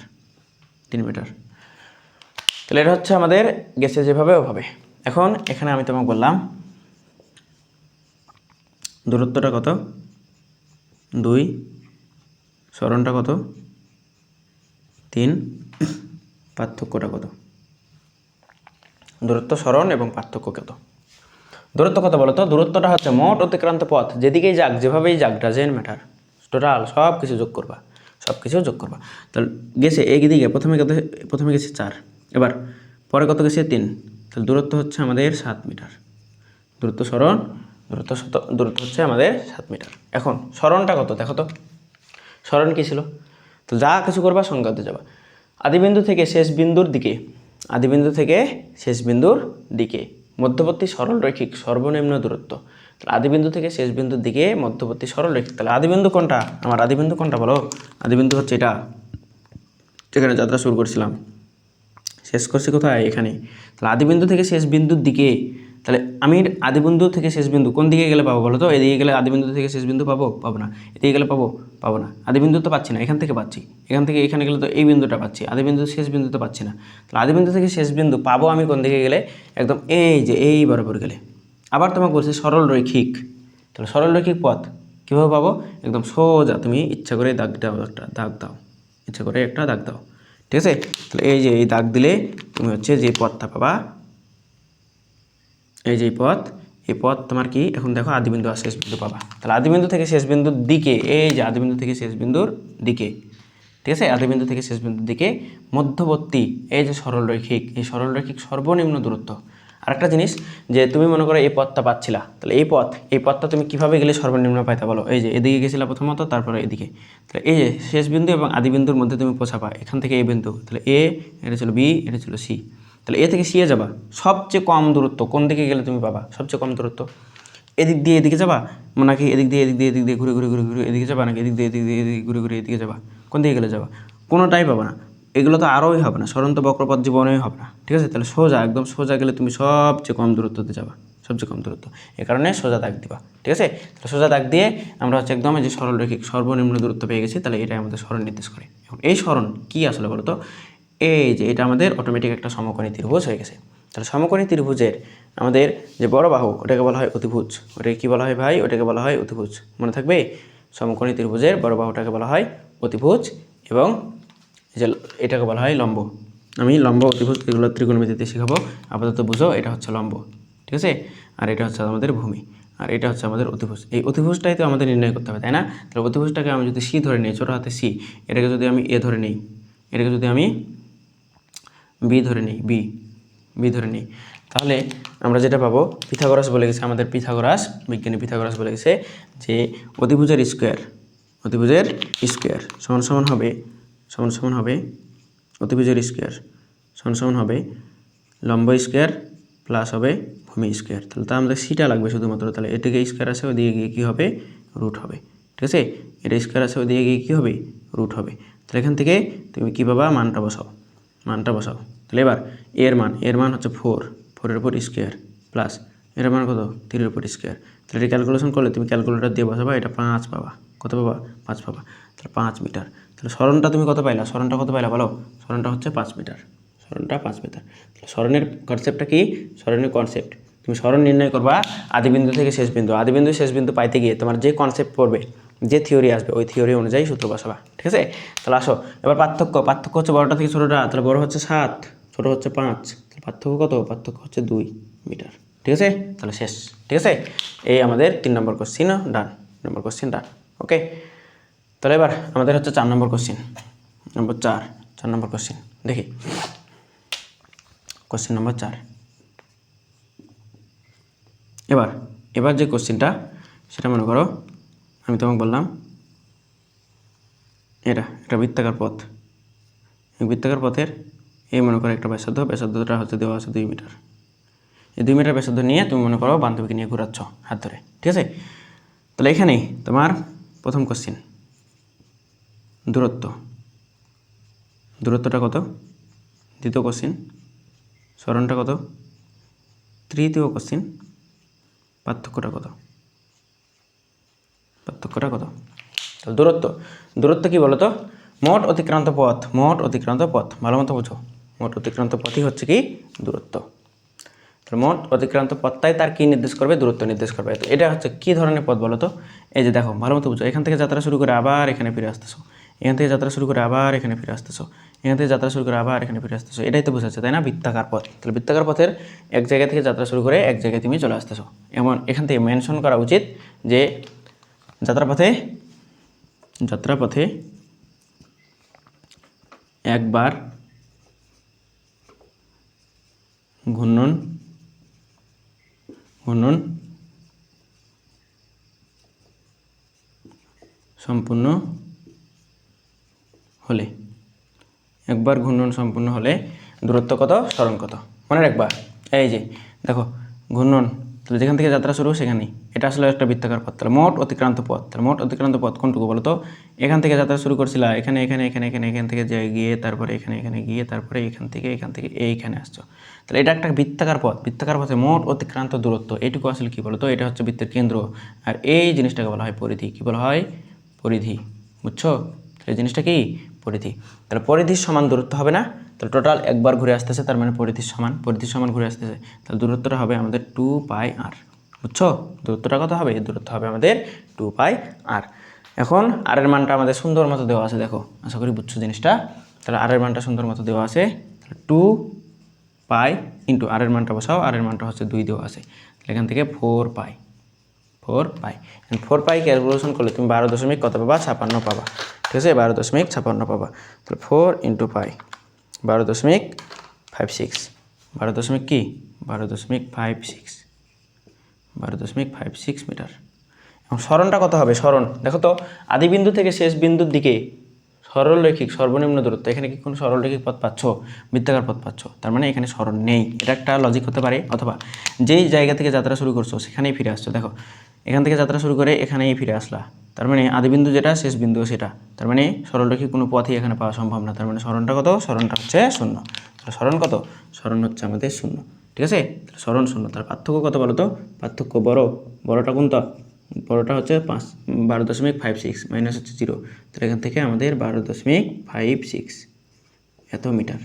তাহলে এটা হচ্ছে আমাদের গেছে যেভাবে ওভাবে। এখন এখানে আমি তোমাকে বললাম দূরত্বটা কত 2, সরণটা কত 3, পার্থক্যটা কত? দূরত্ব, সরণ এবং পার্থক্য কত? দূরত্ব কত বলো তো? দূরত্বটা হচ্ছে মোট অতিক্রান্ত পথ, যেদিকেই যাক যেভাবেই যাক, ডাজেন্ট ম্যাটার, টোটাল সব কিছু যোগ করবা, তাহলে গেছে এইদিকে প্রথমে গেছে 4, এবার পরে কত গেছে 3, তাহলে দূরত্ব হচ্ছে আমাদের 7 মিটার। দূরত্ব হচ্ছে আমাদের 7 মিটার। এখন সরণটা কত দেখো তো, সরণ কী ছিল? তো যা কিছু করবা সংজ্ঞাতে যাবা, আদিবিন্দু থেকে শেষ বিন্দুর দিকে মধ্যবর্তী সরলরৈখিক সর্বনিম্ন দূরত্ব। তাহলে আদিবিন্দু থেকে শেষ বিন্দুর দিকে মধ্যবর্তী সরলরৈখিক, তাহলে আদিবিন্দু কোনটা? আমার আদিবিন্দু কোনটা বলো? আদিবিন্দু হচ্ছে এটা, যেখানে যাত্রা শুরু করছিলাম, শেষ করছি কোথায়? এখানে। তাহলে আদিবিন্দু থেকে শেষ বিন্দুর দিকে, তাহলে আমি আদিবিন্দু থেকে শেষ বিন্দু কোন দিকে গেলে পাবো বলো তো? এদিকে গেলে আদিবিন্দু থেকে শেষ বিন্দু পাবো না। এদিকে গেলে পাবো না। আদিবিন্দু তো পাচ্ছি না, এখান থেকে পাচ্ছি, এখান থেকে এখানে গেলে তো এই বিন্দুটা পাচ্ছি, আদিবিন্দু শেষ বিন্দু তো পাচ্ছি না। তাহলে আদিবিন্দু থেকে শেষ বিন্দু পাবো আমি কোন দিকে গেলে? একদম এই বরাবর গেলে। আবার তোমাকে বলছি সরলরৈখিক, তাহলে সরলরৈখিক পথ কীভাবে পাবো? একদম সোজা তুমি ইচ্ছা করে দাগ দাও, একটা দাগ দাও, ঠিক আছে। তাহলে এই দাগ দিলে তুমি হচ্ছে যে পথটা পাবা, এই পথ তোমার কি? এখন দেখো আদিবিন্দু আর শেষ বিন্দু পাবা। তাহলে আদিবিন্দু থেকে শেষ বিন্দুর দিকে, আদিবিন্দু থেকে শেষ বিন্দুর দিকে, ঠিক আছে, আদিবিন্দু থেকে শেষ বিন্দুর দিকে মধ্যবর্তী এই যে সরলরৈখিক, এই সরলরৈখিক সর্বনিম্ন দূরত্ব। আরেকটা জিনিস, যে তুমি মনে করো এই পথটা পাচ্ছিলা, তাহলে এই পথটা তুমি কিভাবে গেলে সর্বনিম্ন পাইতে বলো? এই যে এদিকে গেছিলা প্রথমত, তারপরে এদিকে, তাহলে এই যে শেষ বিন্দু এবং আদিবিন্দুর মধ্যে তুমি পৌঁছাবা, এখান থেকে এই বিন্দু, তাহলে এটা ছিল বি, এটা ছিল সি। তাহলে থেকে সি যাবা, সবচেয়ে কম দূরত্ব কোন দিকে গেলে তুমি পাবা? সবচেয়ে কম দূরত্ব এদিক দিয়ে এদিকে যাবা, নাকি এদিক দিয়ে ঘুরে এদিকে যাবা, নাকি এদিক দিয়ে ঘুরে এদিকে যাবা? কোন দিকে গেলে যাবা? কোনোটাই পাবা না। এগুলো তো আরোই হবে না, সরন্ত বক্রপথ জীবনেই হবে না, ঠিক আছে। তাহলে একদম সোজা গেলে তুমি সবচেয়ে কম দূরত্বতে যাবা, সবচেয়ে কম দূরত্ব, এ কারণে সোজা দাগ দিবা, ঠিক আছে। তাহলে সোজা দাগ দিয়ে আমরা হচ্ছে একদম এই যে সরলরৈখিক সর্বনিম্ন দূরত্ব পেয়ে গেছি, তাহলে এটাই আমাদের সরণ নির্দেশ করে। এখন এই সরণ কী আসলে বলো তো? এই যে এটা আমাদের অটোমেটিক একটা সমকোণী ত্রিভুজ হয়ে গেছে। তাহলে সমকোণী ত্রিভুজের আমাদের যে বড় বাহু, ওটাকে বলা হয় অতিভুজ। ওটাকে কী বলা হয় ভাই? ওটাকে বলা হয় অতিভুজ, মনে থাকবে। সমকোণী ত্রিভুজের বড় বাহুটাকে বলা হয় অতিভুজ, এবং যে এটাকে বলা হয় লম্ব। আমি লম্ব, অতিভুজ এগুলো ত্রিকোণমিতিতে শেখাবো, আপাতত বুঝো এটা হচ্ছে লম্ব, ঠিক আছে। আর এটা হচ্ছে আমাদের ভূমি, আর এটা হচ্ছে আমাদের অতিভুজ। এই অতিভুজটাই তো আমাদের নির্ণয় করতে হবে, তাই না? তাহলে অতিভুজটাকে আমি যদি সি ধরে নিই, ছোটো হাতে সি, এটাকে যদি আমি এ ধরে নিই, এটাকে যদি আমি বি ধরে নিই, বি ধরে নিই, তাহলে আমরা যেটা পাবো, পিথাগোরাস বলে গেছে আমাদের, বিজ্ঞানী পিথাগোরাস বলে গেছে যে অতিভুজের স্কোয়ার সমান সমান হবে অতিভুজের স্কোয়ার সমান হবে লম্ব স্কোয়ার প্লাস হবে ভূমি স্কোয়ার। তাহলে তা আমাদের সিটা লাগবে শুধুমাত্র। তাহলে এদিকে স্কোয়ার আছে, ওদিকে গিয়ে কী হবে, রুট হবে। ঠিক আছে, এটা স্কোয়ার আছে, ওদিকে গিয়ে কী হবে, রুট হবে। তাহলে এখান থেকে তুমি কী পাবা, মানটা বসাও। তাহলে এবার এর মান হচ্ছে 4 উপর স্কোয়ার প্লাস এর মান কত, 3 উপর স্কোয়ার। তাহলে এটা ক্যালকুলেশন করলে তুমি ক্যালকুলেটর দিয়ে বসাবা, এটা 5 পাবা। কত পাবা, 5 পাবা। তাহলে 5 মিটার। তাহলে সরণটা তুমি কত পাইলা, বলো। সরণটা হচ্ছে 5 মিটার, তাহলে সরণের কনসেপ্টটা কি, তুমি সরণ নির্ণয় করবা আদিবিন্দু থেকে শেষ বিন্দু পাইতে গিয়ে তোমার যে কনসেপ্ট পড়বে, যে থিওরি আসবে, ওই থিওরি অনুযায়ী সূত্র বসাবা। ঠিক আছে, তাহলে আসো এবার পার্থক্য হচ্ছে বড়টা থেকে ছোটোটা। তাহলে বড় হচ্ছে 7, ছোটো হচ্ছে 5, তাহলে পার্থক্য কত, হচ্ছে 2 মিটার। ঠিক আছে, তাহলে শেষ। ঠিক আছে, এই আমাদের 3 নম্বর কোশ্চিন ডান, ওকে। তাহলে এবার আমাদের হচ্ছে 4 নম্বর কোশ্চিন, চার নম্বর কোশ্চিন দেখি। Question number 4। এবার যে কোশ্চিনটা, সেটা মনে করো আমি তোমাকে বললাম এটা বৃত্তাকার পথ। এই বৃত্তাকার পথের এই মনে করো একটা ব্যাসার্ধটা হচ্ছে দেওয়া আছে 2 মিটার। এই 2 মিটার ব্যাসার্ধ নিয়ে তুমি মনে করো বান্ধবীকে নিয়ে ঘোরাচ্ছ হাত ধরে। ঠিক আছে, তাহলে এখানেই তোমার প্রথম কোশ্চিন, দূরত্বটা কত, দ্বিতীয় কোশ্চিন সরণটা কত, তৃতীয় কোশ্চিন পার্থক্যটা কত। তাহলে দূরত্ব কি বলো তো, মোট অতিক্রান্ত পথ, ভালো মতো বোঝো। মোট অতিক্রান্ত পথই হচ্ছে কি, দূরত্ব। তাহলে মোট অতিক্রান্ত পথটাই তার কি নির্দেশ করবে, দূরত্ব নির্দেশ করবে। তো এটা হচ্ছে কি ধরনের পথ বলো তো, এই যে দেখো ভালো মতো বুঝো, এখান থেকে যাত্রা শুরু করে আবার এখানে ফিরে আসতেছো, এখান থেকে যাত্রা শুরু করে আবার এখানে ফিরে আসতেছো, এটাই তো বোঝাচ্ছে, তাই না, বৃত্তাকার পথ। তাহলে বৃত্তাকার পথের এক জায়গা থেকে যাত্রা শুরু করে এক জায়গায় তুমি চলে আসতেছো। এখান থেকে মেনশন করা উচিত যে যাত্রাপথে একবার ঘূর্ণন সম্পূর্ণ হলে দূরত্ব কত, সরণ কত, মনে রাখবা। এই যে দেখো ঘূর্ণন, তাহলে যেখান থেকে যাত্রা শুরু সেখানেই, এটা আসলে একটা বৃত্তাকার পথ। তাহলে মোট অতিক্রান্ত পথ কোনটুকু বলো তো, এখান থেকে যাত্রা শুরু করছিলা, এখান থেকে গিয়ে তারপরে এখানে গিয়ে তারপরে এখান থেকে এইখানে আসছো। তাহলে এটা একটা বৃত্তাকার পথে মোট অতিক্রান্ত দূরত্ব এইটুকু আসলে কি বলো তো, এটা হচ্ছে বৃত্তের কেন্দ্র। আর এই জিনিসটাকে বলা হয় পরিধি। কি বলা হয়, পরিধি, বুঝছো? এই জিনিসটা কি, পরিধি। তাহলে পরিধির সমান দূরত্ব হবে না, তাহলে টোটাল একবার ঘুরে আসতেছে, তার মানে পরিধির সমান ঘুরে আসতেছে। তাহলে দূরত্বটা হবে আমাদের 2πr, বুঝছো? দূরত্বটা কত হবে, দূরত্ব হবে আমাদের 2πr। এখন আর এর মানটা আমাদের সুন্দর মতো দেওয়া আছে, দেখো আশা করি বুঝছো জিনিসটা। তাহলে আর এর মানটা সুন্দর মতো দেওয়া আছে, তাহলে 2π ইন্টু আর এর মানটা বসাও, আর এর মানটা হচ্ছে 2 দেওয়া আছে, তাহলে এখান থেকে 4π ক্যালকুলেশন করলে তুমি 12 কত পাবা, 56 পাবা। ঠিক আছে, 12.56 পাবা। তাহলে 4 ইন্টু পাই 12.56, 12.56 মিটার। এবং সরণটা কত হবে, সরণ দেখো তো, আদিবিন্দু থেকে শেষ বিন্দুর দিকে সরলরৈখিক সর্বনিম্ন দূরত্ব, এখানে কি কোনো সরলরৈখিক পথ পাচ্ছ, বৃত্তাকার পথ পাচ্ছ, তার মানে এখানে সরণ নেই। এটা একটা লজিক হতে পারে, অথবা যেই জায়গা থেকে যাত্রা শুরু করছো সেখানেই ফিরে আসছো। দেখো এখান থেকে যাত্রা শুরু করে এখানেই ফিরে আসলা, তার মানে আদিবিন্দু যেটা, শেষ বিন্দু সেটা, তার মানে সরলরৈখিক কোনো পথই এখানে পাওয়া সম্ভব না। তার মানে সরণটা কত, সরণটা হচ্ছে 0। তাহলে সরণ কত, সরণ হচ্ছে আমাদের 0। ঠিক আছে, তাহলে সরণ 0। তার পার্থক্য কত বলো তো, পার্থক্য বড়টা কোনটা, বড়টা হচ্ছে 12.56 মাইনাস হচ্ছে 0, তাহলে এখান থেকে আমাদের 12.56 এত মিটার।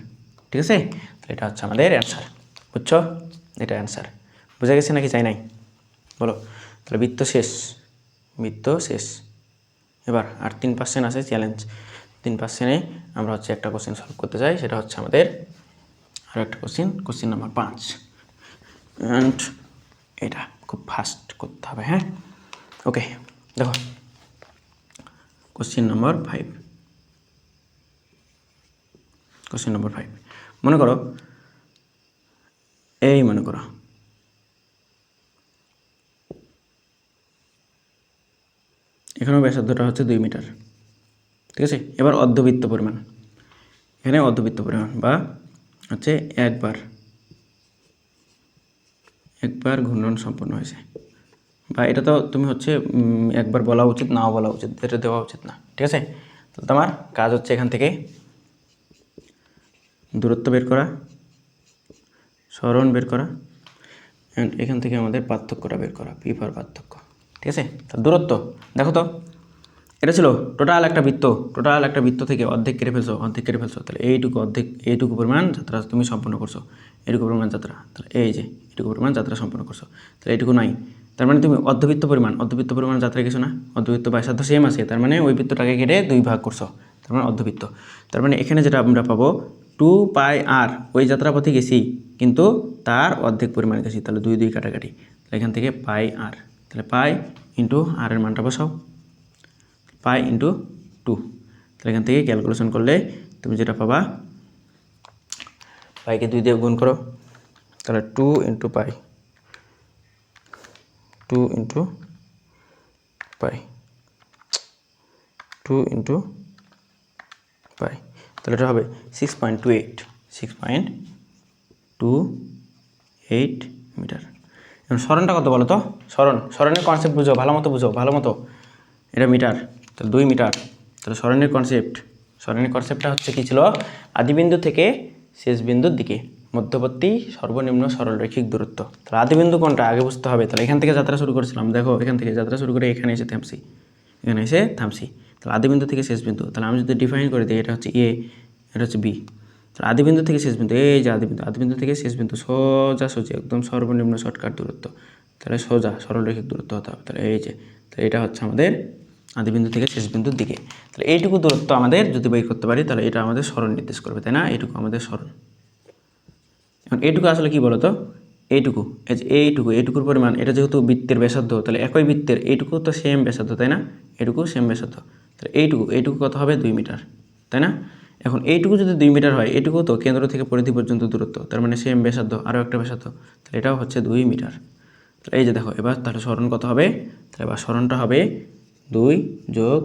ঠিক আছে, তাহলে এটা হচ্ছে আমাদের অ্যান্সার, বুঝছো? এটা অ্যান্সার বুঝা গেছে নাকি, চাই নাই বলো? তাহলে বৃত্ত শেষ। এবার আর 3% আছে চ্যালেঞ্জ, 3%-এ আমরা হচ্ছে একটা কোশ্চেন সলভ করতে চাই, সেটা হচ্ছে আমাদের আরও একটা কোশ্চেন নাম্বার 5। অ্যান্ড এটা খুব ফাস্ট করতে হবে, হ্যাঁ। ওকে, দেখো কোশ্চেন নম্বর 5। কোশ্চেন নম্বর 5 মনে করো, মনে করো এখানেও ব্যাসার্ধটা হচ্ছে 2 মিটার, ঠিক আছে। এবার অর্ধবৃত্ত পরিমাণ, এখানে অর্ধবৃত্ত পরিমাণ বা হচ্ছে একবার ঘূর্ণন সম্পন্ন হয়েছে, বা এটা তো তুমি হচ্ছে একবার বলা উচিত, নাও বলা উচিত, এটা দেওয়া উচিত না, ঠিক আছে। তো তোমার কাজ হচ্ছে এখান থেকে দূরত্ব বের করা, সরণ বের করা, অ্যান্ড এখান থেকে আমাদের পার্থক্যটা বের করা, পি ফর পার্থক্য, ঠিক আছে। তো দূরত্ব দেখো তো, এটা ছিল টোটাল একটা বৃত্ত থেকে অর্ধেক কেটে ফেলছো, তাহলে এইটুকু পরিমাণ যাত্রা তুমি সম্পন্ন করছো, এইটুকু পরিমাণ যাত্রা, তাহলে এই যে এইটুকু পরিমাণ যাত্রা সম্পন্ন করছো, তাহলে এইটুকু নাই, তার মানে তুমি অর্ধবৃত্ত পরিমাণ যাত্রা কিছু না, অর্ধবৃত্ত ব্যাসার্ধ সেম আছে, তার মানে ওই বৃত্তটাকে কেটে 2 ভাগ করছো, তার মানে অর্ধবৃত্ত। তার মানে এখানে যেটা আমরা পাবো 2πr, ওই যাত্রাপথে গেছি কিন্তু তার অর্ধেক পরিমাণ গেছি, তাহলে 2 কাটাকাটি, তাহলে এখান থেকে πr, তাহলে পাই ইন্টু আর এর মানটা বসাও, পাই ইন্টু 2, তাহলে এখান থেকে ক্যালকুলেশন করলে তুমি যেটা পাবা, পাইকে 2 দিয়ে গুণ করো, তাহলে 2 ইন্টু পাই, 2 ইন্টু পাই, 2 ইন্টু পাই, তাহলে এটা হবে 6.28 মিটার। এখন সরণটা কত বলো তো, সরণের কনসেপ্ট বুঝো ভালো মতো, এটা মিটার, তাহলে 2 মিটার, তাহলে সরণের কনসেপ্টটা হচ্ছে কি ছিল, আদিবিন্দু থেকে শেষ বিন্দুর দিকে মধ্যবর্তী সর্বনিম্ন সরলরৈখিক দূরত্ব। তাহলে আদিবিন্দু কোনটা আগে বুঝতে হবে, তাহলে এখান থেকে যাত্রা শুরু করেছিলাম, দেখো এখান থেকে যাত্রা শুরু করে এখানে এসে থামছি, তাহলে আদিবিন্দু থেকে শেষ বিন্দু, তাহলে আমি যদি ডিফাইন করে দিই, এটা হচ্ছে এ, এটা হচ্ছে বি, তাহলে আদিবিন্দু থেকে শেষ বিন্দু, এই যে আদিবিন্দু থেকে শেষ বিন্দু সোজাসুজি একদম সর্বনিম্ন শর্টকাট দূরত্ব, তাহলে সোজা সরলরৈখিক দূরত্ব হতে হবে, তাহলে এই যে, তাহলে এটা হচ্ছে আমাদের আদিবিন্দু থেকে শেষ বিন্দুর দিকে, তাহলে এইটুকু দূরত্ব আমাদের যদি বের করতে পারি, তাহলে এটা আমাদের সরণ নির্দেশ করবে, তাই না, এইটুকু আমাদের সরণ। এখন এইটুকু আসলে কি বলতো, এইটুকুর পরিমাণ, এটা যেহেতু বৃত্তের ব্যাসার্ধ, তাহলে একই বৃত্তের এইটুকু তো সেম ব্যাসার্ধ, তাই না, এইটুকু সেম ব্যাসার্ধ, তাহলে এইটুকু কত হবে 2 মিটার, তাই না। এখন এইটুকু যদি 2 মিটার হয়, এইটুকু তো কেন্দ্র থেকে পরিধি পর্যন্ত দূরত্ব, তার মানে সেম ব্যাসার্ধ, আরও একটা ব্যাসার্ধ, তাহলে এটাও হচ্ছে 2 মিটার। তাহলে এই যে দেখো, এবার তাহলে সরণ কত হবে, তাহলে এবার সরণটা হবে 2 যোগ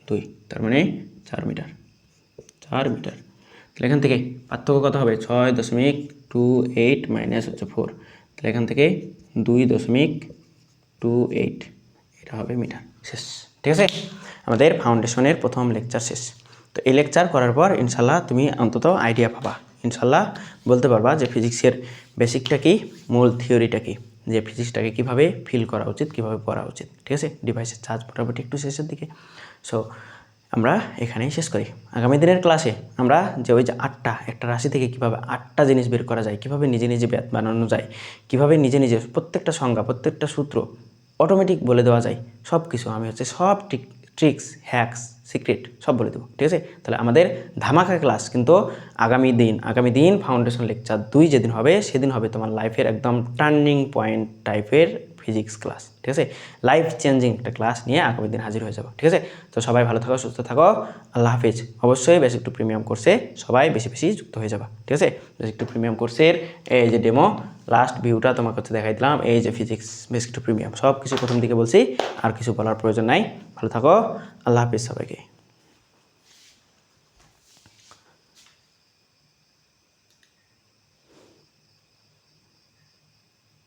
2, তার মানে 4 মিটার। তাহলে এখান থেকে পার্থক্য কত হবে, 6.28 মাইনাস হচ্ছে 4, তাহলে এখান থেকে 2.28, এটা হবে মিটার। শেষ, ঠিক আছে, আমাদের ফাউন্ডেশনের প্রথম লেকচার শেষ। তো এই লেকচার করার পর ইনশাল্লাহ তুমি অন্তত আইডিয়া পাবা, ইনশাল্লাহ বলতে পারবা যে ফিজিক্সের বেসিকটা কি, মূল থিওরিটা কি, যে ফিজিক্সটাকে কীভাবে ফিল করা উচিত, কীভাবে পড়া উচিত, ঠিক আছে। ডিভাইসের চার্জ মোটামুটি একটু শেষের দিকে, সো আমরা এখানেই শেষ করি। আগামী দিনের ক্লাসে আমরা যে ওই যে একটা রাশি থেকে কীভাবে 8টা জিনিস বের করা যায়, কীভাবে নিজে ব্যাথ বানানো যায়, কীভাবে নিজে প্রত্যেকটা সংজ্ঞা, প্রত্যেকটা সূত্র অটোমেটিক বলে দেওয়া যায়, সব কিছু আমি হচ্ছে সব ট্রিক্স, হ্যাকস, সিক্রেট সব বলে দেবো, ঠিক আছে। তাহলে আমাদের ধামাকা ক্লাস কিন্তু আগামী দিন ফাউন্ডেশন লেকচার 2 যেদিন হবে, সেদিন হবে তোমার লাইফের একদম টার্নিং পয়েন্ট টাইপের ফিজিক্স ক্লাস, ঠিক আছে। লাইফ চেঞ্জিং একটা ক্লাস নিয়ে আগামী দিন হাজির হয়ে যাবো, ঠিক আছে। তো সবাই ভালো থাকো, সুস্থ থাকো, আল্লাহ হাফিজ। অবশ্যই বেসিক টু প্রিমিয়াম কোর্সে সবাই বেশি যুক্ত হয়ে যাবা, ঠিক আছে। বেসিক টু প্রিমিয়াম কোর্সের এই যে ডেমো লাস্ট ভিউটা তোমাকে হচ্ছে দেখাই দিলাম, এই যে ফিজিক্স বেসিক টু প্রিমিয়াম সব কিছু প্রথম দিকে বলছি, আর কিছু বলার প্রয়োজন নাই। ভালো থাকো, আল্লাহ হাফিজ সবাইকে।